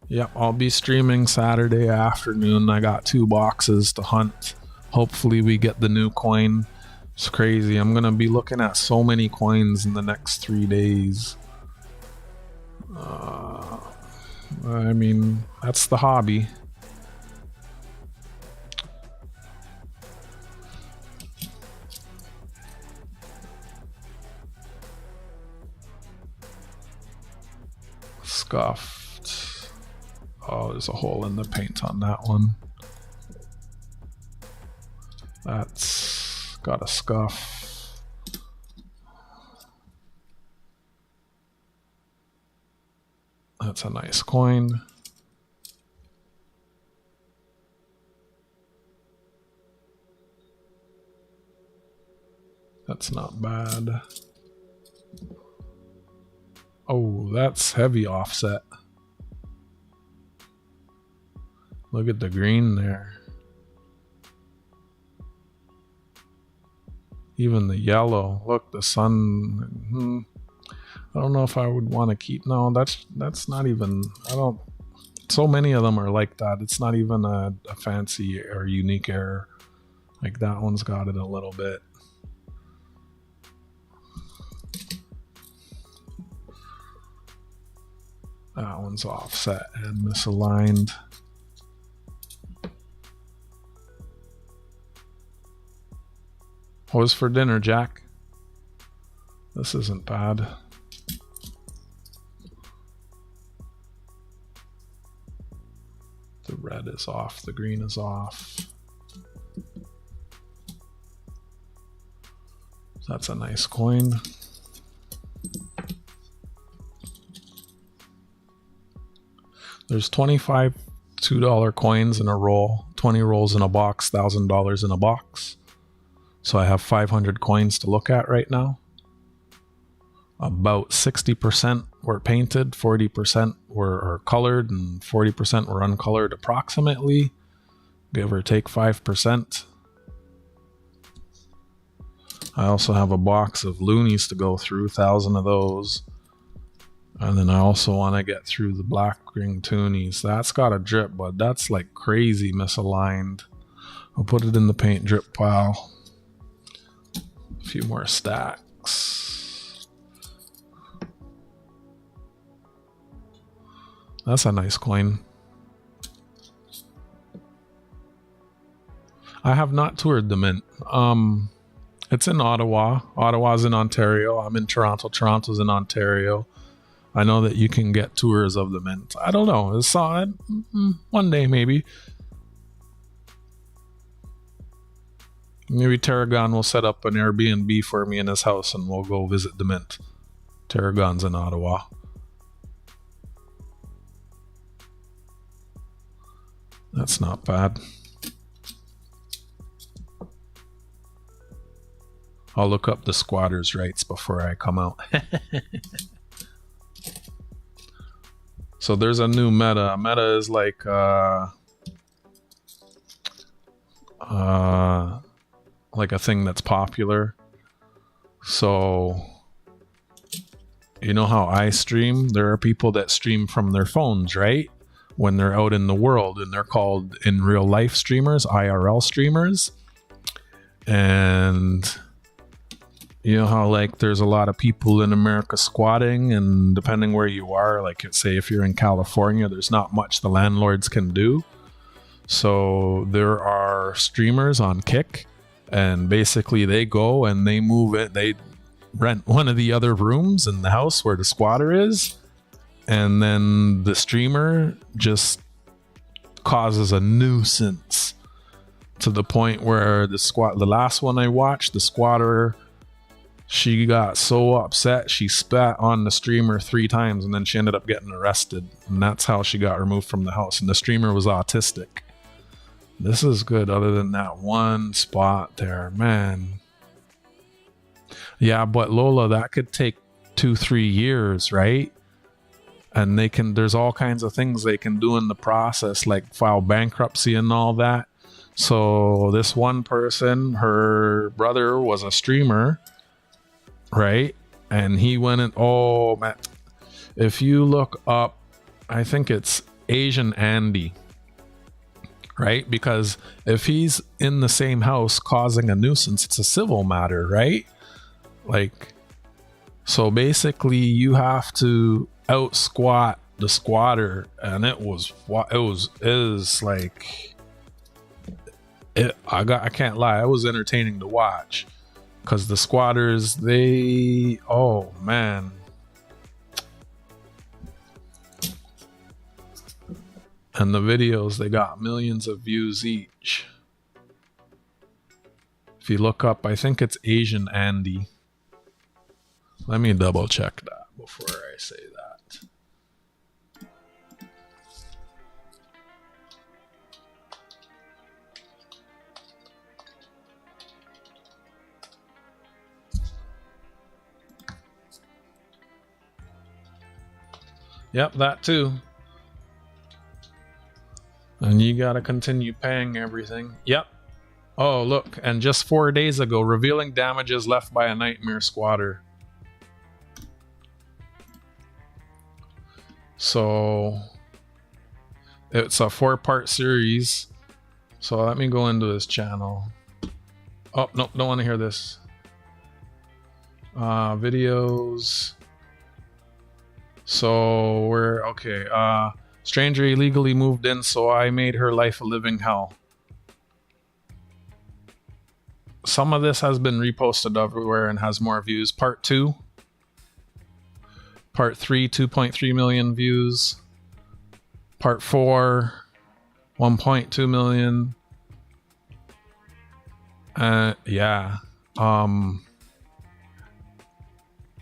Yep, I'll be streaming Saturday afternoon. I got 2 boxes to hunt. Hopefully we get the new coin. It's crazy. I'm gonna be looking at so many coins in the next 3 days. I mean, that's the hobby. Scuffed. Oh, there's a hole in the paint on that one. That's got a scuff. That's a nice coin. That's not bad. Oh, that's heavy offset. Look at the green there. Even the yellow. Look, the sun. I don't know if I would want to keep. No, that's not even. I don't. So many of them are like that. It's not even a fancy or unique error. Like that one's got it a little bit. That one's offset and misaligned. What was for dinner, Jack? This isn't bad. The red is off, the green is off. That's a nice coin. There's 25 $2 coins in a roll, 20 rolls in a box, $1,000 in a box. So I have 500 coins to look at right now. About 60% were painted, 40% were colored, and 40% were uncolored approximately, give or take 5%. I also have a box of loonies to go through, 1,000 of those. And then I also want to get through the black ring Toonies. That's got a drip, but that's like crazy misaligned. I'll put it in the paint drip pile. A few more stacks. That's a nice coin. I have not toured the mint. It's in Ottawa. Ottawa's in Ontario. I'm in Toronto. Toronto's in Ontario. I know that you can get tours of the mint. I don't know. It's one day maybe. Maybe Tarragon will set up an Airbnb for me in his house and we'll go visit the mint. Tarragon's in Ottawa. That's not bad. I'll look up the squatters' rights before I come out. So there's a new meta. Meta is like a thing that's popular. So you know how I stream? There are people that stream from their phones, right? When they're out in the world, and they're called in real life streamers, IRL streamers. And you know how like there's a lot of people in America squatting, and depending where you are, like say if you're in California, there's not much the landlords can do. So there are streamers on Kick, and basically they go and they move it. They rent one of the other rooms in the house where the squatter is, and then the streamer just causes a nuisance to the point where the last one I watched, the squatter She got so upset she spat on the streamer 3 times, and then she ended up getting arrested, and that's how she got removed from the house. And the streamer was autistic. This is good, other than that one spot there, man. Yeah, but Lola, that could take 2-3 years, right? And there's all kinds of things they can do in the process, like file bankruptcy and all that. So this one person, her brother was a streamer, right? And he went and, oh man, if you look up, I think it's Asian Andy, right? Because if he's in the same house causing a nuisance, it's a civil matter, right? Like, so basically you have to out squat the squatter, and it is like it. I can't lie, it was entertaining to watch, because the squatters, oh man. And the videos, they got millions of views each. If you look up, I think it's Asian Andy. Let me double check that before I say that. Yep, that too. And you gotta continue paying everything. Yep. Oh, look, and just 4 days ago, revealing damages left by a nightmare squatter. So it's a 4-part series. So let me go into his channel. Oh, no, don't want to hear this. Videos. So we're okay. Stranger illegally moved in, so I made her life a living hell. Some of this has been reposted everywhere and has more views. Part 2. Part 3, 2.3 million views. Part 4, 1.2 million. Yeah.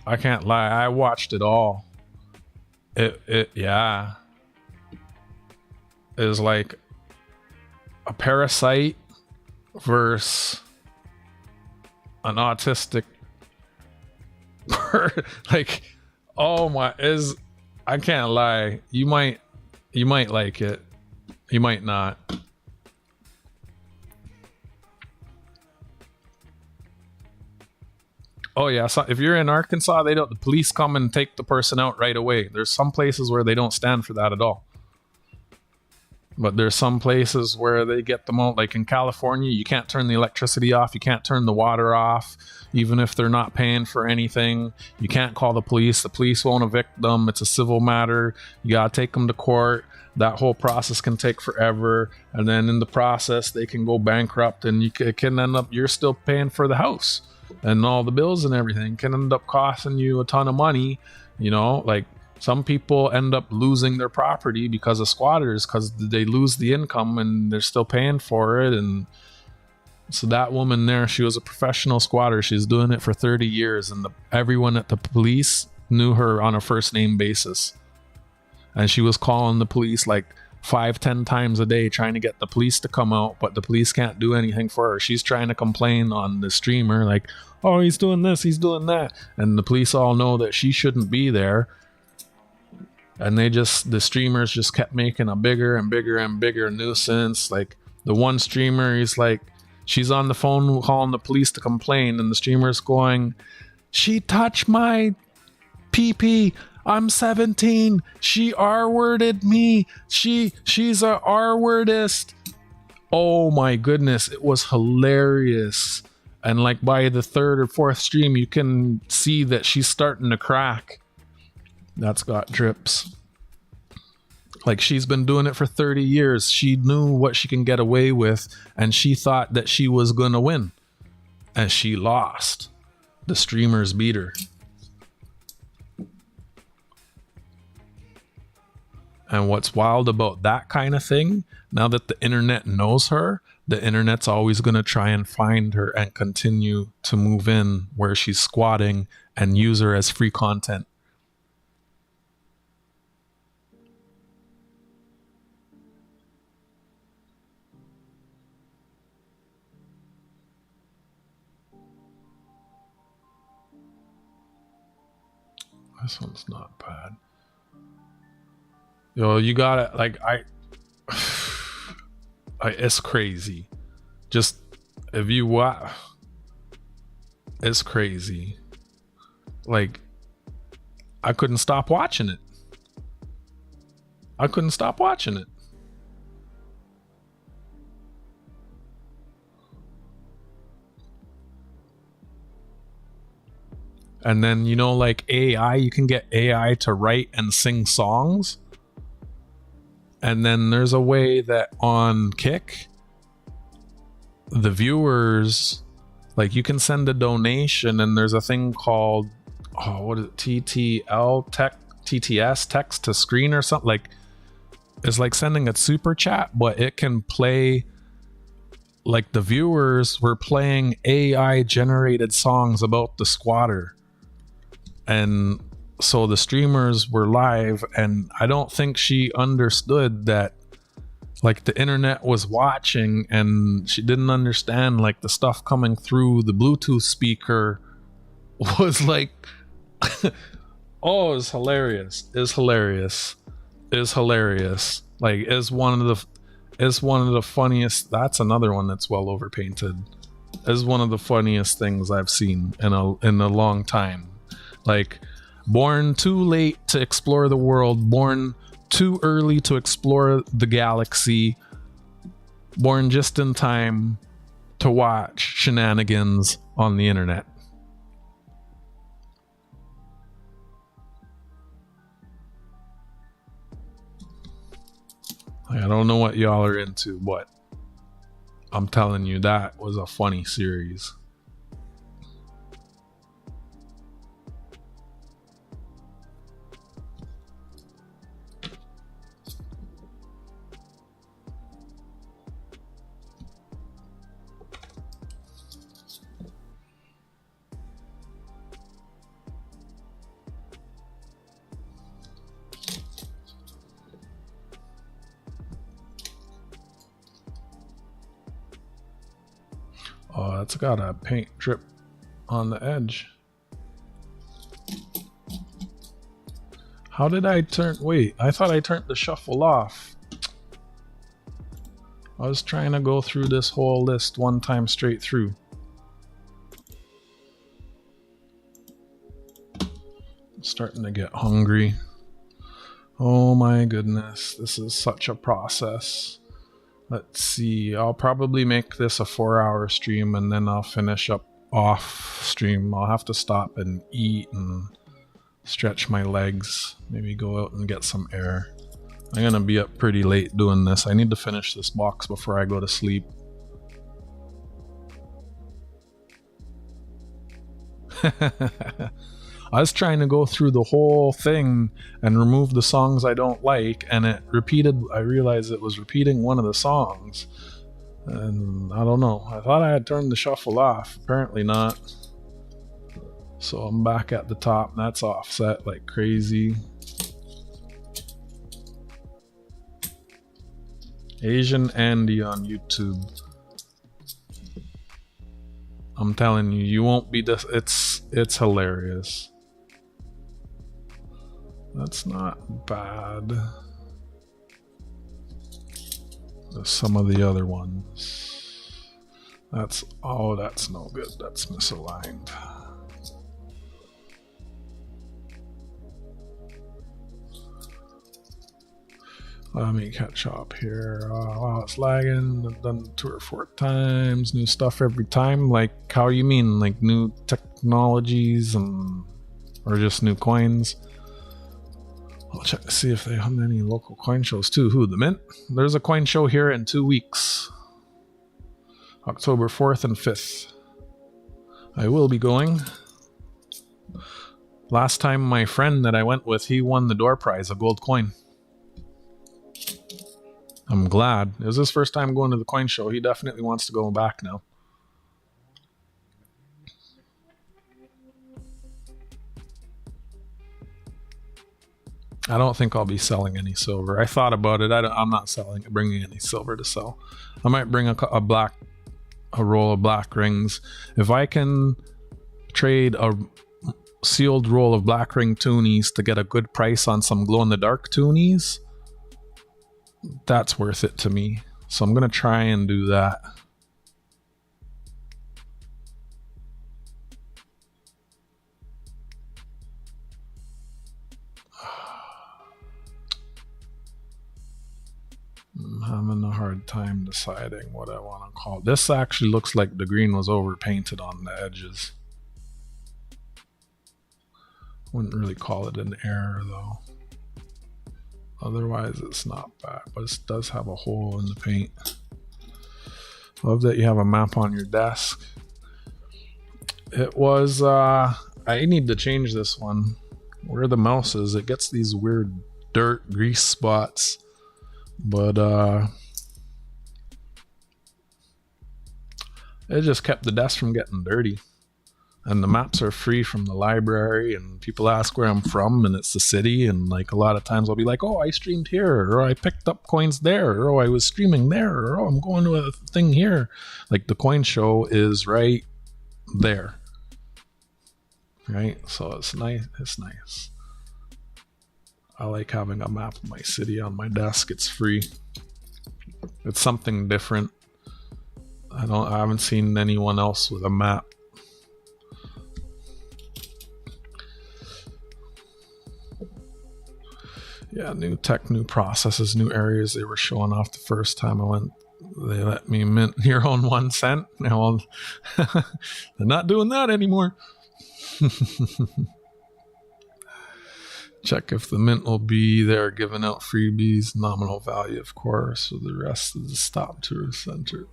I can't lie, I watched it all. Yeah. It was like a parasite versus an autistic like, oh my, I can't lie. You might like it. You might not. Oh yeah, so if you're in Arkansas, the police come and take the person out right away. There's some places where they don't stand for that at all. But there's some places where they get them out. Like in California, you can't turn the electricity off. You can't turn the water off, even if they're not paying for anything. You can't call the police. The police won't evict them. It's a civil matter. You gotta take them to court. That whole process can take forever. And then in the process, they can go bankrupt, and you can end up, you're still paying for the house. And all the bills and everything can end up costing you a ton of money. You know, like, some people end up losing their property because of squatters, because they lose the income and they're still paying for it. And so that woman there, she was a professional squatter. She's doing it for 30 years. And everyone at the police knew her on a first name basis. And she was calling the police like 5-10 times a day trying to get the police to come out, but the police can't do anything for her. She's trying to complain on the streamer like, oh, he's doing this, he's doing that. And the police all know that she shouldn't be there. And the streamers just kept making a bigger and bigger and bigger nuisance. Like the one streamer, he's like, she's on the phone calling the police to complain, and the streamer's going, she touched my pee-pee. I'm 17. She R-worded me. She's a R-wordist. Oh my goodness. It was hilarious. And like by the 3rd or 4th stream, you can see that she's starting to crack. That's got drips. Like, she's been doing it for 30 years. She knew what she can get away with, and she thought that she was going to win. And she lost. The streamers beat her. And what's wild about that kind of thing, now that the internet knows her, the internet's always going to try and find her and continue to move in where she's squatting and use her as free content. This one's not bad. Yo, you gotta, like, it's crazy. Just, if you watch, it's crazy. Like, I couldn't stop watching it. I couldn't stop watching it. And then, you know, like AI, you can get AI to write and sing songs. And then there's a way that on Kick, the viewers, like, you can send a donation, and there's a thing called, what is it, TTS, text to screen or something. Like, it's like sending a super chat, but it can play, like, the viewers were playing AI generated songs about the squatter. And so the streamers were live, and I don't think she understood that, like, the internet was watching, and she didn't understand, like, the stuff coming through the Bluetooth speaker was like, oh, it's hilarious. It's hilarious. It's hilarious. Like, it's one of the funniest. That's another one that's well overpainted. It's one of the funniest things I've seen in a long time. Like, born too late to explore the world, born too early to explore the galaxy, born just in time to watch shenanigans on the internet. I don't know what y'all are into, but I'm telling you, that was a funny series. Oh, that's got a paint drip on the edge. How did I turn? Wait, I thought I turned the shuffle off. I was trying to go through this whole list one time straight through. I'm starting to get hungry. Oh my goodness, this is such a process. Let's see, I'll probably make this a 4-hour stream, and then I'll finish up off stream. I'll have to stop and eat and stretch my legs, maybe go out and get some air. I'm gonna be up pretty late doing this. I need to finish this box before I go to sleep. I was trying to go through the whole thing and remove the songs I don't like, and it repeated. I realized it was repeating one of the songs, and I don't know. I thought I had turned the shuffle off. Apparently not. So I'm back at the top, and that's offset like crazy. Asian Andy on YouTube. I'm telling you, you won't be it's hilarious. That's not bad. There's some of the other ones. That's no good. That's misaligned. Let me catch up here. Wow, it's lagging. I've done 2 or 4 times. New stuff every time. Like, how do you mean? Like new technologies or just new coins? I'll check to see if they have any local coin shows too. Who, the Mint? There's a coin show here in 2 weeks. October 4th and 5th. I will be going. Last time my friend that I went with, he won the door prize, a gold coin. I'm glad. It was his first time going to the coin show. He definitely wants to go back now. I don't think I'll be selling any silver. I thought about it. I'm not bringing any silver to sell. I might bring a roll of black rings. If I can trade a sealed roll of black ring Toonies to get a good price on some glow-in-the-dark Toonies, that's worth it to me. So I'm going to try and do that. I'm having a hard time deciding what I want to call it. This actually looks like the green was overpainted on the edges. Wouldn't really call it an error though. Otherwise it's not bad, but it does have a hole in the paint. Love that you have a map on your desk. It was I need to change this one. Where the mouse is, it gets these weird dirt grease spots. But it just kept the desk from getting dirty. And the maps are free from the library, and people ask where I'm from, and it's the city, and like a lot of times I'll be like, oh, I streamed here, or I picked up coins there, or oh, I was streaming there, or oh, I'm going to a thing here. Like the coin show is right there. Right? So it's nice. It's nice. I like having a map of my city on my desk. It's free. It's something different. I haven't seen anyone else with a map. Yeah, new tech, new processes, new areas. They were showing off the first time I went. They let me mint your own 1 cent. Now they're not doing that anymore. Check if the mint will be there, giving out freebies, nominal value, of course, so the rest of the stop tourist center.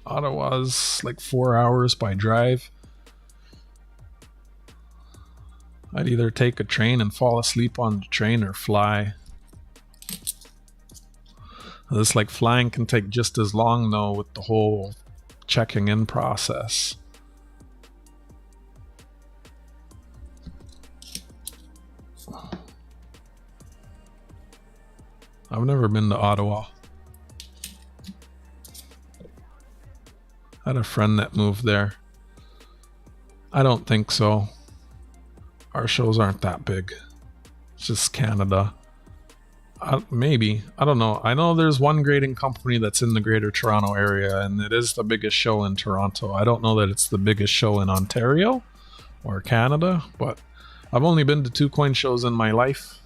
Ottawa's like 4 hours by drive. I'd either take a train and fall asleep on the train or fly. This like flying can take just as long though with the whole checking in process. I've never been to Ottawa. I had a friend that moved there. I don't think so. Our shows aren't that big. It's just Canada. Maybe. I don't know. I know there's one grading company that's in the Greater Toronto area, and it is the biggest show in Toronto. I don't know that it's the biggest show in Ontario or Canada, but I've only been to 2 coin shows in my life.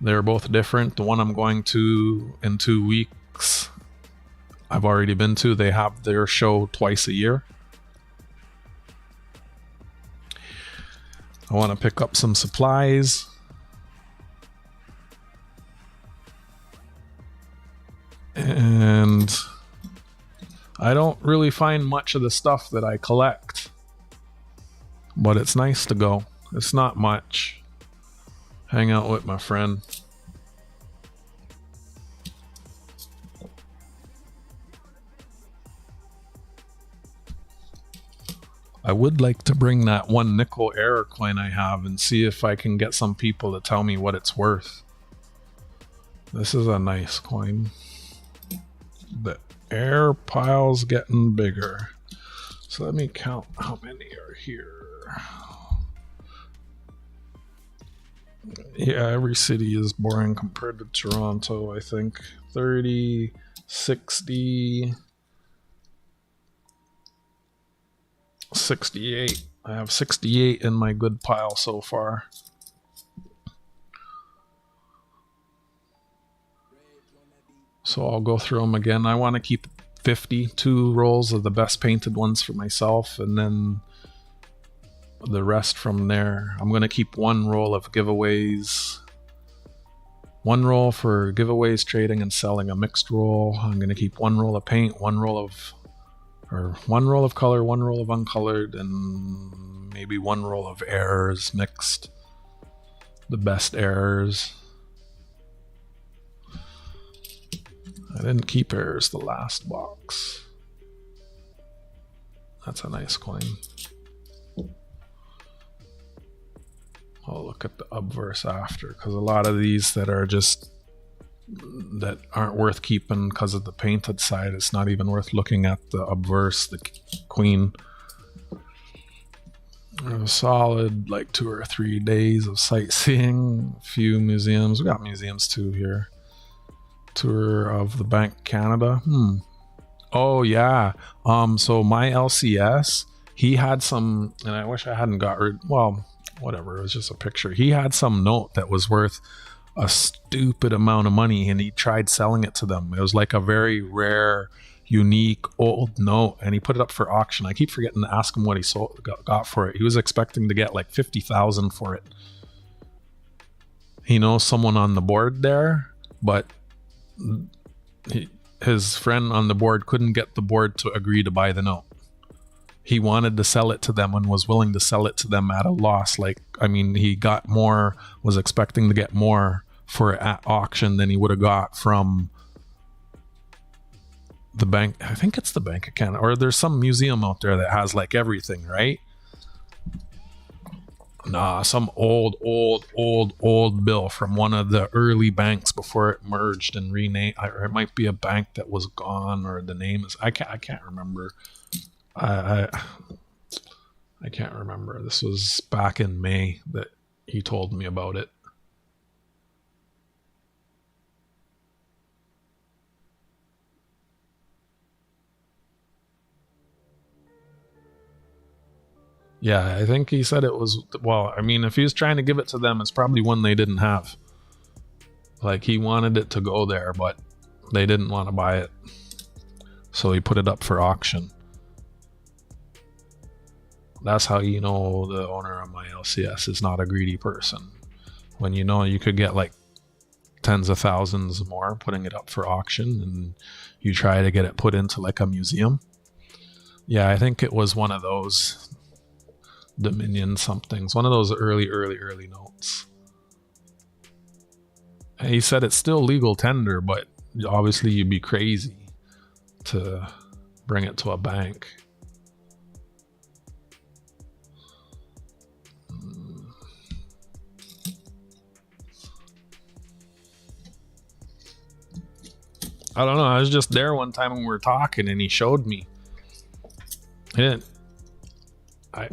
They're both different. The one I'm going to in 2 weeks, I've already been to. They have their show twice a year. I want to pick up some supplies. And I don't really find much of the stuff that I collect. But it's nice to go. It's not much. Hang out with my friend. I would like to bring that 1 nickel error coin I have and see if I can get some people to tell me what it's worth. This is a nice coin. The air pile's getting bigger. So let me count how many are here. Yeah, every city is boring compared to Toronto, I think. 30, 60, 68. I have 68 in my good pile so far. So I'll go through them again. I want to keep 52 rolls of the best painted ones for myself, and then the rest from there. I'm going to keep 1 roll of giveaways. 1 roll for giveaways, trading, and selling a mixed roll. I'm going to keep 1 roll of paint, 1 roll of or one roll of color, one roll of uncolored, and maybe one roll of errors mixed. The best errors. I didn't keep errors the last box. That's a nice coin. I'll look at the obverse after, because a lot of these that aren't worth keeping because of the painted side, it's not even worth looking at the obverse, the queen. A solid like 2 or 3 days of sightseeing, a few museums. We got museums too here. Tour of the Bank of Canada. Oh yeah. So my LCS, he had some, and I wish I hadn't got rid. Well, whatever. It was just a picture. He had some note that was worth a stupid amount of money, and he tried selling it to them. It was like a very rare, unique old note, and he put it up for auction. I keep forgetting to ask him what he got for it. He was expecting to get like 50,000 for it. He knows someone on the board there, but his friend on the board couldn't get the board to agree to buy the note. He wanted to sell it to them and was willing to sell it to them at a loss. Like, I mean, he got more, was expecting to get more for it at auction than he would have got from the bank. I think it's the Bank of Canada, or there's some museum out there that has like everything, right? Nah, some old bill from one of the early banks before it merged and renamed, or it might be a bank that was gone, or the name is, I can't remember. I can't remember. This was back in May that he told me about it. Yeah, I think he said it was, well, I mean, if he was trying to give it to them, it's probably one they didn't have. Like, he wanted it to go there, but they didn't want to buy it. So he put it up for auction. That's how you know the owner of my LCS is not a greedy person. When you know you could get like tens of thousands more putting it up for auction, and you try to get it put into like a museum. Yeah, I think it was one of those Dominion somethings, one of those early notes. And he said it's still legal tender, but obviously you'd be crazy to bring it to a bank. I don't know. I was just there one time when we were talking, and he showed me. I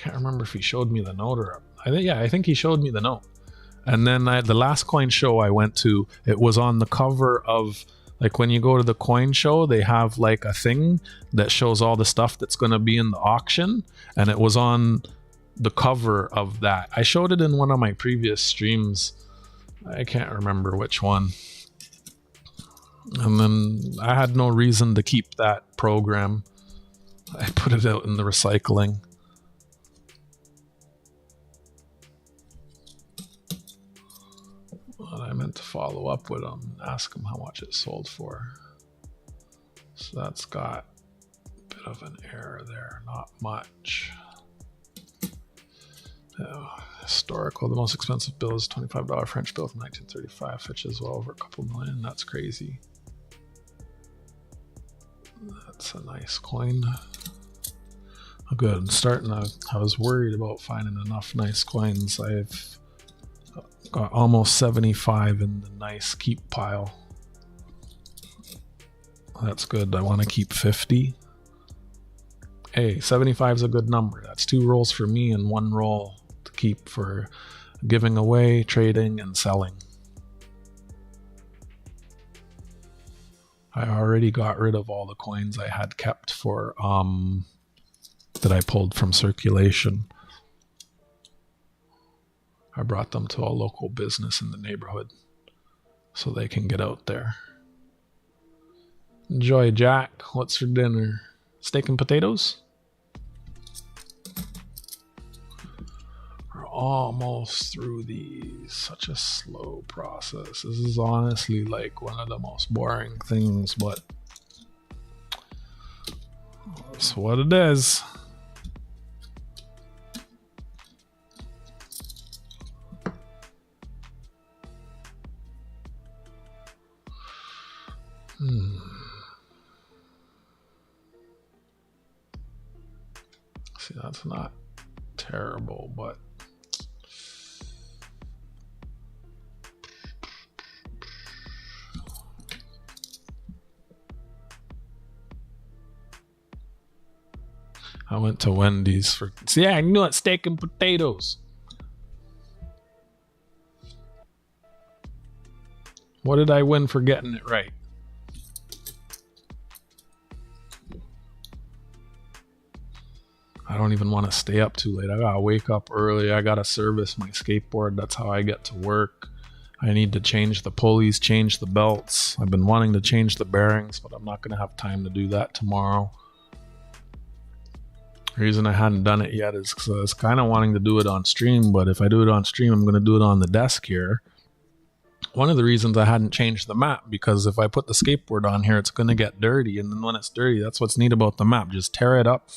can't remember if he showed me the note or I think he showed me the note. And then the last coin show I went to, it was on the cover of, like, when you go to the coin show, they have like a thing that shows all the stuff that's going to be in the auction, and it was on the cover of that. I showed it in one of my previous streams. I can't remember which one. And then I had no reason to keep that program. I put it out in the recycling. But I meant to follow up with him and ask him how much it sold for. So that's got a bit of an error there, not much. Historical, the most expensive bill is $25 French bill from 1935, fetches well over a couple million. That's crazy. That's a nice coin. Oh, good. Starting out, I was worried about finding enough nice coins. I've got almost 75 in the nice keep pile. That's good. I want to keep 50. Hey, 75 is a good number. That's 2 rolls for me and 1 roll to keep for giving away, trading, and selling. I already got rid of all the coins I had kept for that I pulled from circulation. I brought them to a local business in the neighborhood so they can get out there. Enjoy, Jack. What's for dinner? Steak and potatoes? We're almost through these. Such a slow process. This is honestly like one of the most boring things, but That's what it is. See, that's not terrible, but I went to Wendy's for... See, I knew it, steak and potatoes. What did I win for getting it right? I don't even want to stay up too late. I gotta wake up early. I gotta service my skateboard. That's how I get to work. I need to change the pulleys, change the belts. I've been wanting to change the bearings, but I'm not gonna have time to do that tomorrow. The reason I hadn't done it yet is because I was kind of wanting to do it on stream, but if I do it on stream, I'm going to do it on the desk here. One of the reasons I hadn't changed the map, because if I put the skateboard on here, it's going to get dirty, and then when it's dirty, that's what's neat about the map. Just tear it up,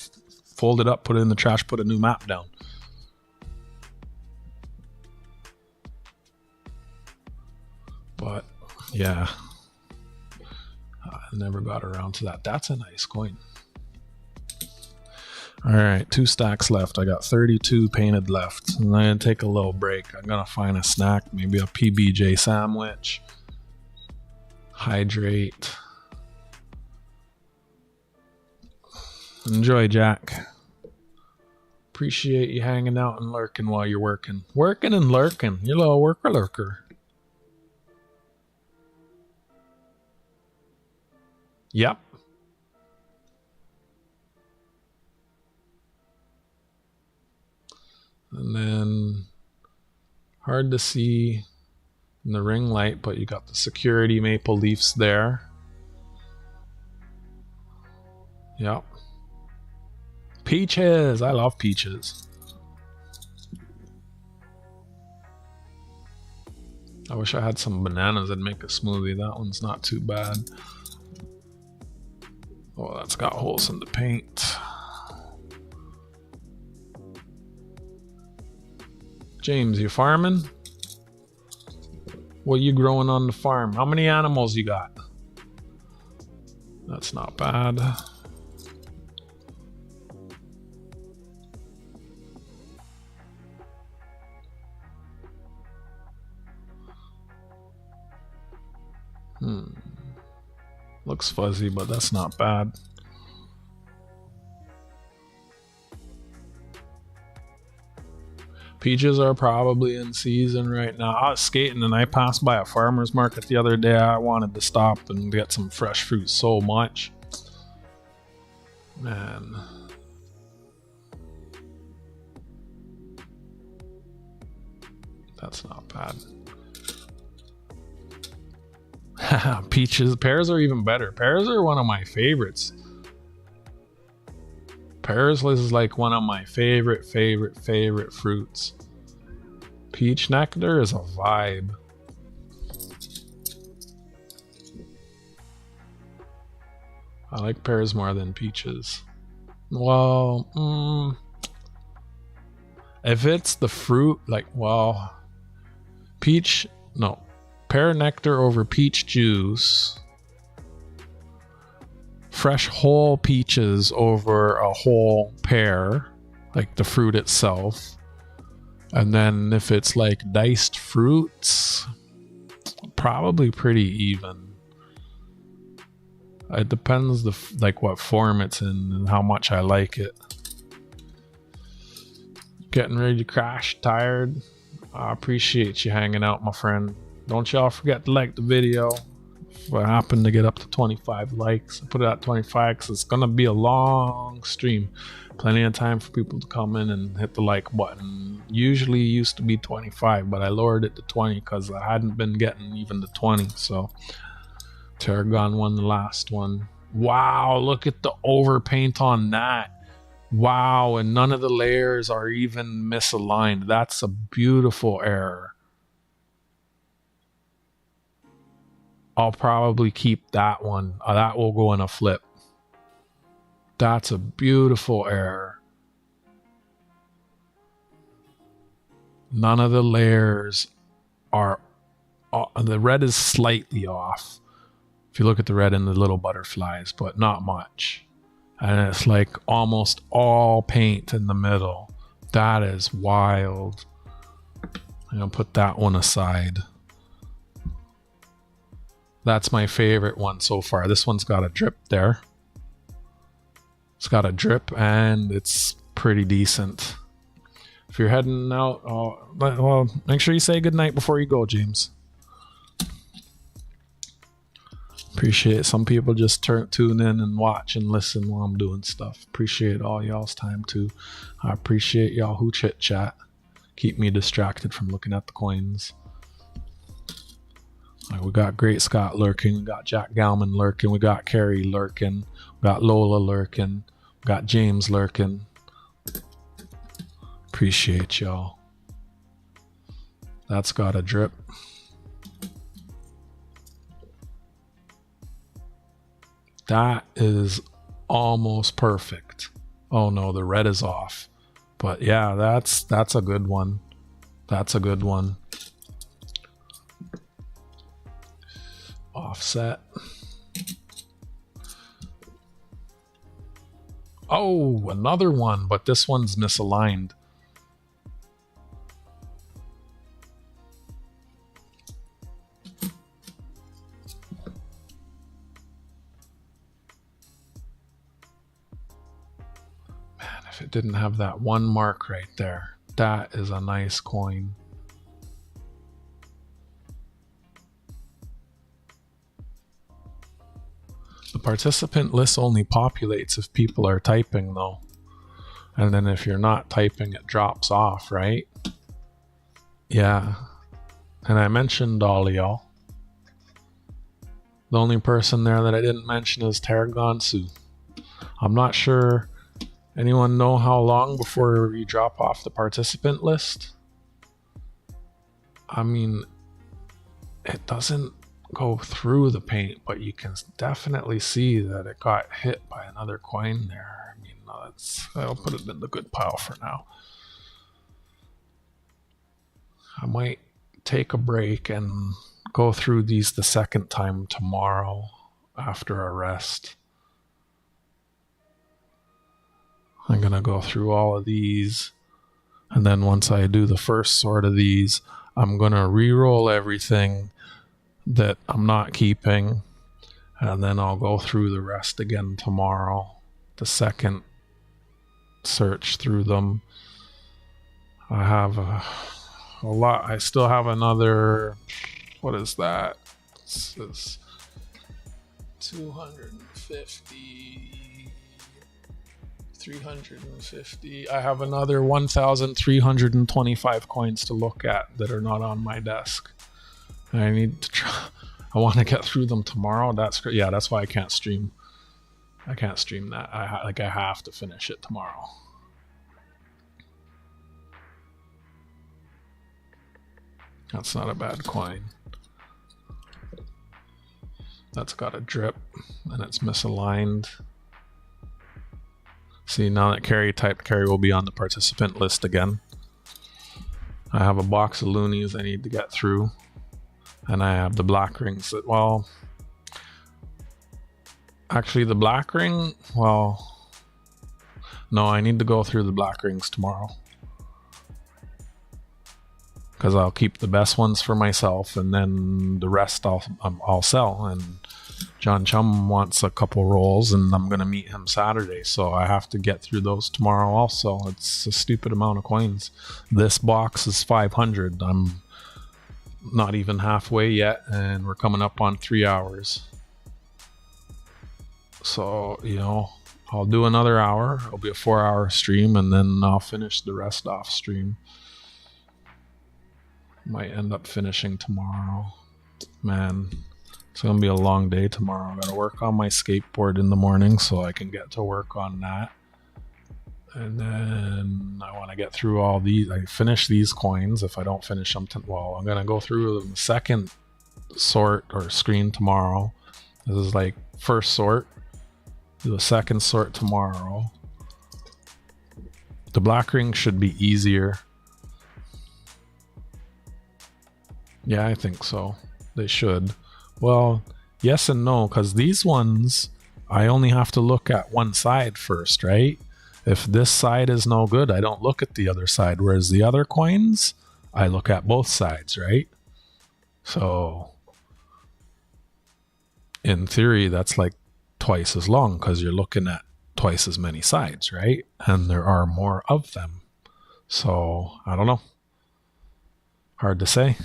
fold it up, put it in the trash, put a new map down. But, yeah. I never got around to that. That's a nice coin. All right, 2 stacks left. I got 32 painted left. And I'm going to take a little break. I'm going to find a snack, maybe a PBJ sandwich. Hydrate. Enjoy, Jack. Appreciate you hanging out and lurking while you're working. Working and lurking. You're a little worker lurker. Yep. And then hard to see in the ring light, but you got the security maple leafs there. Yep. Peaches. I love peaches. I wish I had some bananas and make a smoothie. That one's not too bad. Oh, that's got holes in the paint. James, you farming? What you growing on the farm? How many animals you got? That's not bad. Looks fuzzy, but that's not bad. Peaches are probably in season right now. I was skating and I passed by a farmer's market the other day. I wanted to stop and get some fresh fruit so much. Man. That's not bad. Peaches. Pears are even better. Pears are one of my favorites. Pears is like one of my favorite fruits. Peach nectar is a vibe. I like pears more than peaches. Well, if it's the fruit, like, well, pear nectar over peach juice. Fresh whole peaches over a whole pear, like the fruit itself. And then if it's like diced fruits, probably pretty even. It depends like what form it's in and how much I like it. Getting ready to crash, tired. I appreciate you hanging out, my friend. Don't y'all forget to like the video. If I happen to get up to 25 likes, I put it at 25 because it's gonna be a long stream. Plenty of time for people to come in and hit the like button. Usually used to be 25, but I lowered it to 20 because I hadn't been getting even to 20. So Tarragon won the last one. Wow, look at the overpaint on that. Wow, and none of the layers are even misaligned. That's a beautiful error. I'll probably keep that one. That will go in a flip. That's a beautiful error. None of the layers are... the red is slightly off. If you look at the red in the little butterflies, but not much. And it's like almost all paint in the middle. That is wild. I'm going to put that one aside. That's my favorite one so far. This one's got a drip there. It's got a drip and it's pretty decent. If you're heading out, well, make sure you say goodnight before you go, James. Appreciate it. Some people just tune in and watch and listen while I'm doing stuff. Appreciate all y'all's time too. I appreciate y'all who chit chat. Keep me distracted from looking at the coins. We got Great Scott lurking. We got Jack Galman lurking. We got Carrie lurking. We got Lola lurking. We got James lurking. Appreciate y'all. That's got a drip. That is almost perfect. Oh no, the red is off. But yeah, that's a good one. That's a good one. Offset. Oh, another one, but this one's misaligned. If it didn't have that one mark right there, that is a nice coin. The participant list only populates if people are typing though. And then if you're not typing, it drops off, right? Yeah. And I mentioned all of y'all. The only person there that I didn't mention is Tarragonsu. I'm not sure. Anyone know how long before you drop off the participant list? I mean, it doesn't go through the paint, but you can definitely see that it got hit by another coin there. I mean, I'll put it in the good pile for now. I might take a break and go through these the second time tomorrow after a rest. I'm going to go through all of these, and then once I do the first sort of these, I'm going to re-roll everything that I'm not keeping, and then I'll go through the rest again tomorrow. The second search through them. I have a lot. I still have another, what is that? This is 250... 350. I have another 1,325 coins to look at that are not on my desk. I need to try. I want to get through them tomorrow. That's great. Yeah, that's why I can't stream. I can't stream that. I have to finish it tomorrow. That's not a bad coin. That's got a drip and it's misaligned. See, now that Carrie typed, Carrie will be on the participant list again. I have a box of loonies I need to get through. And I have the black rings that, well... Actually, the black ring, well... No, I need to go through the black rings tomorrow. Because I'll keep the best ones for myself, and then the rest I'll sell. And John Chum wants a couple rolls, and I'm going to meet him Saturday, so I have to get through those tomorrow also. It's a stupid amount of coins. This box is 500. I'm not even halfway yet, and we're coming up on 3 hours. So, you know, I'll do another hour. It'll be a 4-hour stream, and then I'll finish the rest off stream. Might end up finishing tomorrow. Man, it's gonna be a long day tomorrow. I gotta work on my skateboard in the morning so I can get to work on that. And then I want to get through all these. I finish these coins. If I don't finish them, well, I'm gonna go through the second sort or screen tomorrow. This is like first sort. Do a second sort tomorrow. The black ring should be easier. Yeah, I think so. They should. Well, yes and no, because these ones, I only have to look at one side first, right? If this side is no good, I don't look at the other side. Whereas the other coins, I look at both sides, right? So, in theory, that's like twice as long because you're looking at twice as many sides, right? And there are more of them. So, I don't know. Hard to say.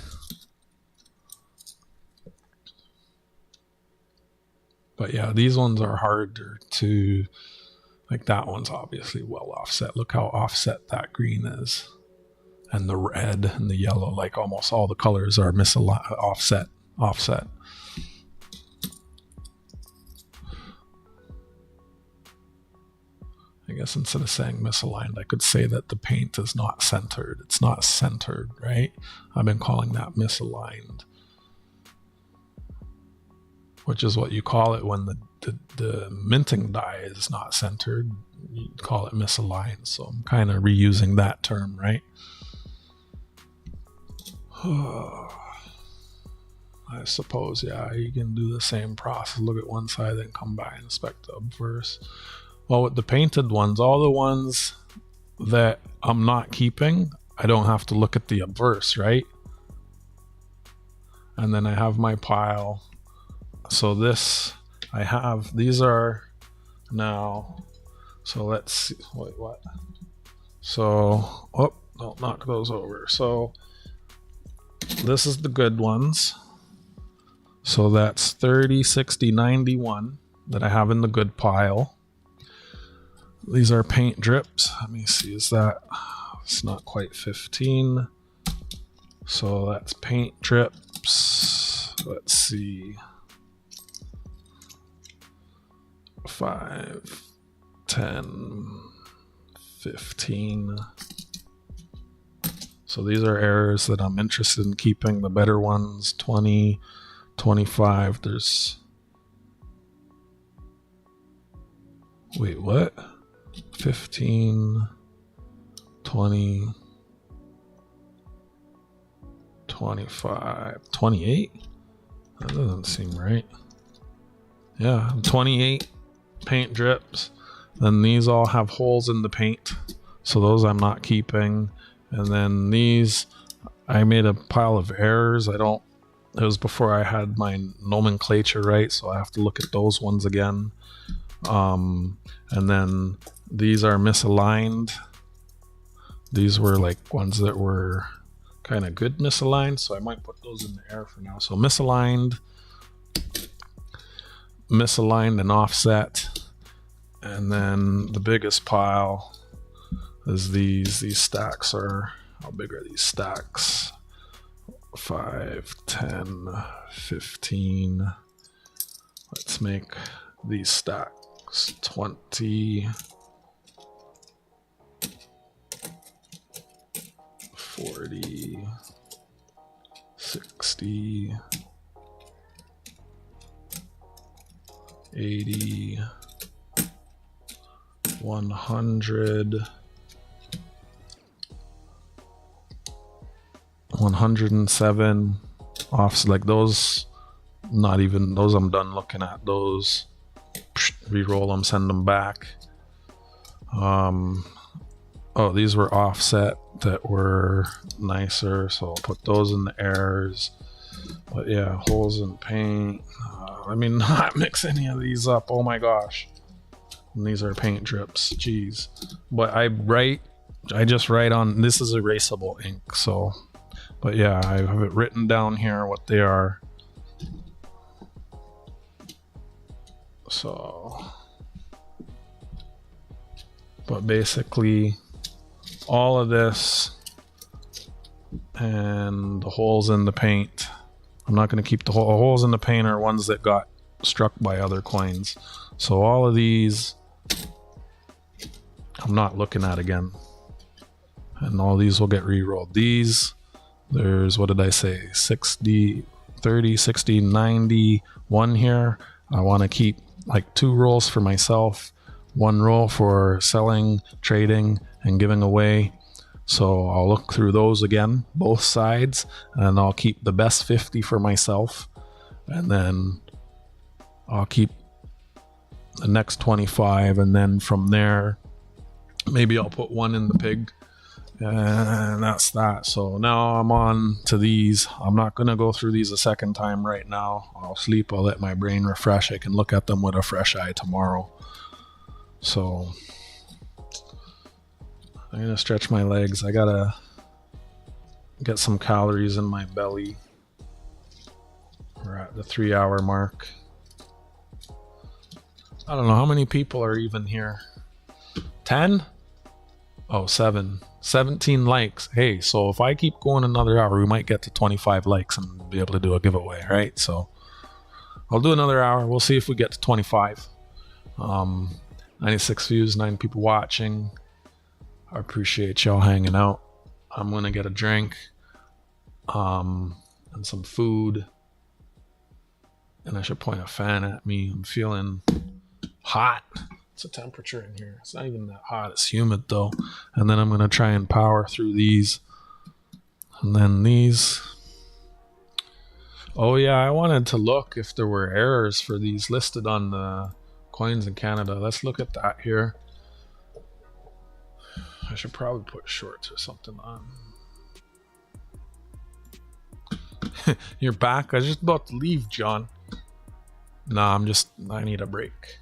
But yeah, these ones are harder to, like that one's obviously well offset. Look how offset that green is. And the red and the yellow, like almost all the colors are offset. I guess instead of saying misaligned, I could say that the paint is not centered. It's not centered, right? I've been calling that misaligned, which is what you call it when the minting die is not centered. You call it misaligned. So I'm kind of reusing that term, right? I suppose, yeah, you can do the same process. Look at one side, then come by and inspect the obverse. Well, with the painted ones, all the ones that I'm not keeping, I don't have to look at the obverse, right? And then I have my pile. So this, I have, these are now, so let's see, wait, what? So, oh, don't knock those over. So this is the good ones. So that's 30, 60, 91 that I have in the good pile. These are paint drips. Let me see, is that, it's not quite 15. So that's paint drips. Let's see. 5, 10, 15. So these are errors that I'm interested in keeping. The better ones, 20, 25. There's, wait, what? 15, 20, 25, 28? That doesn't seem right. Yeah, 28 paint drips. Then these all have holes in the paint, so those I'm not keeping. And then these, I made a pile of errors. It was before I had my nomenclature right, so I have to look at those ones again. And then these are misaligned. These were like ones that were kind of good misaligned, so I might put those in the air for now. So misaligned and offset. And then the biggest pile is these stacks are, how big are these stacks? 5, 10, 15. Let's make these stacks 20, 40, 60, 80, 100, 107 offs, like those, not even those, I'm done looking at those. Reroll them, send them back. Oh, these were offset that were nicer, so I'll put those in the errors. But yeah, holes in paint. I mean, not mix any of these up. Oh my gosh. And these are paint drips. Jeez. But I just write on, this is erasable ink, so. But yeah, I have it written down here what they are. So. But basically, all of this and the holes in the paint. I'm not going to keep the holes in the paint are ones that got struck by other coins. So all of these, I'm not looking at again. And all these will get re-rolled. These, there's, what did I say? 60, 30, 60, 91 here. I want to keep like 2 rolls for myself, 1 roll for selling, trading, and giving away. So I'll look through those again, both sides, and I'll keep the best 50 for myself, and then I'll keep the next 25, and then from there maybe I'll put 1 in the pig, and that's that. So now I'm on to these. I'm not gonna go through these a second time right now. I'll sleep, I'll let my brain refresh. I can look at them with a fresh eye tomorrow. So I'm gonna stretch my legs. I gotta get some calories in my belly. We're at the 3-hour mark. I don't know how many people are even here. 10? Oh, 7. 17 likes. Hey, so if I keep going another hour, we might get to 25 likes and be able to do a giveaway, right? So I'll do another hour. We'll see if we get to 25. 96 views, 9 people watching. I appreciate y'all hanging out. I'm gonna get a drink, and some food. And I should point a fan at me. I'm feeling hot. It's a temperature in here. It's not even that hot. It's humid though. And then I'm gonna try and power through these. And then these. Oh yeah, I wanted to look if there were errors for these listed on the coins in Canada. Let's look at that here. I should probably put shorts or something on. You're back? I was just about to leave, John. Nah, I need a break.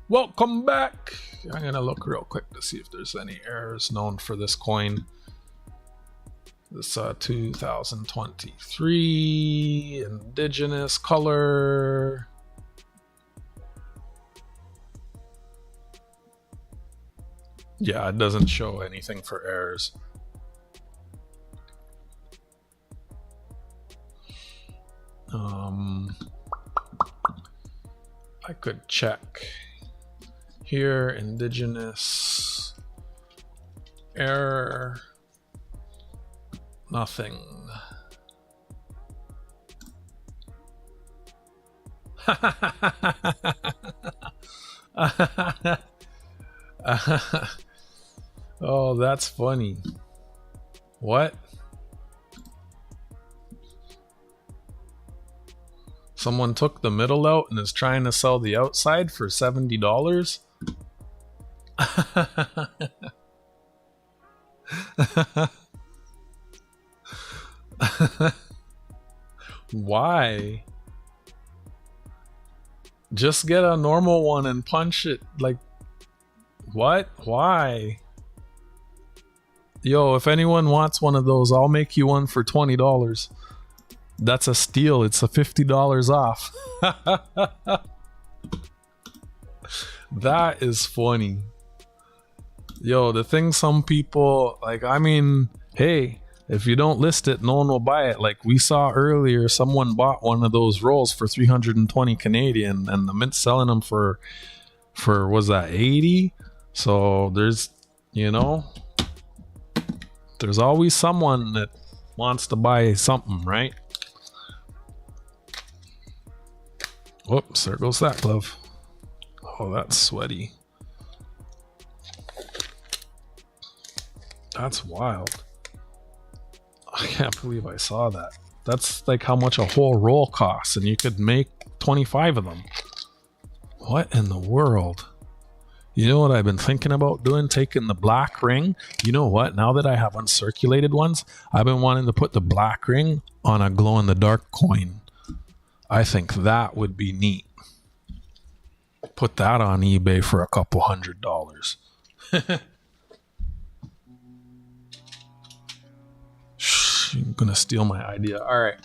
Welcome back. I'm gonna look real quick to see if there's any errors known for this coin. This 2023 Indigenous color. Yeah, it doesn't show anything for errors. I could check here, Indigenous, error, nothing. Oh, that's funny. What? Someone took the middle out and is trying to sell the outside for $70? Why? Just get a normal one and punch it. Like, what? Why? Yo, if anyone wants one of those, I'll make you one for $20. That's a steal. It's a $50 off. That is funny. Yo, the thing some people, like, I mean, hey, if you don't list it, no one will buy it. Like we saw earlier, someone bought one of those rolls for 320 Canadian and the mint's selling them for was that 80? So there's, you know, there's always someone that wants to buy something, right? Whoops, there goes that glove. Oh, that's sweaty. That's wild. I can't believe I saw that. That's like how much a whole roll costs, and you could make 25 of them. What in the world? You know what I've been thinking about doing? Taking the black ring. You know what? Now that I have uncirculated ones, I've been wanting to put the black ring on a glow-in-the-dark coin. I think that would be neat. Put that on eBay for a couple $100. Shh, you're gonna steal my idea. All right.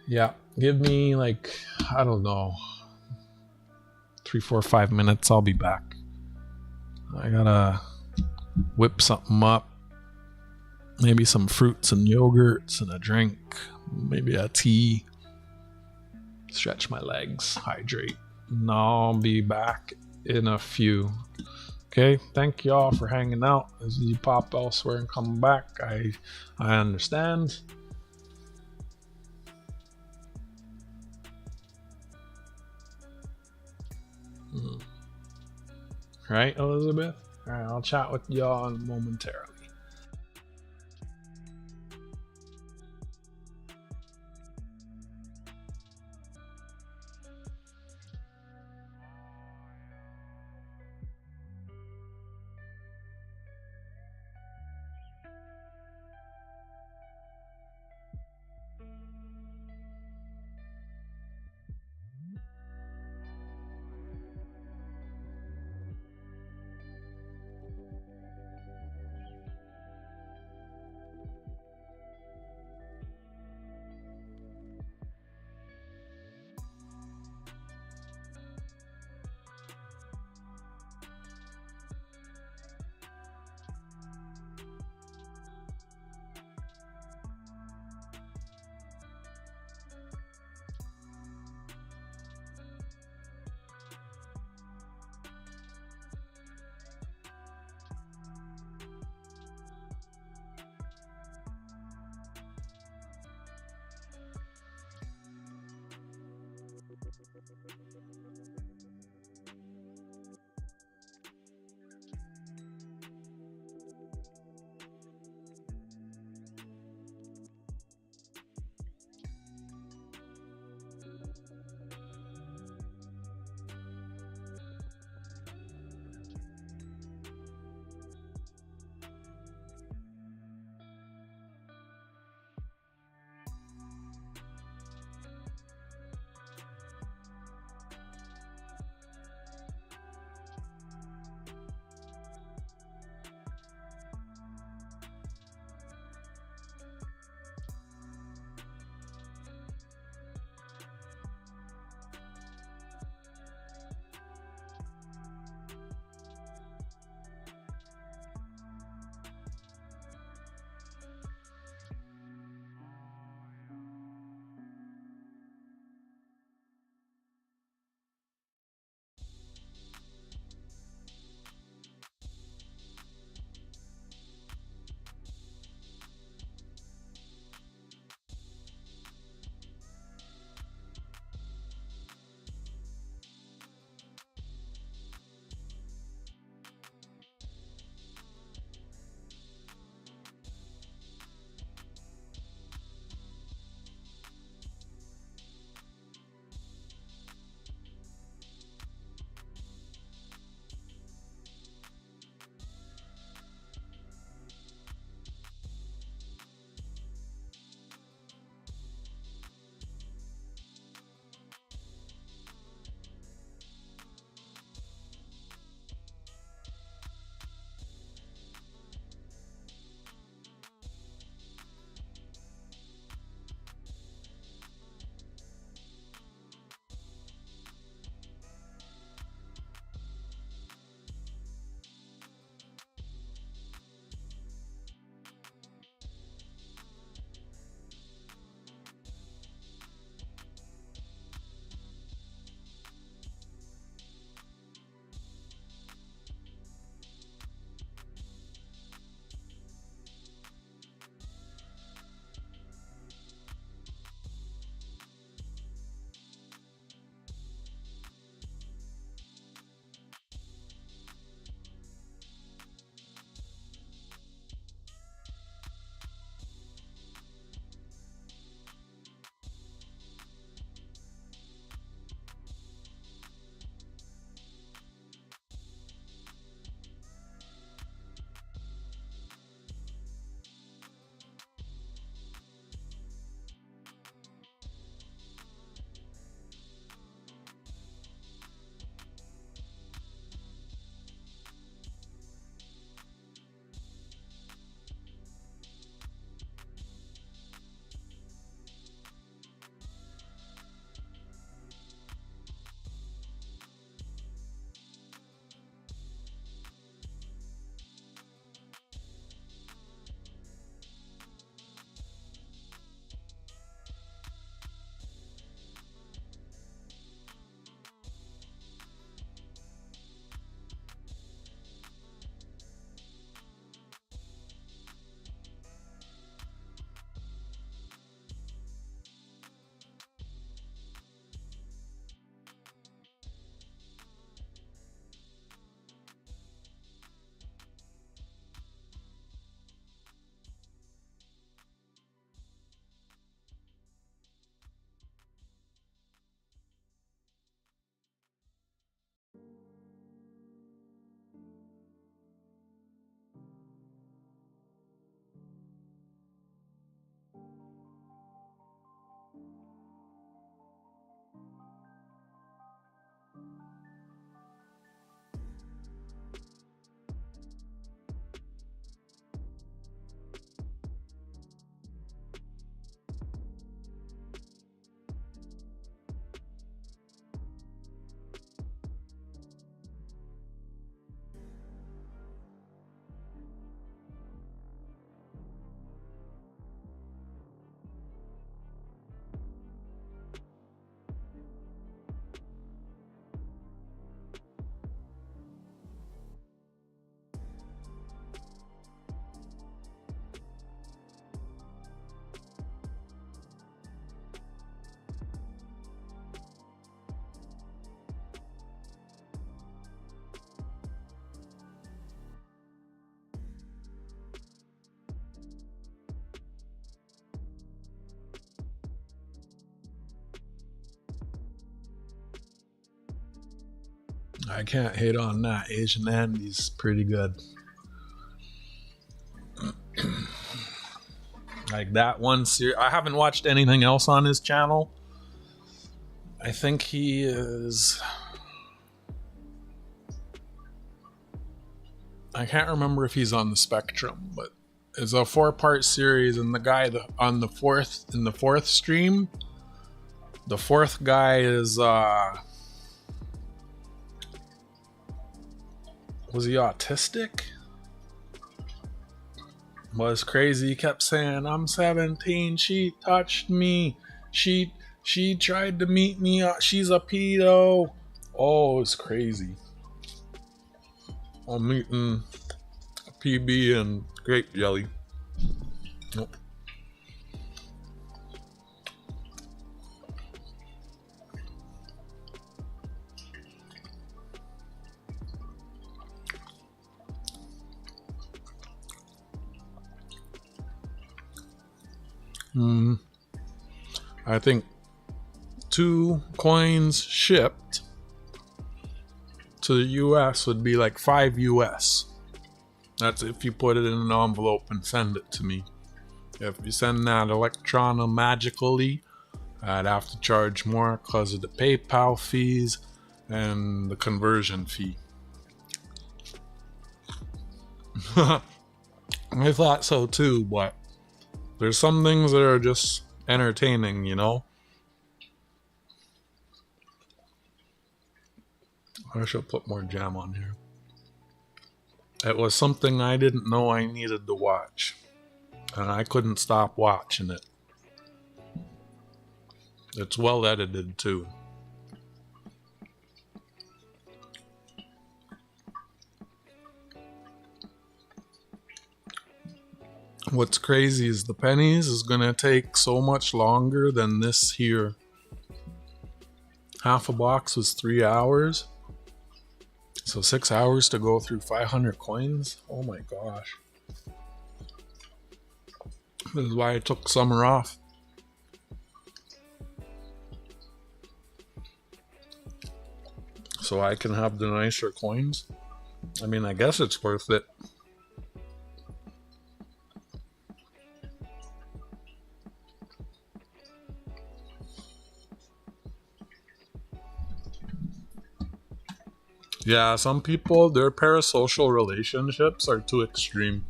Yeah, give me like, I don't know, 3, 4, 5 minutes. I'll be back. I gotta whip something up. Maybe some fruits and yogurts and a drink. Maybe a tea. Stretch my legs. Hydrate. And I'll be back in a few. Okay, thank y'all for hanging out. As you pop elsewhere and come back, I understand. Right, Elizabeth? All right, I'll chat with y'all momentarily. I can't hate on that. Asian Andy's pretty good. Like that one series. I haven't watched anything else on his channel. I think he is... I can't remember if he's on the Spectrum, but it's a 4-part series, and the guy on the fourth stream, the fourth guy is was he autistic? Was crazy. He kept saying, "I'm 17. She touched me. She tried to meet me. She's a pedo." Oh, it's crazy. I'm eating a PB and grape jelly. Nope. I think 2 coins shipped to the US would be like 5 US. That's if you put it in an envelope and send it to me. If you send that magically, I'd have to charge more because of the PayPal fees and the conversion fee. I thought so too, but there's some things that are just entertaining, you know? I should put more jam on here. It was something I didn't know I needed to watch, and I couldn't stop watching it. It's well edited too. What's crazy is the pennies is gonna take so much longer than this here. Half a box was 3 hours. So 6 hours to go through 500 coins? Oh my gosh. This is why I took summer off. So I can have the nicer coins. I mean, I guess it's worth it. Yeah, some people, their parasocial relationships are too extreme.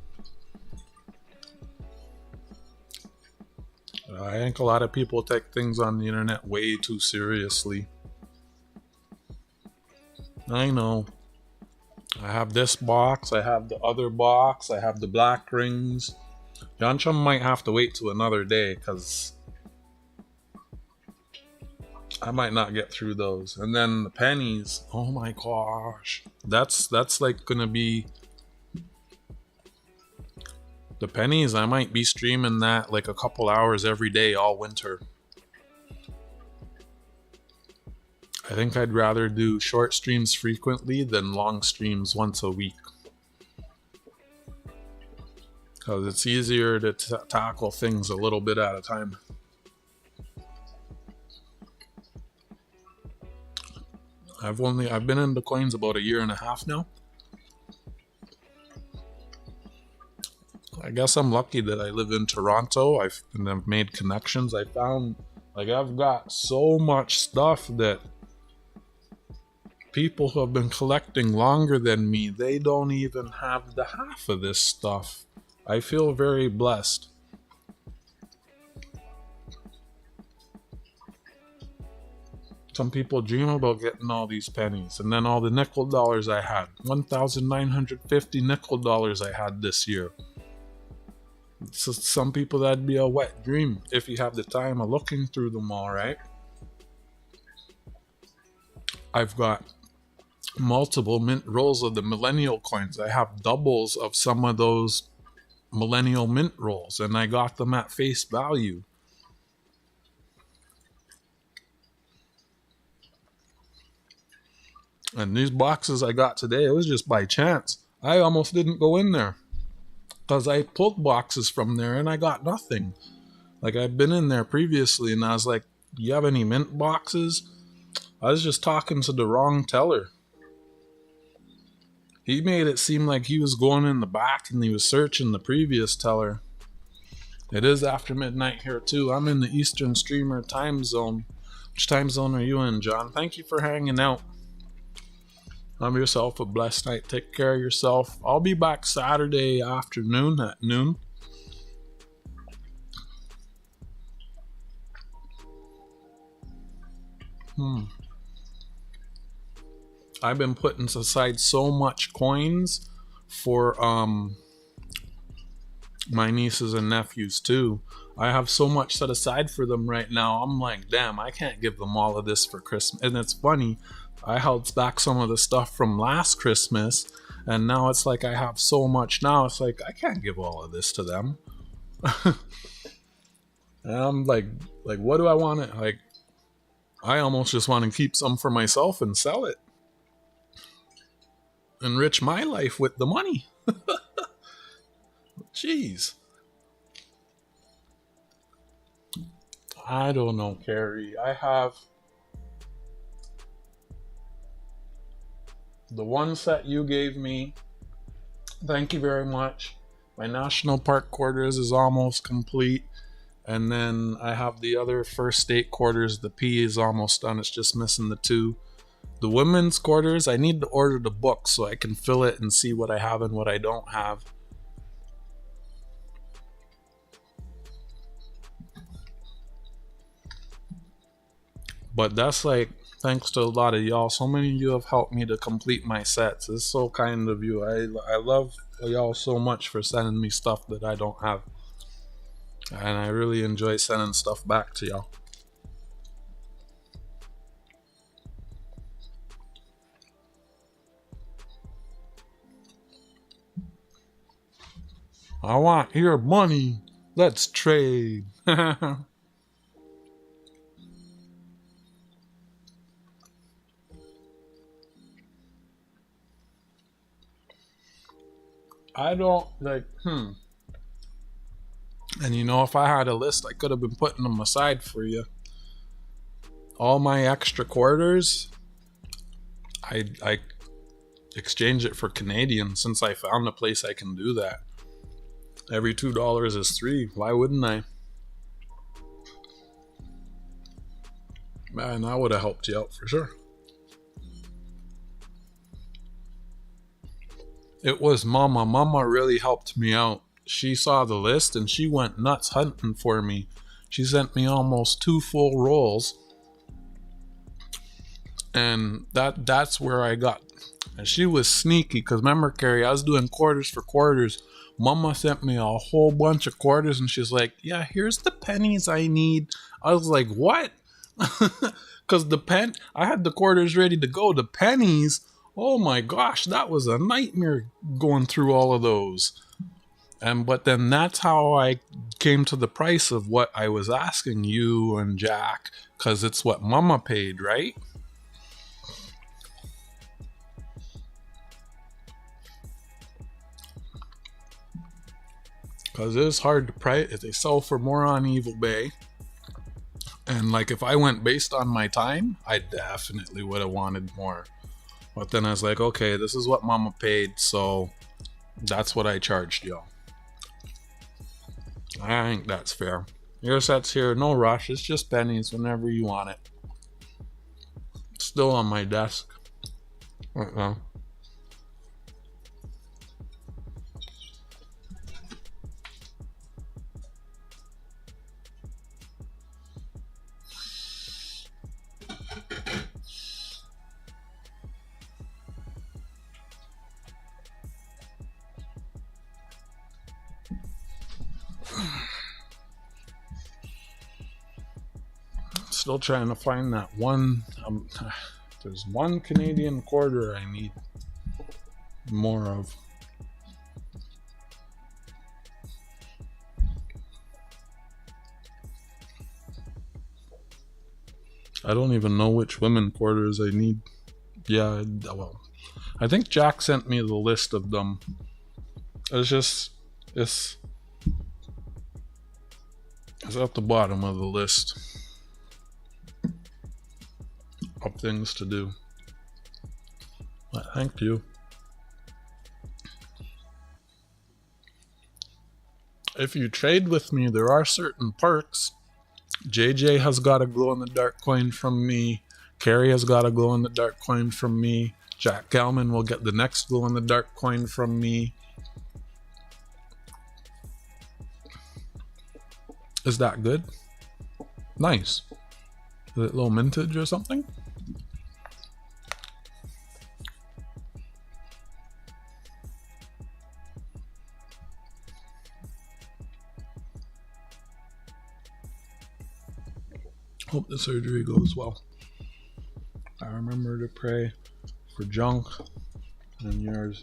I think a lot of people take things on the internet way too seriously. I know. I have this box, I have the other box, I have the black rings. Yanchum might have to wait till another day because I might not get through those. And then the pennies, oh my gosh. That's like gonna be... The pennies, I might be streaming that like a couple hours every day all winter. I think I'd rather do short streams frequently than long streams once a week. Because it's easier to tackle things a little bit at a time. I've been into coins about 1.5 years now. I guess I'm lucky that I live in Toronto. I've made connections. I found, like, I've got so much stuff that people who have been collecting longer than me, they don't even have the half of this stuff. I feel very blessed. Some people dream about getting all these pennies, and then all the nickel dollars I had. 1,950 nickel dollars I had this year. So some people, that'd be a wet dream if you have the time of looking through them all, right? I've got multiple mint rolls of the millennial coins. I have doubles of some of those millennial mint rolls, and I got them at face value. And these boxes I got today, it was just by chance. I almost didn't go in there because I pulled boxes from there and I got nothing. Like, I've been in there previously and I was like, "Do you have any mint boxes?" I was just talking to the wrong teller. He made it seem like he was going in the back and he was searching the previous teller. It is after midnight here too. I'm in the Eastern Streamer time zone. Which time zone are you in, John? Thank you for hanging out. Have yourself a blessed night. Take care of yourself. I'll be back Saturday afternoon at noon. I've been putting aside so much coins for my nieces and nephews too. I have so much set aside for them right now. I'm like, damn, I can't give them all of this for Christmas. And it's funny, I held back some of the stuff from last Christmas, and now it's like I have so much now. It's like I can't give all of this to them. And I'm like, what do I want to like? I almost just want to keep some for myself and sell it. Enrich my life with the money. Jeez. I don't know, Carrie. I have the one set you gave me. Thank you very much. My national park quarters is almost complete. And then I have the other first state quarters. The P is almost done. It's just missing the 2. The women's quarters, I need to order the book so I can fill it and see what I have and what I don't have. But that's like, thanks to a lot of y'all. So many of you have helped me to complete my sets. It's so kind of you. I love y'all so much for sending me stuff that I don't have. And I really enjoy sending stuff back to y'all. I want your money. Let's trade. I don't like, And you know, if I had a list, I could have been putting them aside for you. All my extra quarters, I exchange it for Canadian since I found a place I can do that. Every $2 is $3. Why wouldn't I? Man, that would have helped you out for sure. It was Mama. Mama really helped me out. She saw the list and she went nuts hunting for me. She sent me almost 2 full rolls. And that's where I got. And she was sneaky because remember, Carrie, I was doing quarters for quarters. Mama sent me a whole bunch of quarters and she's like, yeah, here's the pennies I need. I was like, what? Because I had the quarters ready to go. The pennies, oh my gosh, that was a nightmare going through all of those. But then that's how I came to the price of what I was asking you and Jack, because it's what Mama paid, right? Because it's hard to price if they sell for more on Evil Bay. And like if I went based on my time, I definitely would have wanted more. But then I was like, okay, this is what Mama paid, so that's what I charged y'all. I think that's fair. Your set's here, no rush. It's just pennies whenever you want it. It's still on my desk right now. Still trying to find that one. There's one Canadian quarter I need more of. I don't even know which women quarters I need. Yeah, well, I think Jack sent me the list of them. It's at the bottom of the list of things to do. But thank you. if you trade with me, there are certain perks. JJ has got a glow-in-the-dark coin from me. Carrie has got a glow-in-the-dark coin from me. Jack Gelman will get the next glow-in-the-dark coin from me. Is that good? Nice. Is it a little mintage or something? Hope the surgery goes well. I remember to pray for junk and your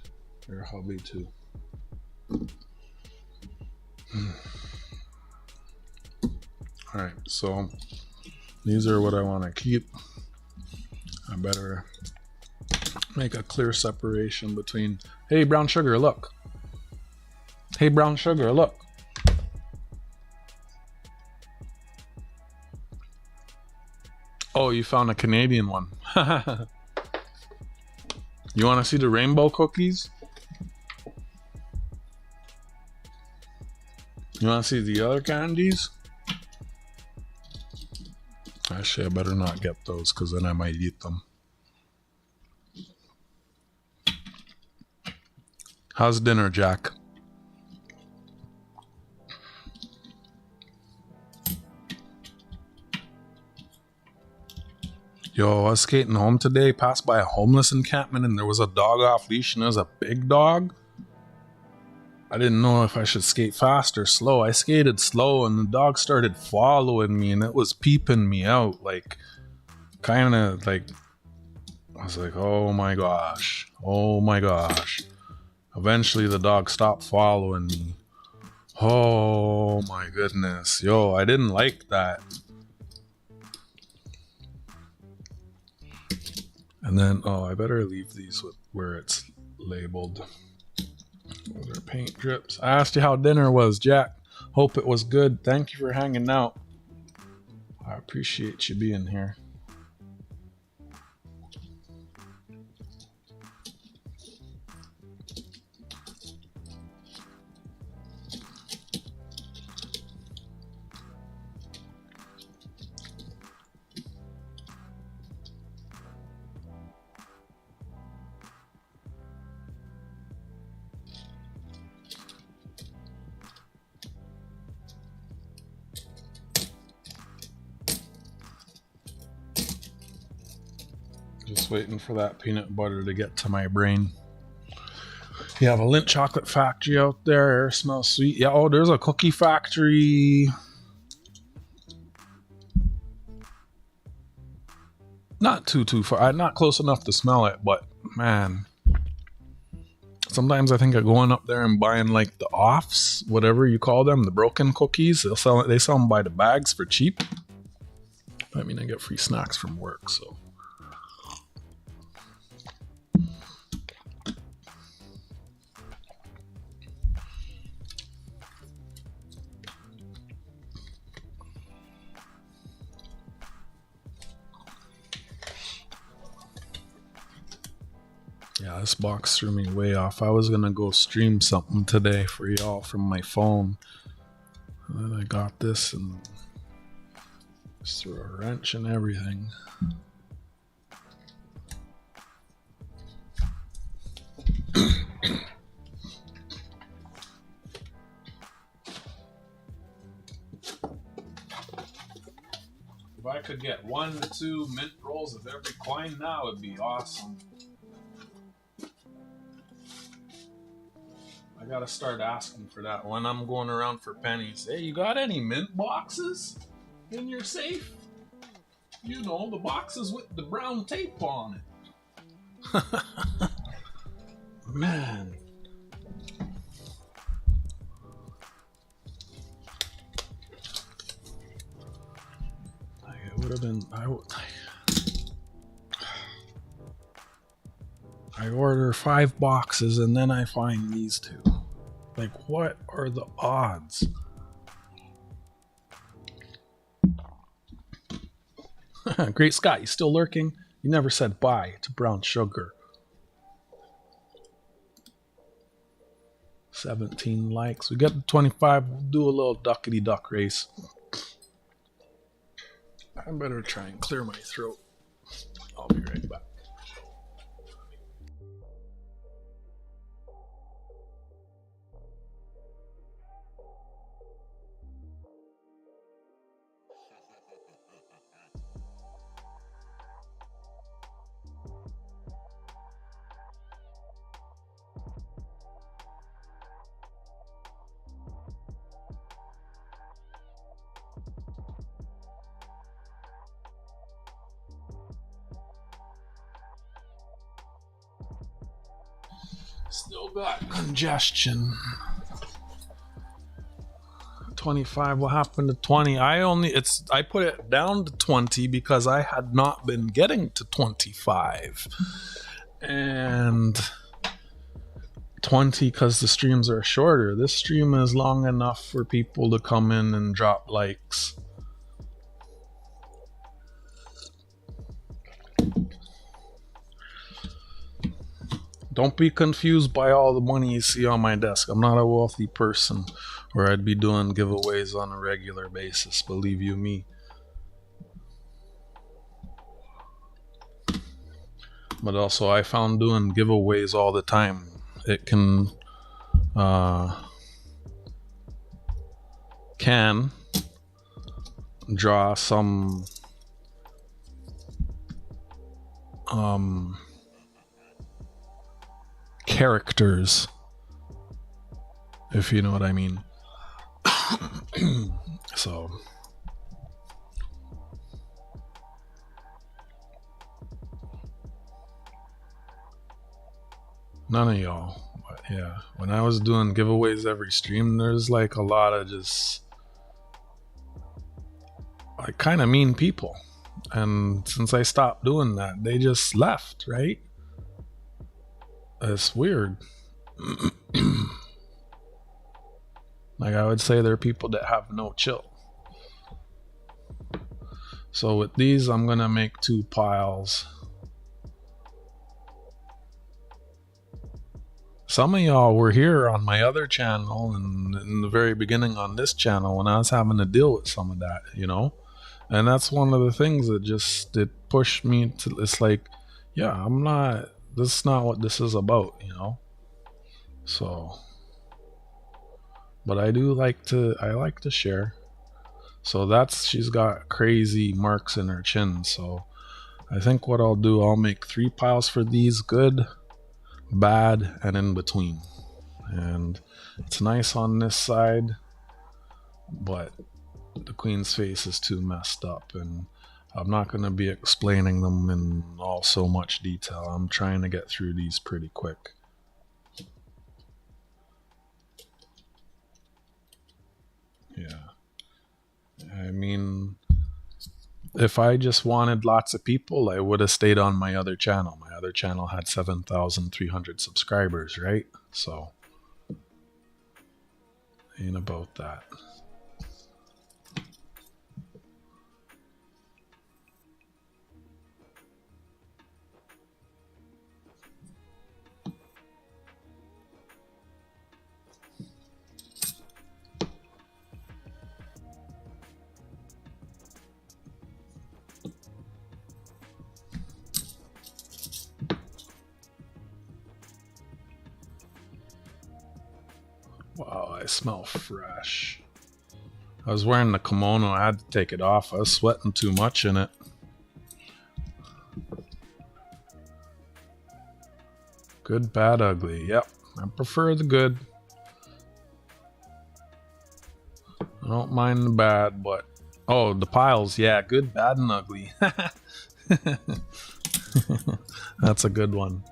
hubby too. Alright, so these are what I want to keep. I better make a clear separation between, hey brown sugar, look. Hey brown sugar, look. Oh, you found a Canadian one. You want to see the rainbow cookies? You want to see the other candies? Actually, I better not get those because then I might eat them. How's dinner, Jack? Yo, I was skating home today, passed by a homeless encampment, and there was a dog off leash, and it was a big dog. I didn't know if I should skate fast or slow. I skated slow, and the dog started following me, and it was peeping me out, like, kind of like, I was like, oh my gosh, oh my gosh. Eventually, the dog stopped following me. Oh my goodness. Yo, I didn't like that. And then, oh, I better leave these with where it's labeled. Those are paint drips. I asked you how dinner was, Jack. Hope it was good. Thank you for hanging out. I appreciate you being here. Just waiting for that peanut butter to get to my brain. You have a Lindt chocolate factory out there. Air smells sweet. Yeah, oh, there's a cookie factory. Not too far. Not close enough to smell it, but man. Sometimes I think of going up there and buying like the offs, whatever you call them, the broken cookies. They sell them by the bags for cheap. I mean, I get free snacks from work, so. Yeah, this box threw me way off. I was gonna go stream something today for y'all from my phone. And then I got this and just threw a wrench and everything. If I could get 1 to 2 mint rolls of every coin now, it'd be awesome. I gotta start asking for that when I'm going around for pennies. Hey, you got any mint boxes in your safe? You know, the boxes with the brown tape on it. Man. It would have been... I order 5 boxes and then I find these 2. Like, what are the odds? Great Scott, you still lurking? You never said bye to brown sugar. 17 likes. We got the 25. We'll do a little duckity duck race. I better try and clear my throat. I'll be right back. Still got congestion. 25. What happened to 20? I put it down to 20 because I had not been getting to 25. And 20 because the streams are shorter. This stream is long enough for people to come in and drop likes. Don't be confused by all the money you see on my desk. I'm not a wealthy person, or I'd be doing giveaways on a regular basis, believe you me. But also, I found doing giveaways all the time, it can draw some characters, if you know what I mean. So none of y'all, but yeah, when I was doing giveaways every stream, there's like a lot of just like kind of mean people, and since I stopped doing that, they just left, right? It's weird. Like, I would say there are people that have no chill. So with these, I'm gonna make 2 piles. Some of y'all were here on my other channel and in the very beginning on this channel when I was having to deal with some of that, you know? And that's one of the things that it pushed me to, it's like, yeah, this is not what this is about, you know? So, but I like to share. So she's got crazy marks in her chin. So I think what I'll do, I'll make 3 piles for these: good, bad, and in between. And it's nice on this side, but the queen's face is too messed up, and I'm not going to be explaining them in all so much detail. I'm trying to get through these pretty quick. Yeah. I mean, if I just wanted lots of people, I would have stayed on my other channel. My other channel had 7,300 subscribers, right? So, ain't about that. Wow, I smell fresh. I was wearing the kimono. I had to take it off. I was sweating too much in it. Good, bad, ugly. Yep, I prefer the good. I don't mind the bad, but... Oh, the piles. Yeah, good, bad, and ugly. That's a good one.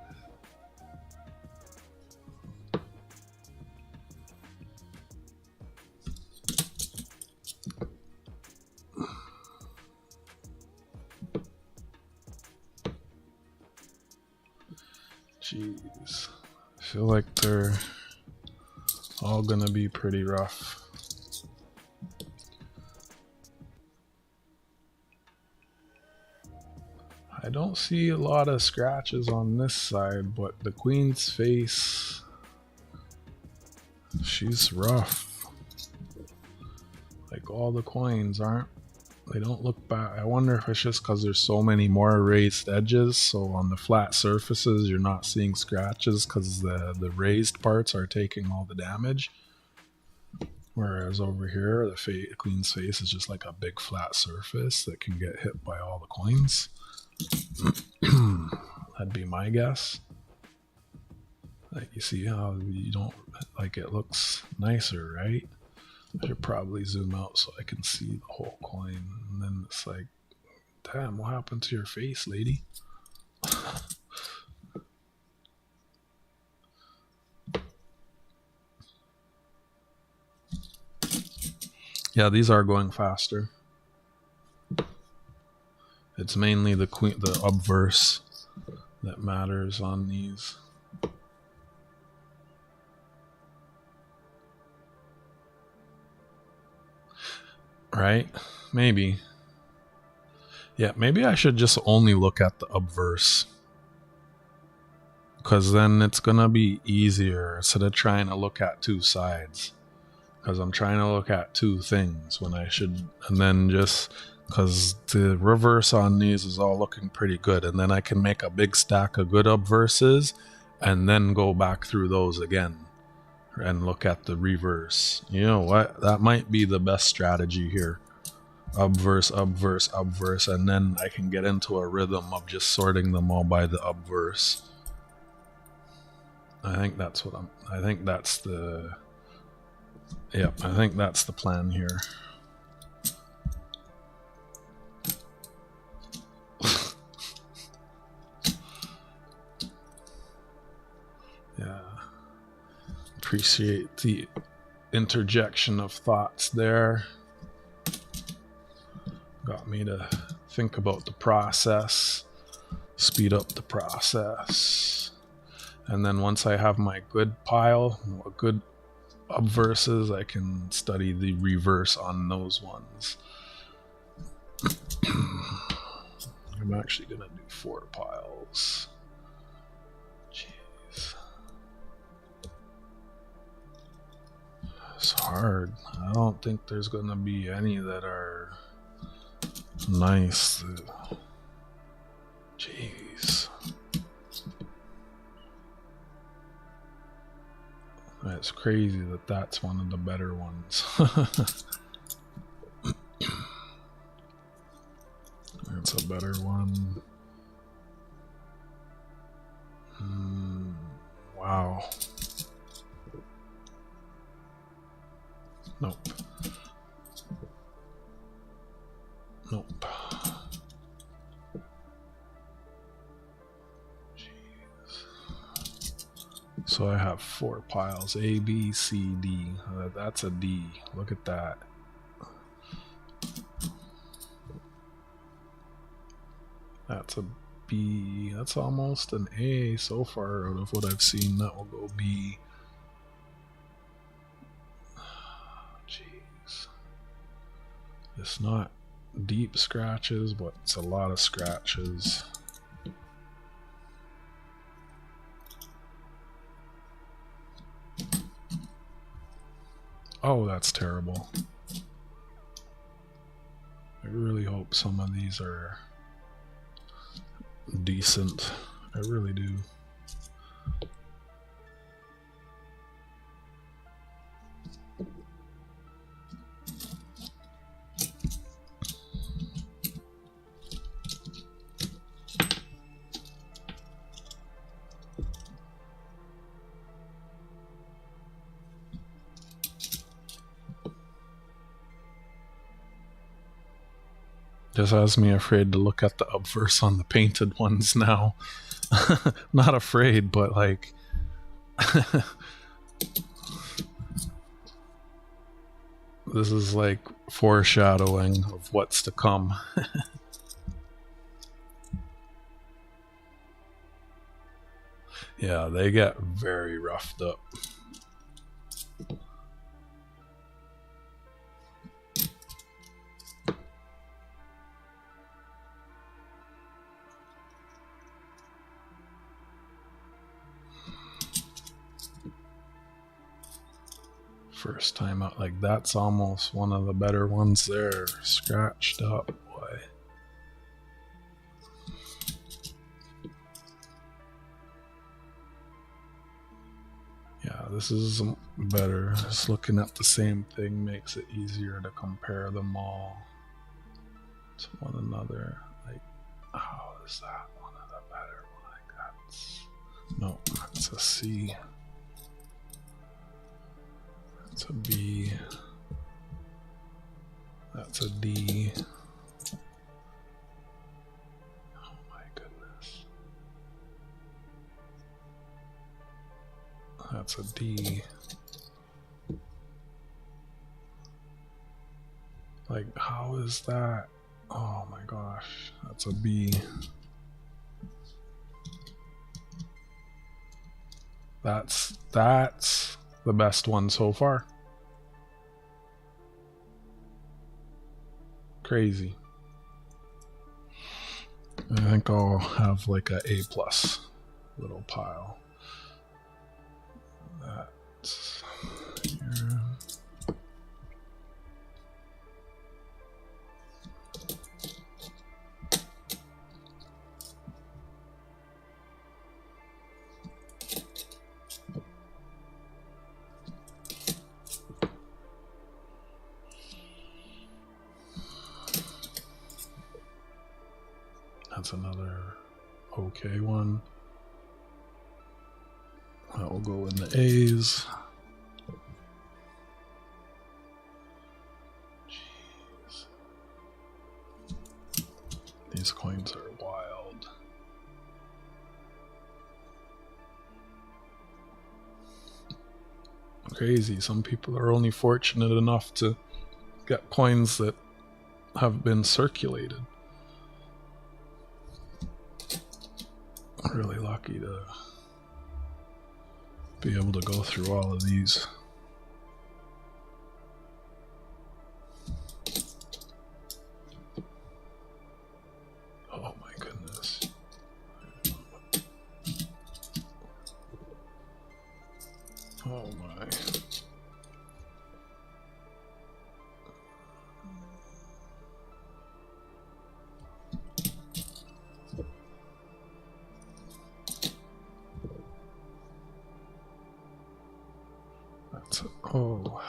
Jeez. I feel like they're all gonna be pretty rough. I don't see a lot of scratches on this side, but the queen's face, She's rough. Like all the coins aren't. They don't look bad. I wonder if it's just because there's so many more raised edges. So on the flat surfaces, you're not seeing scratches because the raised parts are taking all the damage. Whereas over here, the queen's face is just like a big flat surface that can get hit by all the coins. That'd be my guess. Like, you see how you don't, like, it looks nicer, right? I should probably zoom out so I can see the whole coin. And then it's like, damn, what happened to your face, lady? Yeah, these are going faster. It's mainly the obverse that matters on these. Right? Maybe. Yeah, maybe I should just only look at the obverse. Because then it's going to be easier instead of trying to look at two sides. Because I'm trying to look at two things when I should. And then just because the reverse on these is all looking pretty good. And then I can make a big stack of good obverses and then go back through those again and look at the reverse. You know what? That might be the best strategy here. Obverse, obverse, obverse, and then I can get into a rhythm of just sorting them all by the obverse. I think that's what I think that's the... Yep, I think that's the plan here. Yeah. Appreciate the interjection of thoughts there. Got me to think about the process, speed up the process. And then once I have my good pile, good obverses, I can study the reverse on those ones. I'm actually gonna do 4 piles. Jeez. It's hard. I don't think there's gonna be any that are nice. Jeez. It's crazy that that's one of the better ones. That's a better one. Wow. Nope. Nope. So I have 4 piles, A, B, C, D. That's a D. Look at that. That's a B. That's almost an A so far out of what I've seen. That will go B. Jeez. It's not deep scratches, but it's a lot of scratches. Oh, that's terrible. I really hope some of these are decent. I really do. Just has me afraid to look at the obverse on the painted ones now. Not afraid, but like... This is like foreshadowing of what's to come. Yeah, they get very roughed up. first time out. Like, that's almost one of the better ones there. Scratched up, boy. Yeah, this is better. Just looking at the same thing makes it easier to compare them all to one another. Like, how is that one of the better one? Like, that's... No, that's a C. That's a B. That's a D. Oh my goodness. That's a D. Like, how is that? Oh my gosh. That's a B. That's the best one so far. Crazy. I think I'll have like a A+ little pile. That's here. That's another okay one. That will go in the A's. Jeez. These coins are wild. Crazy. Some people are only fortunate enough to get coins that have been circulated. Really lucky to be able to go through all of these. Oh my goodness. Oh my. Oh.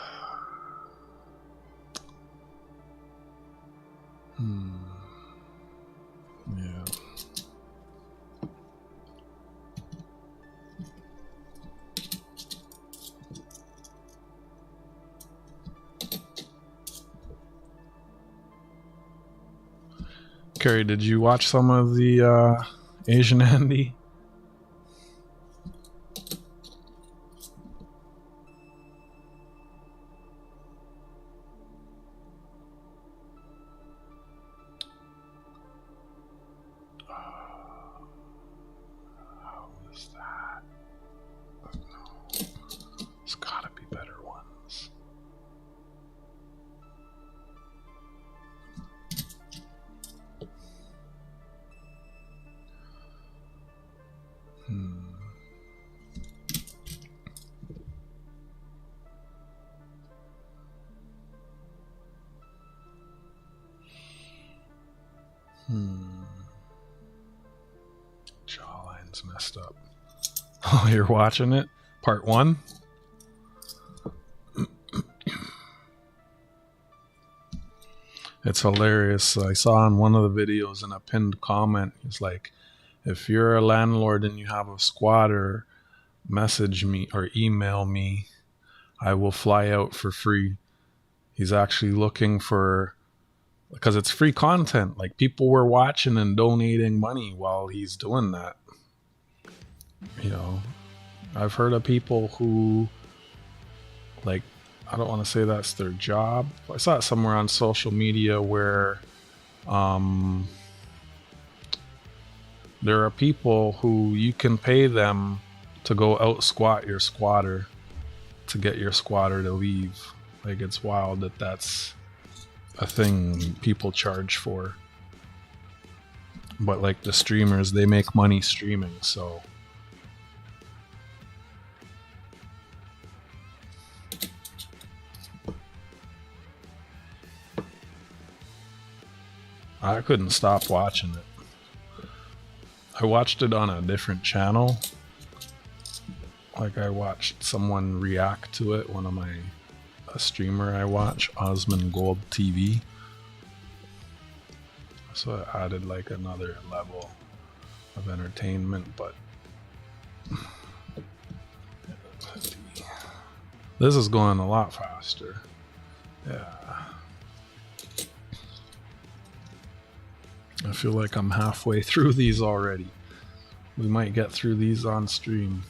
Yeah. Carrie, did you watch some of the Asian Andy? Jawline's messed up. Oh, you're watching it? Part 1? It's hilarious. I saw in one of the videos in a pinned comment, it's like, if you're a landlord and you have a squatter, message me or email me. I will fly out for free. He's actually looking for, because it's free content. Like, people were watching and donating money while he's doing that. You know, I've heard of people who, like, I don't want to say that's their job. I saw it somewhere on social media where there are people who you can pay them to go out squat your squatter to get your squatter to leave. Like, it's wild that that's a thing people charge for. But like the streamers, they make money streaming, so I couldn't stop watching it. I watched it on a different channel. Like I watched someone react to it, a streamer I watch, Osman Gold TV. So it added like another level of entertainment, but this is going a lot faster. Yeah. I feel like I'm halfway through these already. We might get through these on stream.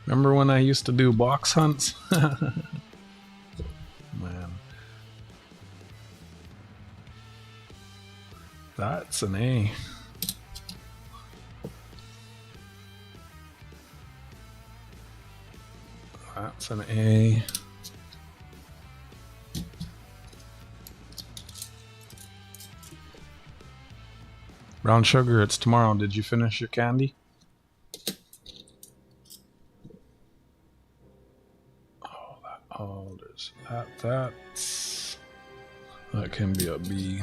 Remember when I used to do box hunts? Man. That's an A. That's an A. Brown sugar, it's tomorrow. Did you finish your candy? Oh, there's that. That can be a B.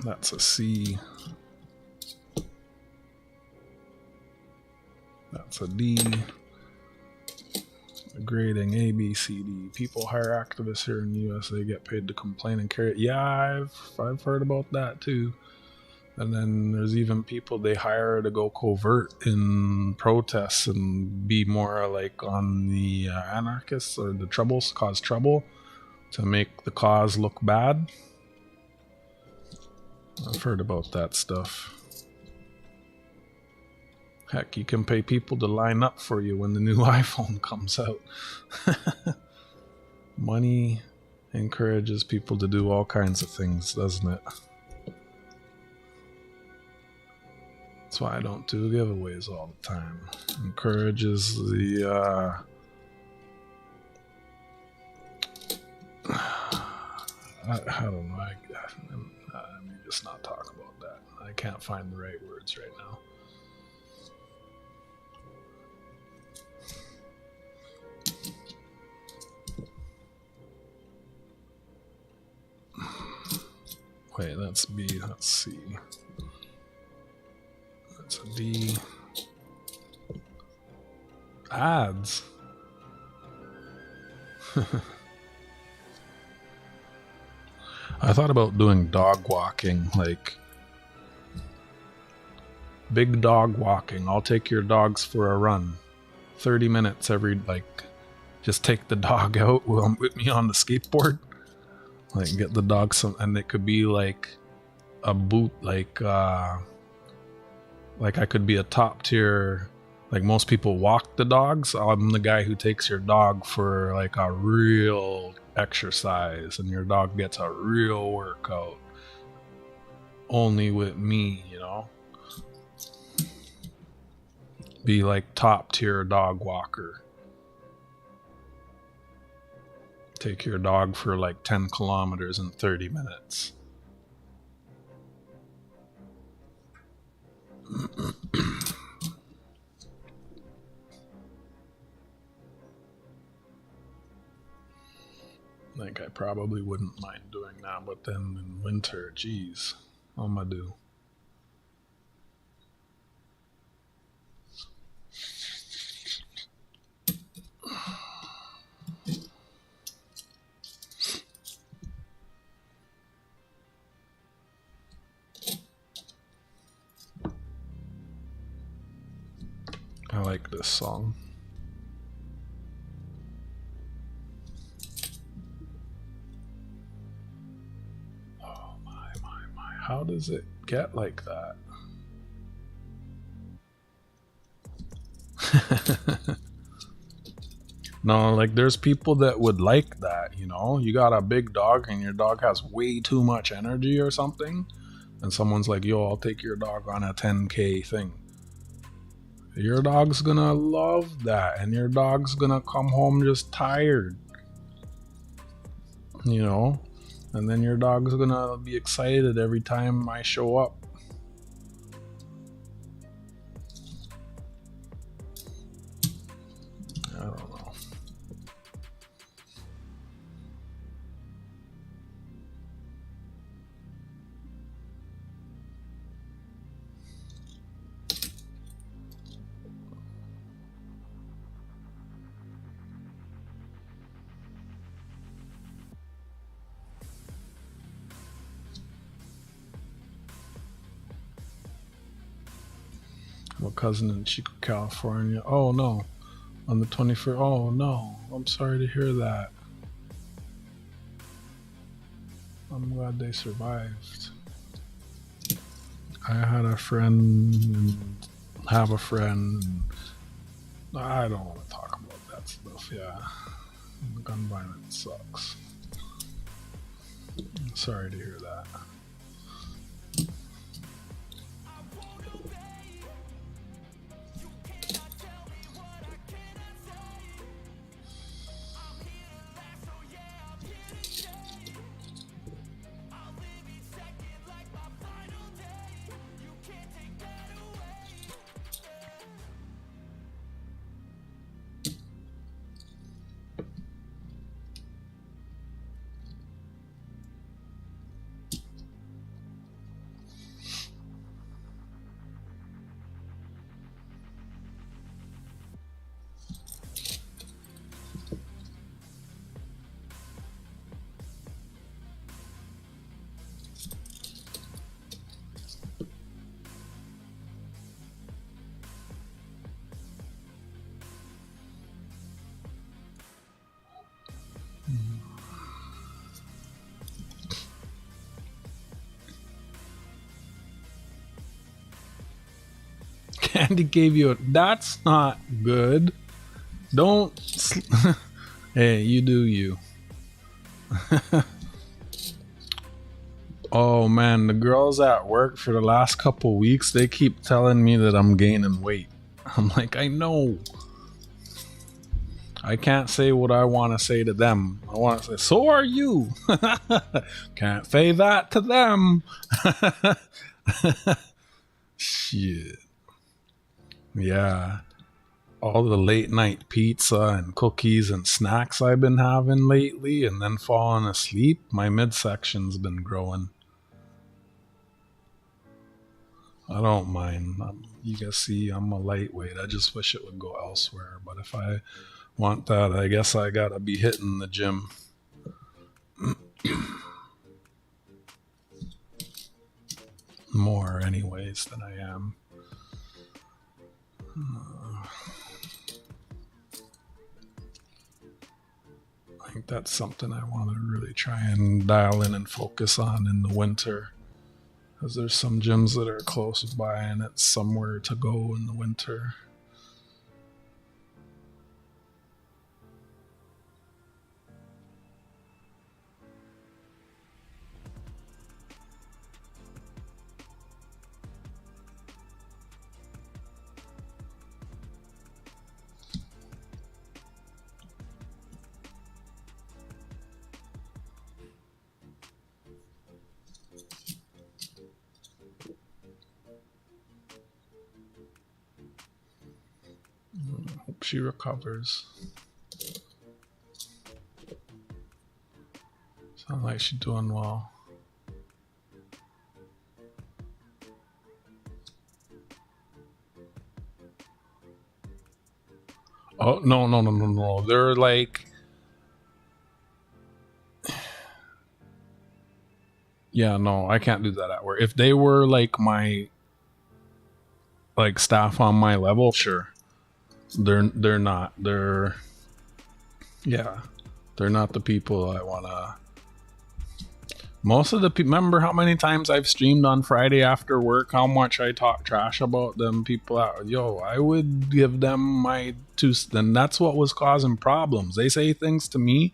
That's a C. That's a D. Grading A, B, C, D. People hire activists here in the U.S. They get paid to complain and carry it. Yeah, I've heard about that too. And then there's even people they hire to go covert in protests and be more like on the anarchists or the troubles, cause trouble to make the cause look bad. I've heard about that stuff. Heck, you can pay people to line up for you when the new iPhone comes out. Money encourages people to do all kinds of things, doesn't it? That's why I don't do giveaways all the time. Encourages the I don't know. Let me just not talk about that. I can't find the right words right now. Wait, that's B, that's C. That's a D. Ads. I thought about doing dog walking, like big dog walking. I'll take your dogs for a run. 30 minutes every, like, just take the dog out with me on the skateboard. Like, get the dog some, and it could be like a boot, like I could be a top tier, like most people walk the dogs. I'm the guy who takes your dog for like a real exercise, and your dog gets a real workout. Only with me, you know? Be like top tier dog walker. Take your dog for like 10 kilometers in 30 minutes. Like, I probably wouldn't mind doing that, but then in winter, geez, what am I do? I like this song. Oh my. How does it get like that? No, like there's people that would like that, you know? You got a big dog and your dog has way too much energy or something, and someone's like, yo, I'll take your dog on a 10K thing. Your dog's gonna love that, and your dog's gonna come home just tired, you know? And then your dog's gonna be excited every time I show up. I don't know. My cousin in Chico, California. Oh no. On the 21st. Oh no. I'm sorry to hear that. I'm glad they survived. I had a friend and have a friend. I don't want to talk about that stuff. Yeah. Gun violence sucks. Sorry to hear that. Candy gave you a. That's not good. Don't. Hey, you do you. Oh man, the girls at work for the last couple weeks, they keep telling me that I'm gaining weight. I'm like, I know. I can't say what I want to say to them. I want to say, so are you. Can't say that to them. Shit. Yeah. All the late night pizza and cookies and snacks I've been having lately and then falling asleep, my midsection's been growing. I don't mind. You can see I'm a lightweight. I just wish it would go elsewhere. But if I want that, I guess I gotta be hitting the gym. More anyways than I am. I think that's something I want to really try and dial in and focus on in the winter. Because there's some gyms that are close by and it's somewhere to go in the winter. Hope she recovers. Sounds like she's doing well. Oh, no. They're like... Yeah, no, I can't do that at work. If they were like my... like staff on my level, sure. They're not. They're... Yeah. They're not the people I want to... Most of the people... Remember how many times I've streamed on Friday after work? How much I talk trash about them people out. Yo, I would give them my two... And that's what was causing problems. They say things to me,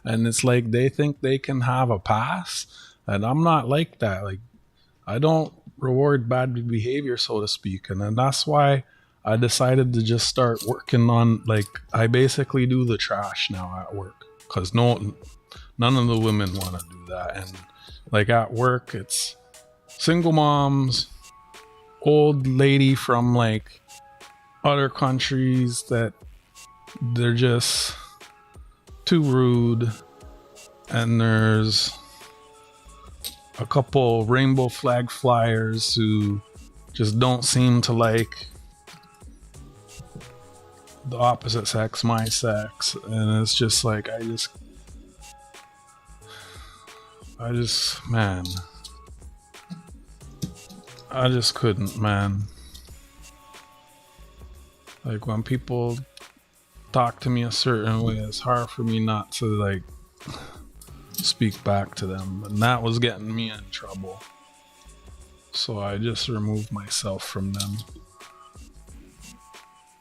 and it's like they think they can have a pass, and I'm not like that. Like, I don't reward bad behavior, so to speak. And then that's why I decided to just start working on, like, I basically do the trash now at work, because none of the women want to do that. And like at work, it's single moms, old lady from like other countries that they're just too rude, and there's a couple rainbow flag flyers who just don't seem to like the opposite sex, my sex. And it's just like, man, I just couldn't, man. Like, when people talk to me a certain way, it's hard for me not to like speak back to them, and that was getting me in trouble. So I just removed myself from them,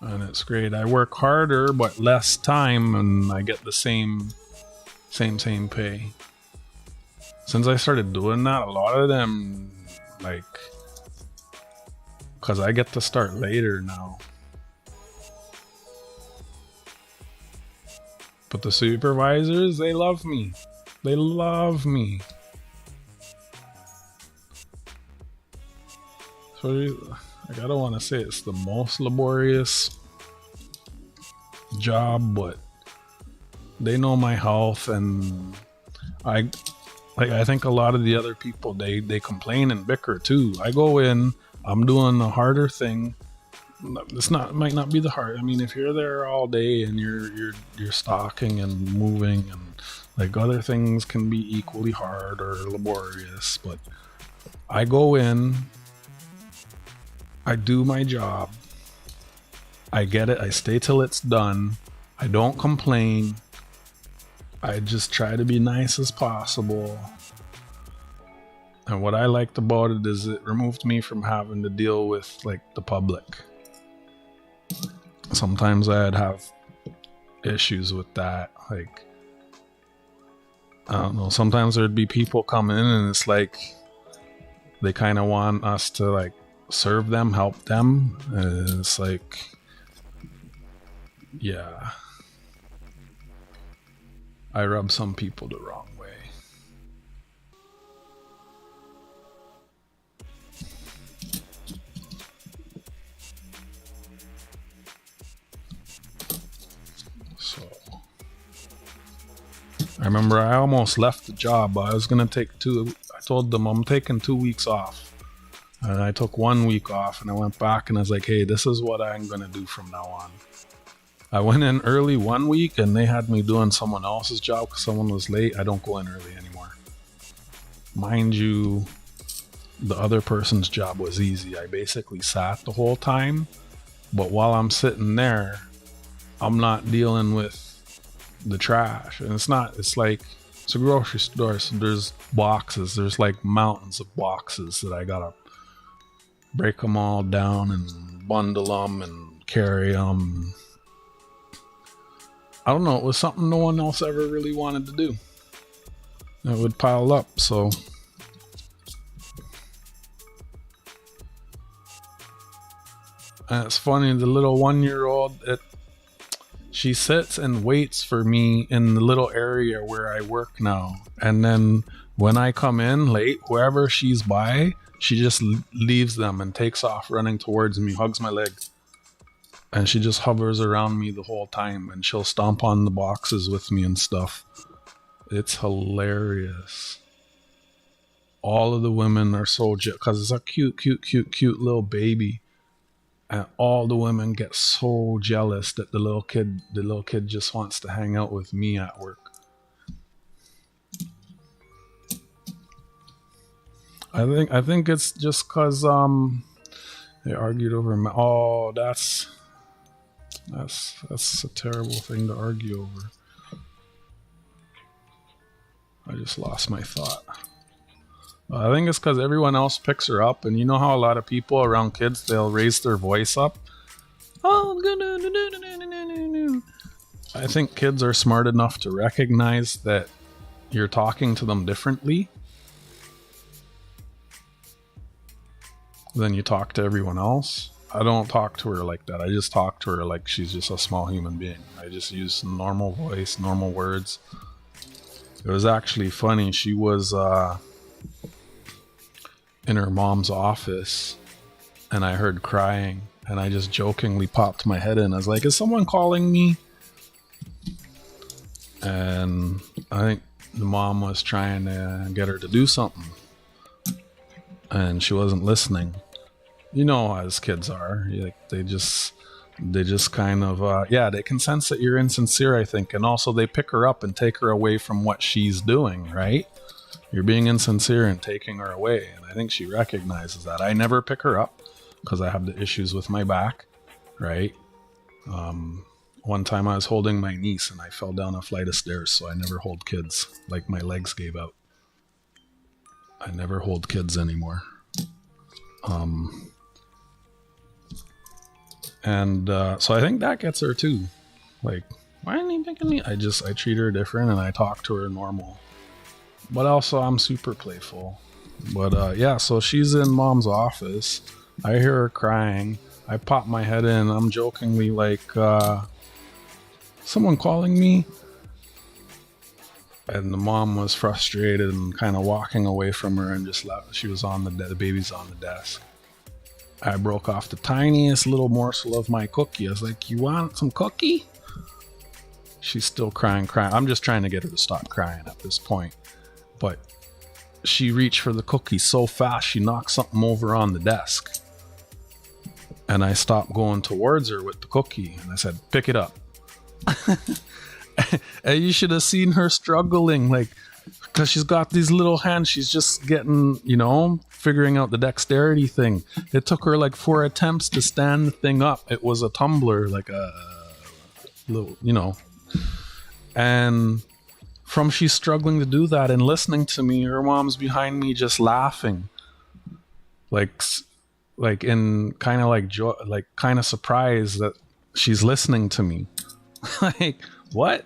and it's great. I work harder but less time, and I get the same pay. Since I started doing that, a lot of them, like, because I get to start later now. But the supervisors, they love me. They love me. So, like, I don't want to say it's the most laborious job, but they know my health, and I think a lot of the other people, they complain and bicker too. I go in, I'm doing the harder thing. It might not be the hard. I mean, if you're there all day and you're stocking and moving, and like, other things can be equally hard or laborious, but I go in, I do my job, I get it, I stay till it's done, I don't complain, I just try to be nice as possible. And what I liked about it is it removed me from having to deal with like the public. Sometimes I'd have issues with that. Like, I don't know, sometimes there'd be people coming in and it's like they kind of want us to like serve them, help them. And it's like, yeah, I rub some people the wrong way. So I remember I almost left the job. I was gonna take I told them I'm taking 2 weeks off, and I took 1 week off, and I went back and I was like, hey, this is what I'm gonna do from now on. I went in early 1 week and they had me doing someone else's job because someone was late. I don't go in early anymore. Mind you, the other person's job was easy. I basically sat the whole time, but while I'm sitting there, I'm not dealing with the trash. And it's a grocery store, so there's boxes. There's like mountains of boxes that I gotta break them all down and bundle them and carry them. I don't know, it was something no one else ever really wanted to do. It would pile up, so and it's funny, the little 1-year-old, she sits and waits for me in the little area where I work now. And then when I come in late, whoever she's by, she just leaves them and takes off running towards me, hugs my leg. And she just hovers around me the whole time, and she'll stomp on the boxes with me and stuff. It's hilarious. All of the women are so because it's a cute little baby. And all the women get so jealous that the little kid just wants to hang out with me at work. I think it's just because they argued over me. Oh, that's a terrible thing to argue over. I just lost my thought. I think it's because everyone else picks her up, and you know how a lot of people around kids, they'll raise their voice up. Oh, I think kids are smart enough to recognize that you're talking to them differently than you talk to everyone else. I don't talk to her like that. I just talk to her like she's just a small human being. I just use normal voice, normal words. It was actually funny. She was in her mom's office and I heard crying and I just jokingly popped my head in. I was like, is someone calling me? And I think the mom was trying to get her to do something and she wasn't listening. You know how as kids are, like they just kind of they can sense that you're insincere, I think, and also they pick her up and take her away from what she's doing, right? You're being insincere and taking her away, and I think she recognizes that. I never pick her up because I have the issues with my back, right? One time I was holding my niece and I fell down a flight of stairs, so I never hold kids. Like my legs gave out. I never hold kids anymore. So I think that gets her too. Like, why aren't you picking me? I treat her different and I talk to her normal. But also I'm super playful. But so she's in mom's office. I hear her crying. I pop my head in. I'm jokingly like, someone calling me? And the mom was frustrated and kind of walking away from her and just left. She was on the baby's on the desk. I broke off the tiniest little morsel of my cookie. I was like, you want some cookie? She's still crying. I'm just trying to get her to stop crying at this point. But she reached for the cookie so fast, she knocked something over on the desk. And I stopped going towards her with the cookie. And I said, pick it up. And you should have seen her struggling, like, because she's got these little hands. She's just getting, figuring out the dexterity thing. It took her like 4 attempts to stand the thing up. It was a tumbler, like a little, and from she's struggling to do that and listening to me, her mom's behind me just laughing, like in kind of like joy, like kind of surprised that she's listening to me. Like, what?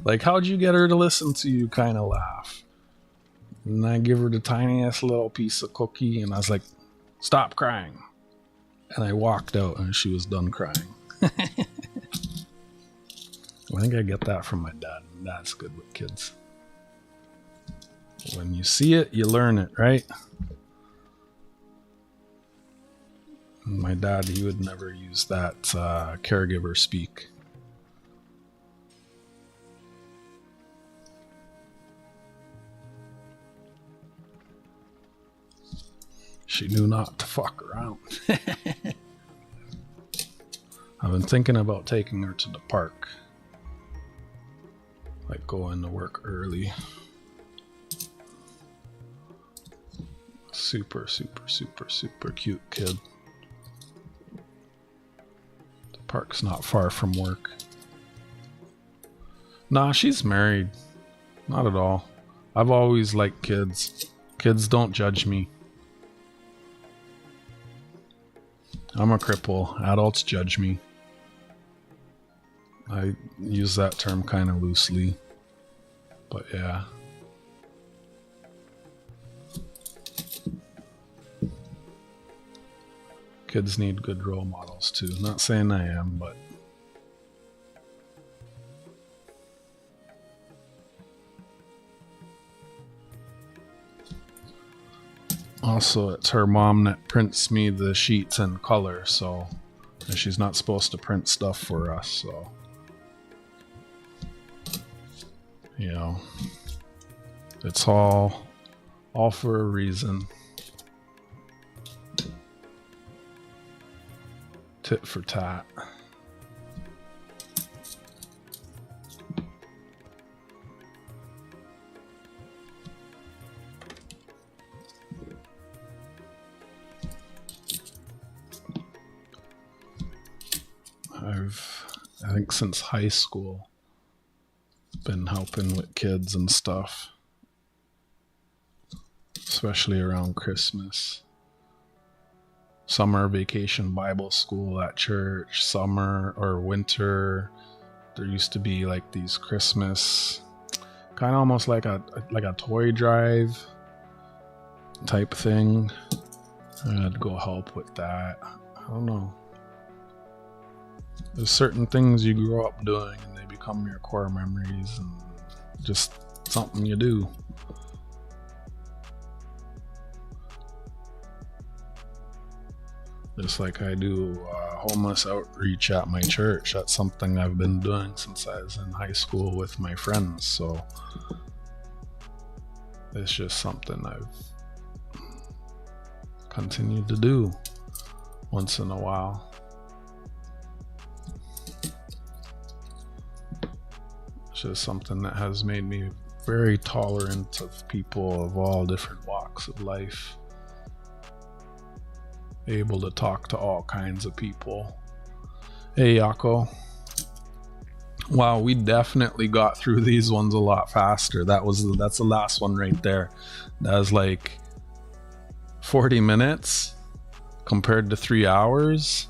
Like, how'd you get her to listen to you? Kind of laugh. And I give her the tiniest little piece of cookie and I was like, stop crying. And I walked out and she was done crying. I think I get that from my dad. Dad's good with kids. When you see it, you learn it, right? My dad, he would never use that caregiver speak. She knew not to fuck around. I've been thinking about taking her to the park. Like going to work early. Super, super, super, super cute kid. The park's not far from work. Nah, she's married. Not at all. I've always liked kids. Kids don't judge me. I'm a cripple. Adults judge me. I use that term kind of loosely. But yeah. Kids need good role models too. Not saying I am, but also it's her mom that prints me the sheets in color, so she's not supposed to print stuff for us, so it's all for a reason. Tit for tat. I think since high school, been helping with kids and stuff, especially around Christmas. Summer vacation Bible school at church, summer or winter. There used to be like these Christmas, kind of almost like a toy drive type thing. I'd go help with that. I don't know. There's certain things you grow up doing and they become your core memories and just something you do. Just like I do homeless outreach at my church. That's something I've been doing since I was in high school with my friends. So it's just something I've continued to do once in a while. It's just something that has made me very tolerant of people of all different walks of life. Able to talk to all kinds of people. Hey, Yako. Wow, we definitely got through these ones a lot faster. That's the last one right there. That was like 40 minutes compared to 3 hours.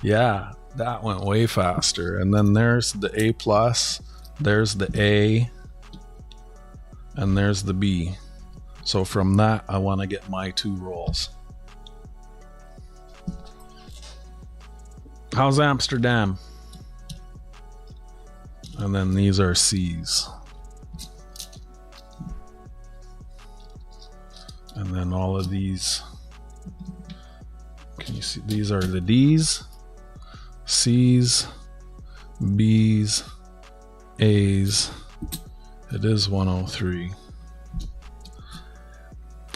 Yeah, that went way faster. And then there's the A+, there's the A, and there's the B. So from that, I want to get my 2 rolls. How's Amsterdam? And then these are C's. And then all of these, can you see? These are the D's, C's, B's, A's. It is 103.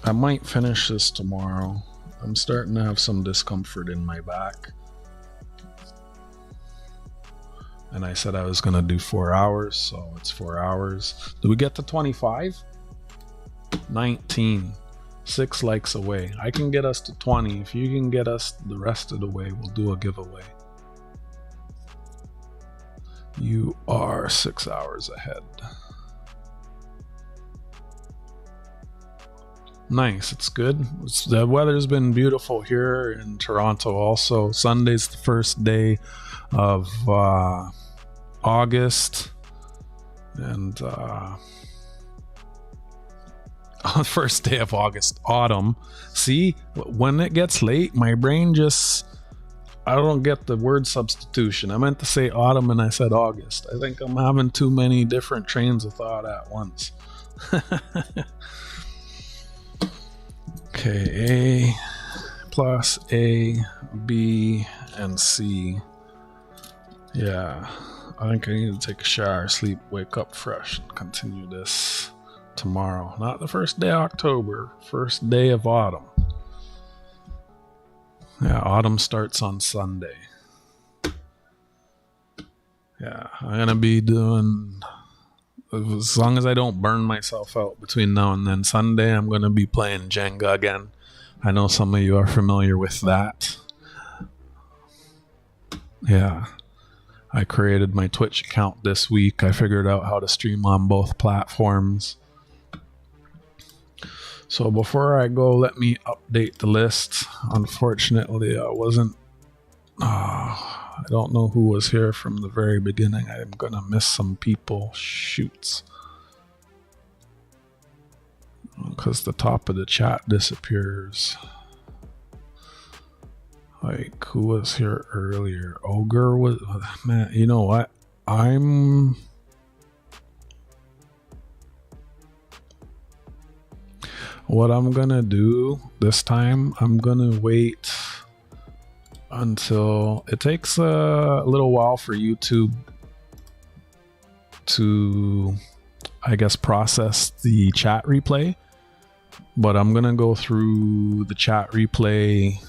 I might finish this tomorrow. I'm starting to have some discomfort in my back. And I said I was going to do 4 hours, so it's 4 hours. Do we get to 25? 19. 6 likes away. I can get us to 20. If you can get us the rest of the way, we'll do a giveaway. You are 6 hours ahead. Nice, it's good. The weather's been beautiful here in Toronto also. Sunday's the first day of August. And first day of August, autumn. See, when it gets late, my brain just, I don't get the word substitution. I meant to say autumn and I said August. I think I'm having too many different trains of thought at once. Okay, A plus A, B, and C. Yeah, I think I need to take a shower, sleep, wake up fresh, and continue this tomorrow. Not the first day of October, first day of autumn. Yeah, autumn starts on Sunday. Yeah, I'm gonna be doing, as long as I don't burn myself out between now and then. Sunday, I'm going to be playing Jenga again. I know some of you are familiar with that. Yeah. I created my Twitch account this week. I figured out how to stream on both platforms. So before I go, let me update the list. Unfortunately, I wasn't... I don't know who was here from the very beginning. I'm gonna miss some people. Shoots. Because the top of the chat disappears. Like, who was here earlier? Ogre was... Man, you know what? What I'm gonna do this time, I'm gonna wait until it takes a little while for YouTube to, I guess, process the chat replay. But I'm gonna go through the chat replay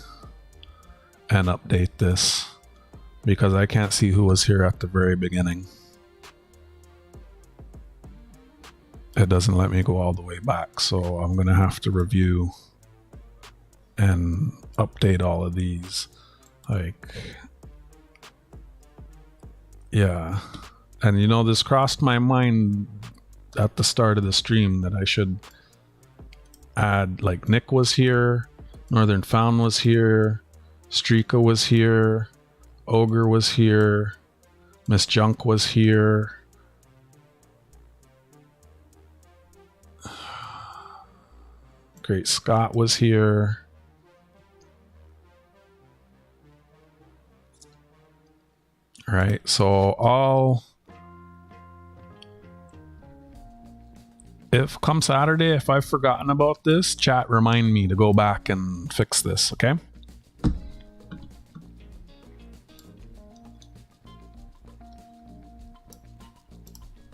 and update this because I can't see who was here at the very beginning. It doesn't let me go all the way back, so I'm gonna have to review and update all of these. Like, yeah. And you know, this crossed my mind at the start of the stream that I should add, like, Nick was here, Northern Found was here, Streaka was here, Ogre was here, Miss Junk was here. Great Scott was here. All right, so if come Saturday, if I've forgotten about this, chat remind me to go back and fix this, okay?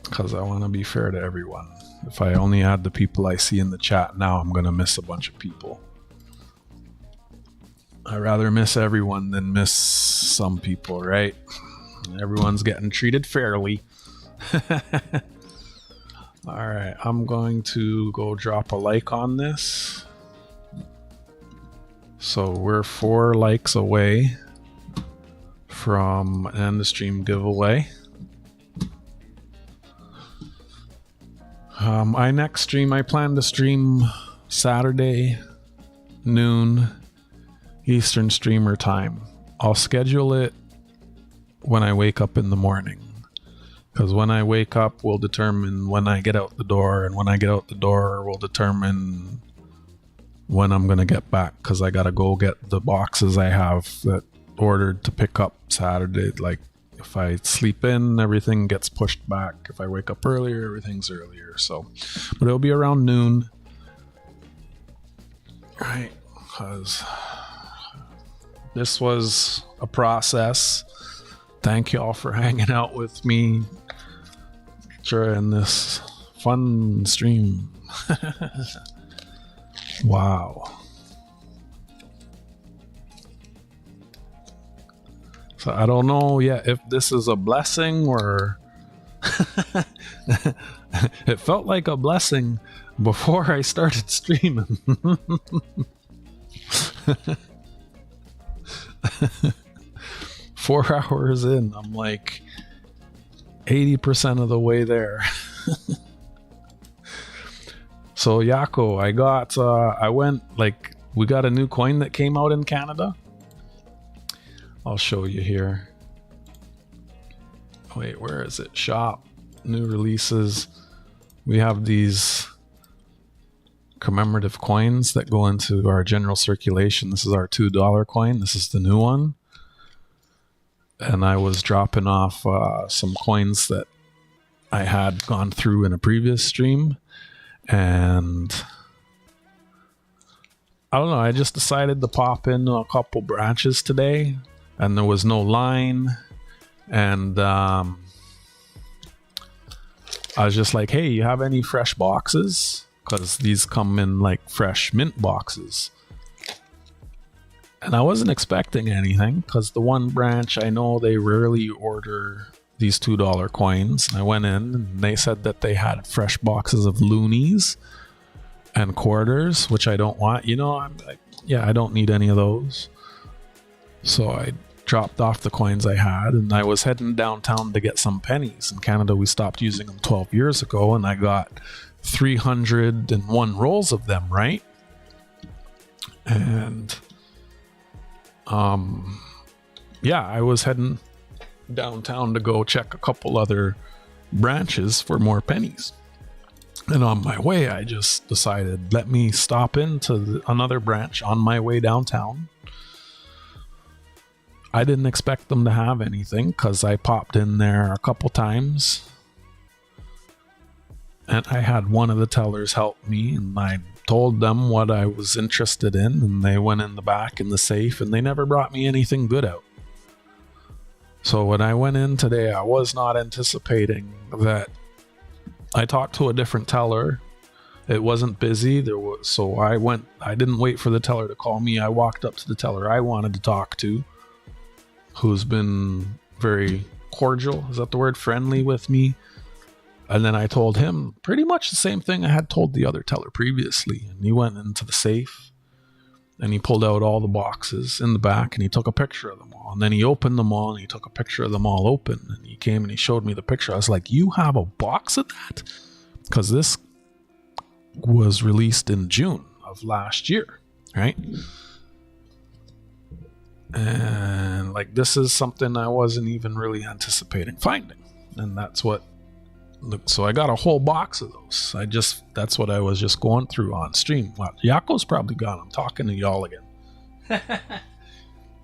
Because I want to be fair to everyone. If I only add the people I see in the chat now, I'm going to miss a bunch of people. I'd rather miss everyone than miss some people, right? Everyone's getting treated fairly. All right, I'm going to go drop a like on this. So we're 4 likes away from an end of stream giveaway. I plan to stream Saturday noon Eastern Streamer Time. I'll schedule it when I wake up in the morning, because when I wake up will determine when I get out the door, and when I get out the door will determine when I'm gonna get back, because I gotta go get the boxes I have that ordered to pick up Saturday. Like, if I sleep in, everything gets pushed back. If I wake up earlier, everything's earlier. So, but it'll be around noon, right? Because this was a process. Thank you all for hanging out with me during this fun stream. Wow. So I don't know yet if this is a blessing or it felt like a blessing before I started streaming. 4 hours in, I'm like 80% of the way there. So Yako, we got a new coin that came out in Canada. I'll show you here. Wait, where is it? Shop, new releases. We have these commemorative coins that go into our general circulation. This is our $2 coin. This is the new one. And I was dropping off some coins that I had gone through in a previous stream. And I don't know, I just decided to pop in a couple branches today. And there was no line. And I was just like, hey, you have any fresh boxes? Because these come in like fresh mint boxes. And I wasn't expecting anything, because the one branch, I know they rarely order these $2 coins. And I went in and they said that they had fresh boxes of loonies and quarters, which I don't want. You know, I'm like, yeah, I don't need any of those. So I dropped off the coins I had, and I was heading downtown to get some pennies. In Canada, we stopped using them 12 years ago, and I got 301 rolls of them, right? And yeah, I was heading downtown to go check a couple other branches for more pennies. And on my way, I just decided, let me stop into another branch on my way downtown. I didn't expect them to have anything, because I popped in there a couple times. And I had one of the tellers help me, and I told them what I was interested in, and they went in the back in the safe, and they never brought me anything good out. So when I went in today, I was not anticipating that. I talked to a different teller. It wasn't busy. So I didn't wait for the teller to call me. I walked up to the teller I wanted to talk to, who's been very cordial, is that the word, friendly with me. And then I told him pretty much the same thing I had told the other teller previously. And he went into the safe and he pulled out all the boxes in the back and he took a picture of them all. And then he opened them all and he took a picture of them all open. And he came and he showed me the picture. I was like, you have a box of that? Because this was released in June of last year, right? And like, this is something I wasn't even really anticipating finding. And that's what So I got a whole box of those. That's what I was just going through on stream. Well, Yako's probably gone. I'm talking to y'all again.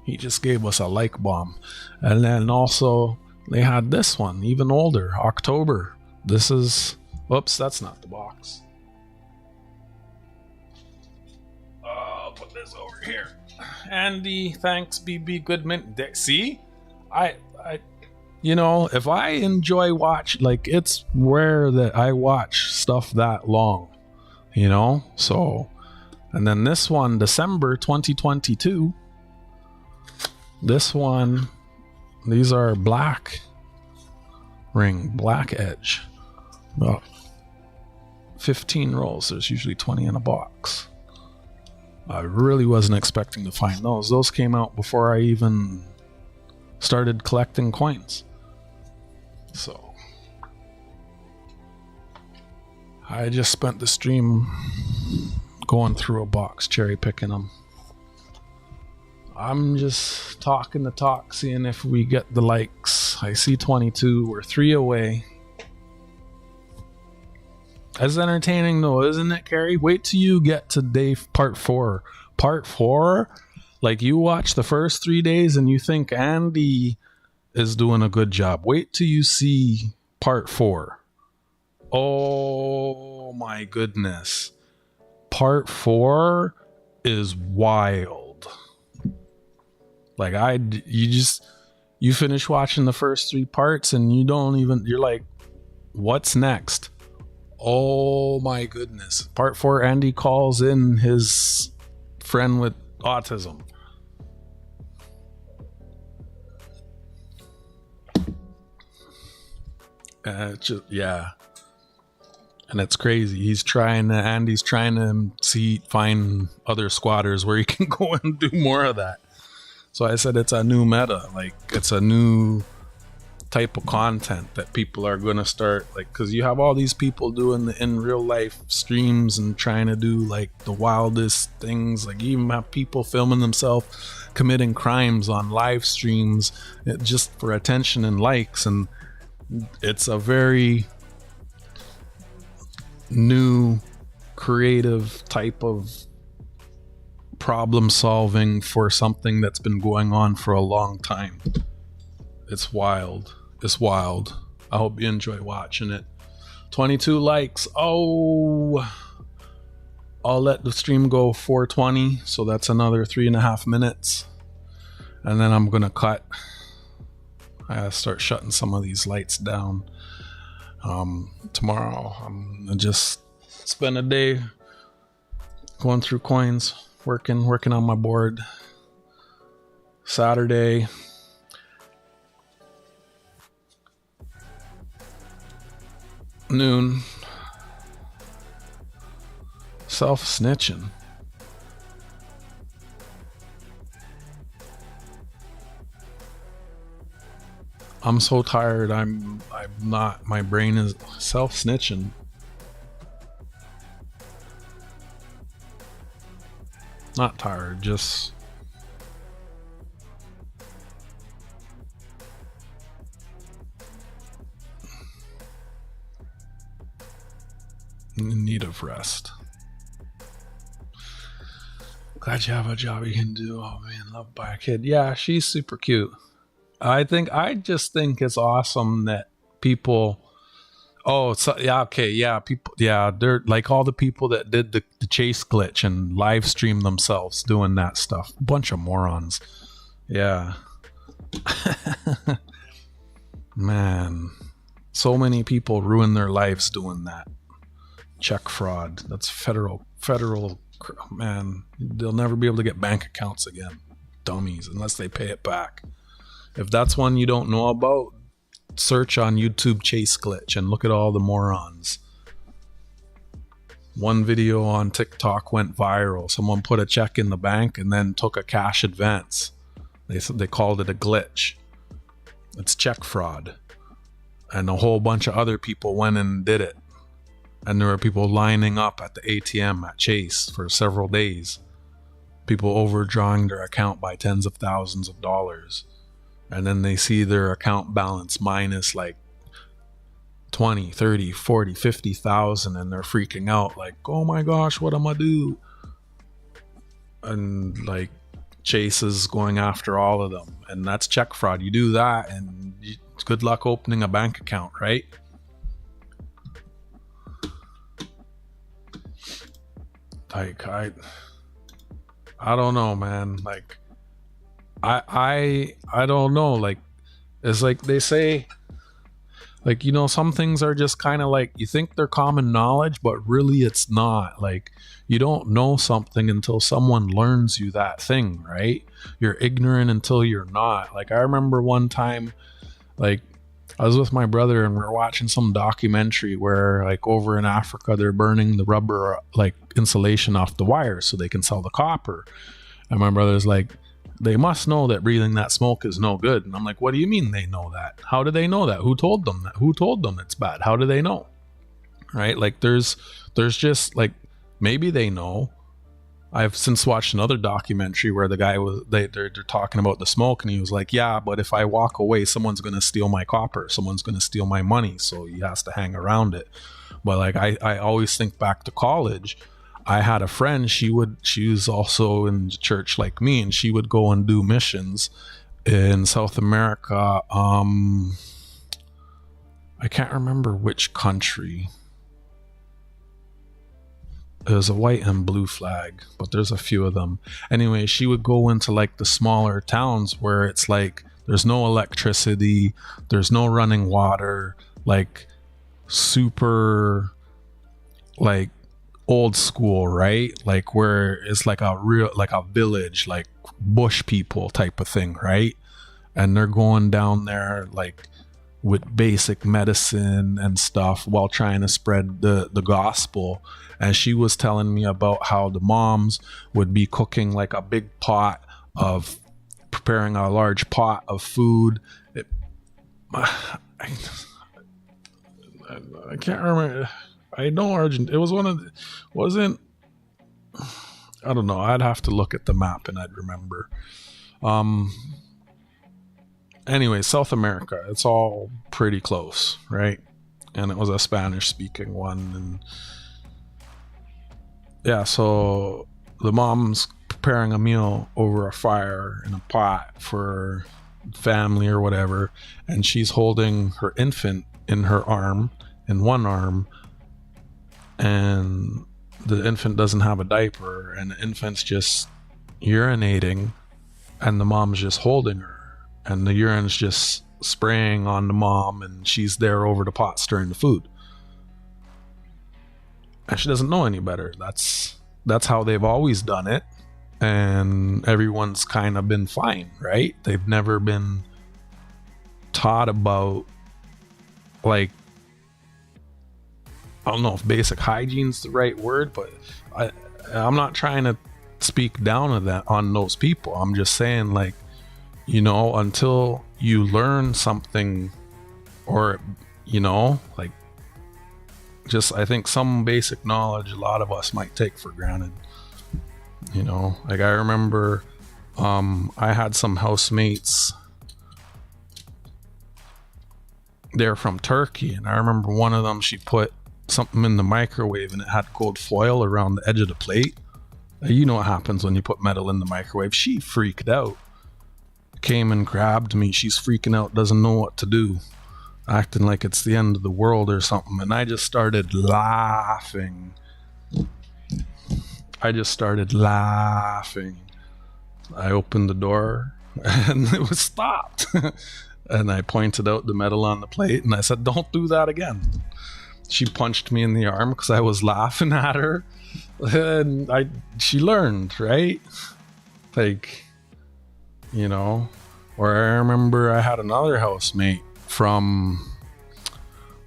He just gave us a like bomb. And then also they had this one, even older, October. This is, whoops, that's not the box. I'll put this over here. Andy, thanks, BB Goodman. See? If I enjoy like, it's rare that I watch stuff that long, so. And then this one, December 2022. This one, these are black edge. About 15 rolls. There's usually 20 in a box. I really wasn't expecting to find those. Those came out before I even started collecting coins. So I just spent the stream going through a box, cherry picking them. I'm just talking the talk, seeing if we get the likes. I see 22. We're 3 away. That's entertaining though, isn't it, Carrie? Wait till you get to day part 4. Part 4? Like, you watch the first 3 days and you think Andy is doing a good job. Wait till you see part 4. Oh my goodness. Part 4 is wild. Like, you finish watching the first 3 parts and you're like, what's next? Oh my goodness. Part 4, Andy calls in his friend with autism. Yeah. And it's crazy. Andy's trying to find other squatters where he can go and do more of that. So I said it's a new meta. Like, it's a new type of content that people are going to start, like, because you have all these people doing the in real life streams and trying to do like the wildest things. Like, you even have people filming themselves committing crimes on live streams just for attention and likes. And it's a very new creative type of problem solving for something that's been going on for a long time. It's wild. I hope you enjoy watching it. 22 likes. Oh, I'll let the stream go 420, so that's another 3.5 minutes, and then I'm gonna cut. I gotta start shutting some of these lights down. Tomorrow I'm gonna just spend a day going through coins, working on my board. Saturday, noon, self-snitching. I'm so tired. I'm not. My brain is self-snitching. Not tired, just in need of rest. Glad you have a job you can do. Oh man, loved by a kid. Yeah, she's super cute. I just think it's awesome that people. Oh, so, yeah, okay, yeah, people, yeah, they're like all the people that did the chase glitch and live stream themselves doing that stuff. Bunch of morons. Yeah. Man, so many people ruin their lives doing that. Check fraud. That's federal. Man, they'll never be able to get bank accounts again. Dummies, unless they pay it back. If that's one you don't know about, search on YouTube chase glitch and look at all the morons. One video on TikTok went viral. Someone put a check in the bank and then took a cash advance. They called it a glitch. It's check fraud. And a whole bunch of other people went and did it. And there were people lining up at the ATM at Chase for several days. People overdrawing their account by tens of thousands of dollars. And then they see their account balance minus like 20, 30, 40, 50,000, and they're freaking out like, oh my gosh, what am I do? And like Chase is going after all of them, and that's check fraud. You do that and good luck opening a bank account, right? Like I don't know, man. Like I don't know. Like it's like they say, like, you know, some things are just kind of like you think they're common knowledge, but really it's not. Like you don't know something until someone learns you that thing, right? You're ignorant until you're not. Like I remember one time, like I was with my brother and we were watching some documentary where like over in Africa they're burning the rubber like insulation off the wires so they can sell the copper. And my brother's like, they must know that breathing that smoke is no good. And I'm like, what do you mean they know that? How do they know that? Who told them that? Who told them it's bad? How do they know? Right? Like there's just like, maybe they know. I've since watched another documentary where the guy was, they're talking about the smoke, and he was like, yeah, but if I walk away, someone's going to steal my copper. Someone's going to steal my money. So he has to hang around it. But like, I always think back to college. I had a friend, she was also in the church like me, and she would go and do missions in South America. I can't remember which country. There's a white and blue flag, but there's a few of them. Anyway, she would go into like the smaller towns where it's like there's no electricity, there's no running water, like super like old school, right? Like where it's like a real, like a village, like bush people type of thing, right? And they're going down there like with basic medicine and stuff while trying to spread the gospel. And she was telling me about how the moms would be cooking like a big pot of, preparing a large pot of food. I can't remember. I know Argent. It was one of the, wasn't, I don't know. I'd have to look at the map and I'd remember. Anyway, South America, it's all pretty close, right? And it was a Spanish speaking one. And yeah, so the mom's preparing a meal over a fire in a pot for family or whatever. And she's holding her infant in her arm, in one arm. And the infant doesn't have a diaper, and the infant's just urinating, and the mom's just holding her, and the urine's just spraying on the mom, and she's there over the pot stirring the food, and she doesn't know any better. That's how they've always done it, and everyone's kind of been fine, right? They've never been taught about, like, I don't know if basic hygiene's the right word, but I'm not trying to speak down on those people. I'm just saying, like, you know, until you learn something, or, you know, like, just, I think some basic knowledge a lot of us might take for granted. You know, like I remember I had some housemates, they're from Turkey, and I remember one of them, she put something in the microwave and it had gold foil around the edge of the plate. You know what happens when you put metal in the microwave. She freaked out, came and grabbed me. She's freaking out, doesn't know what to do, acting like it's the end of the world or something. And I just started laughing. I opened the door and it was stopped. And I pointed out the metal on the plate and I said, don't do that again. She punched me in the arm because I was laughing at her, and she learned, right? Like, you know. Or I remember I had another housemate from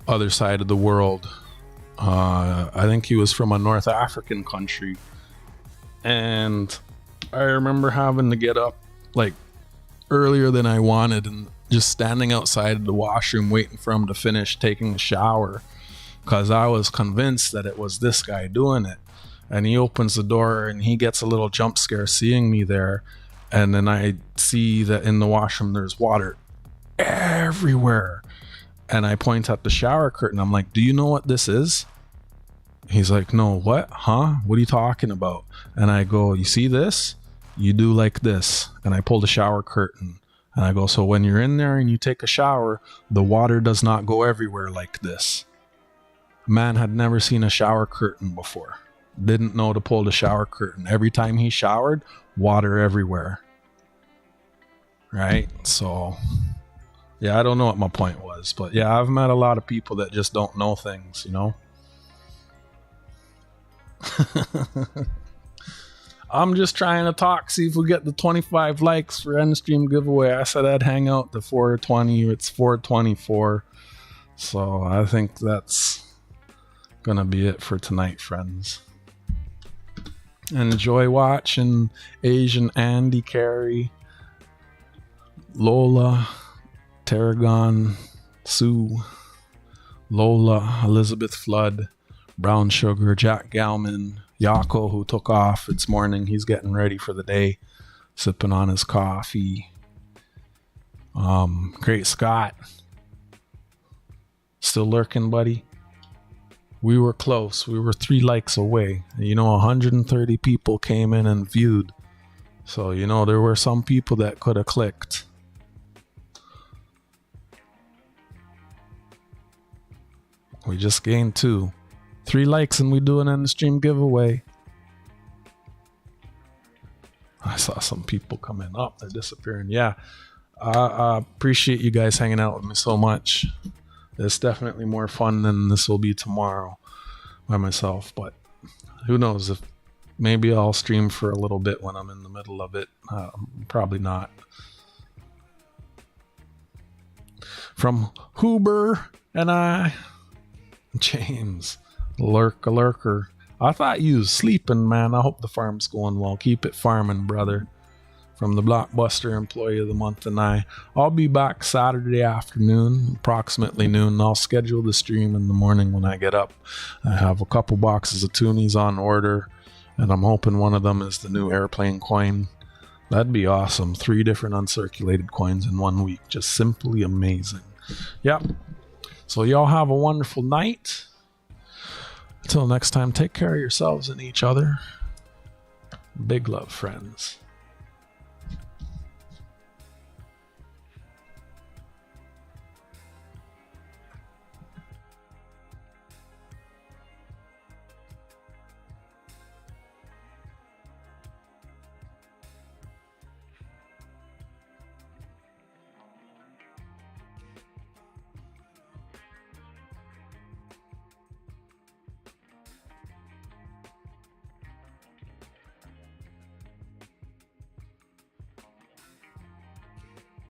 other side of the world. I think he was from a North African country, and I remember having to get up like earlier than I wanted and just standing outside the washroom waiting for him to finish taking a shower, because I was convinced that it was this guy doing it. And he opens the door and he gets a little jump scare seeing me there. And then I see that in the washroom there's water everywhere. And I point at the shower curtain. I'm like, do you know what this is? He's like, no, what? Huh? What are you talking about? And I go, you see this? You do like this. And I pull the shower curtain. And I go, so when you're in there and you take a shower, the water does not go everywhere like this. Man had never seen a shower curtain before. Didn't know to pull the shower curtain. Every time he showered, water everywhere. Right? So, yeah, I don't know what my point was. But yeah, I've met a lot of people that just don't know things, you know? I'm just trying to talk, see if we get the 25 likes for end stream giveaway. I said I'd hang out to 420. It's 424. So I think that's gonna be it for tonight, friends. Enjoy watching Asian Andy Carey, Lola, Tarragon, Sue, Lola, Elizabeth Flood, Brown Sugar, Jack Galman, Yako, who took off. It's morning. He's getting ready for the day, sipping on his coffee. Great Scott. Still lurking, buddy. We were close. We were 3 likes away. You know, 130 people came in and viewed. So, you know, there were some people that could have clicked. We just gained 2. 3 likes and we do an end stream giveaway. I saw some people coming up. They're disappearing. Yeah. I appreciate you guys hanging out with me so much. It's definitely more fun than this will be tomorrow by myself. But who knows, if maybe I'll stream for a little bit when I'm in the middle of it. Probably not. From Huber and I, James. Lurker. I thought you was sleeping, man. I hope the farm's going well. Keep it farming, brother. From the Blockbuster Employee of the Month and I'll be back Saturday afternoon, approximately noon. I'll schedule the stream in the morning when I get up. I have a couple boxes of Toonies on order, and I'm hoping one of them is the new airplane coin. That'd be awesome. 3 different uncirculated coins in 1 week. Just simply amazing. Yep. So y'all have a wonderful night. Until next time, take care of yourselves and each other. Big love, friends.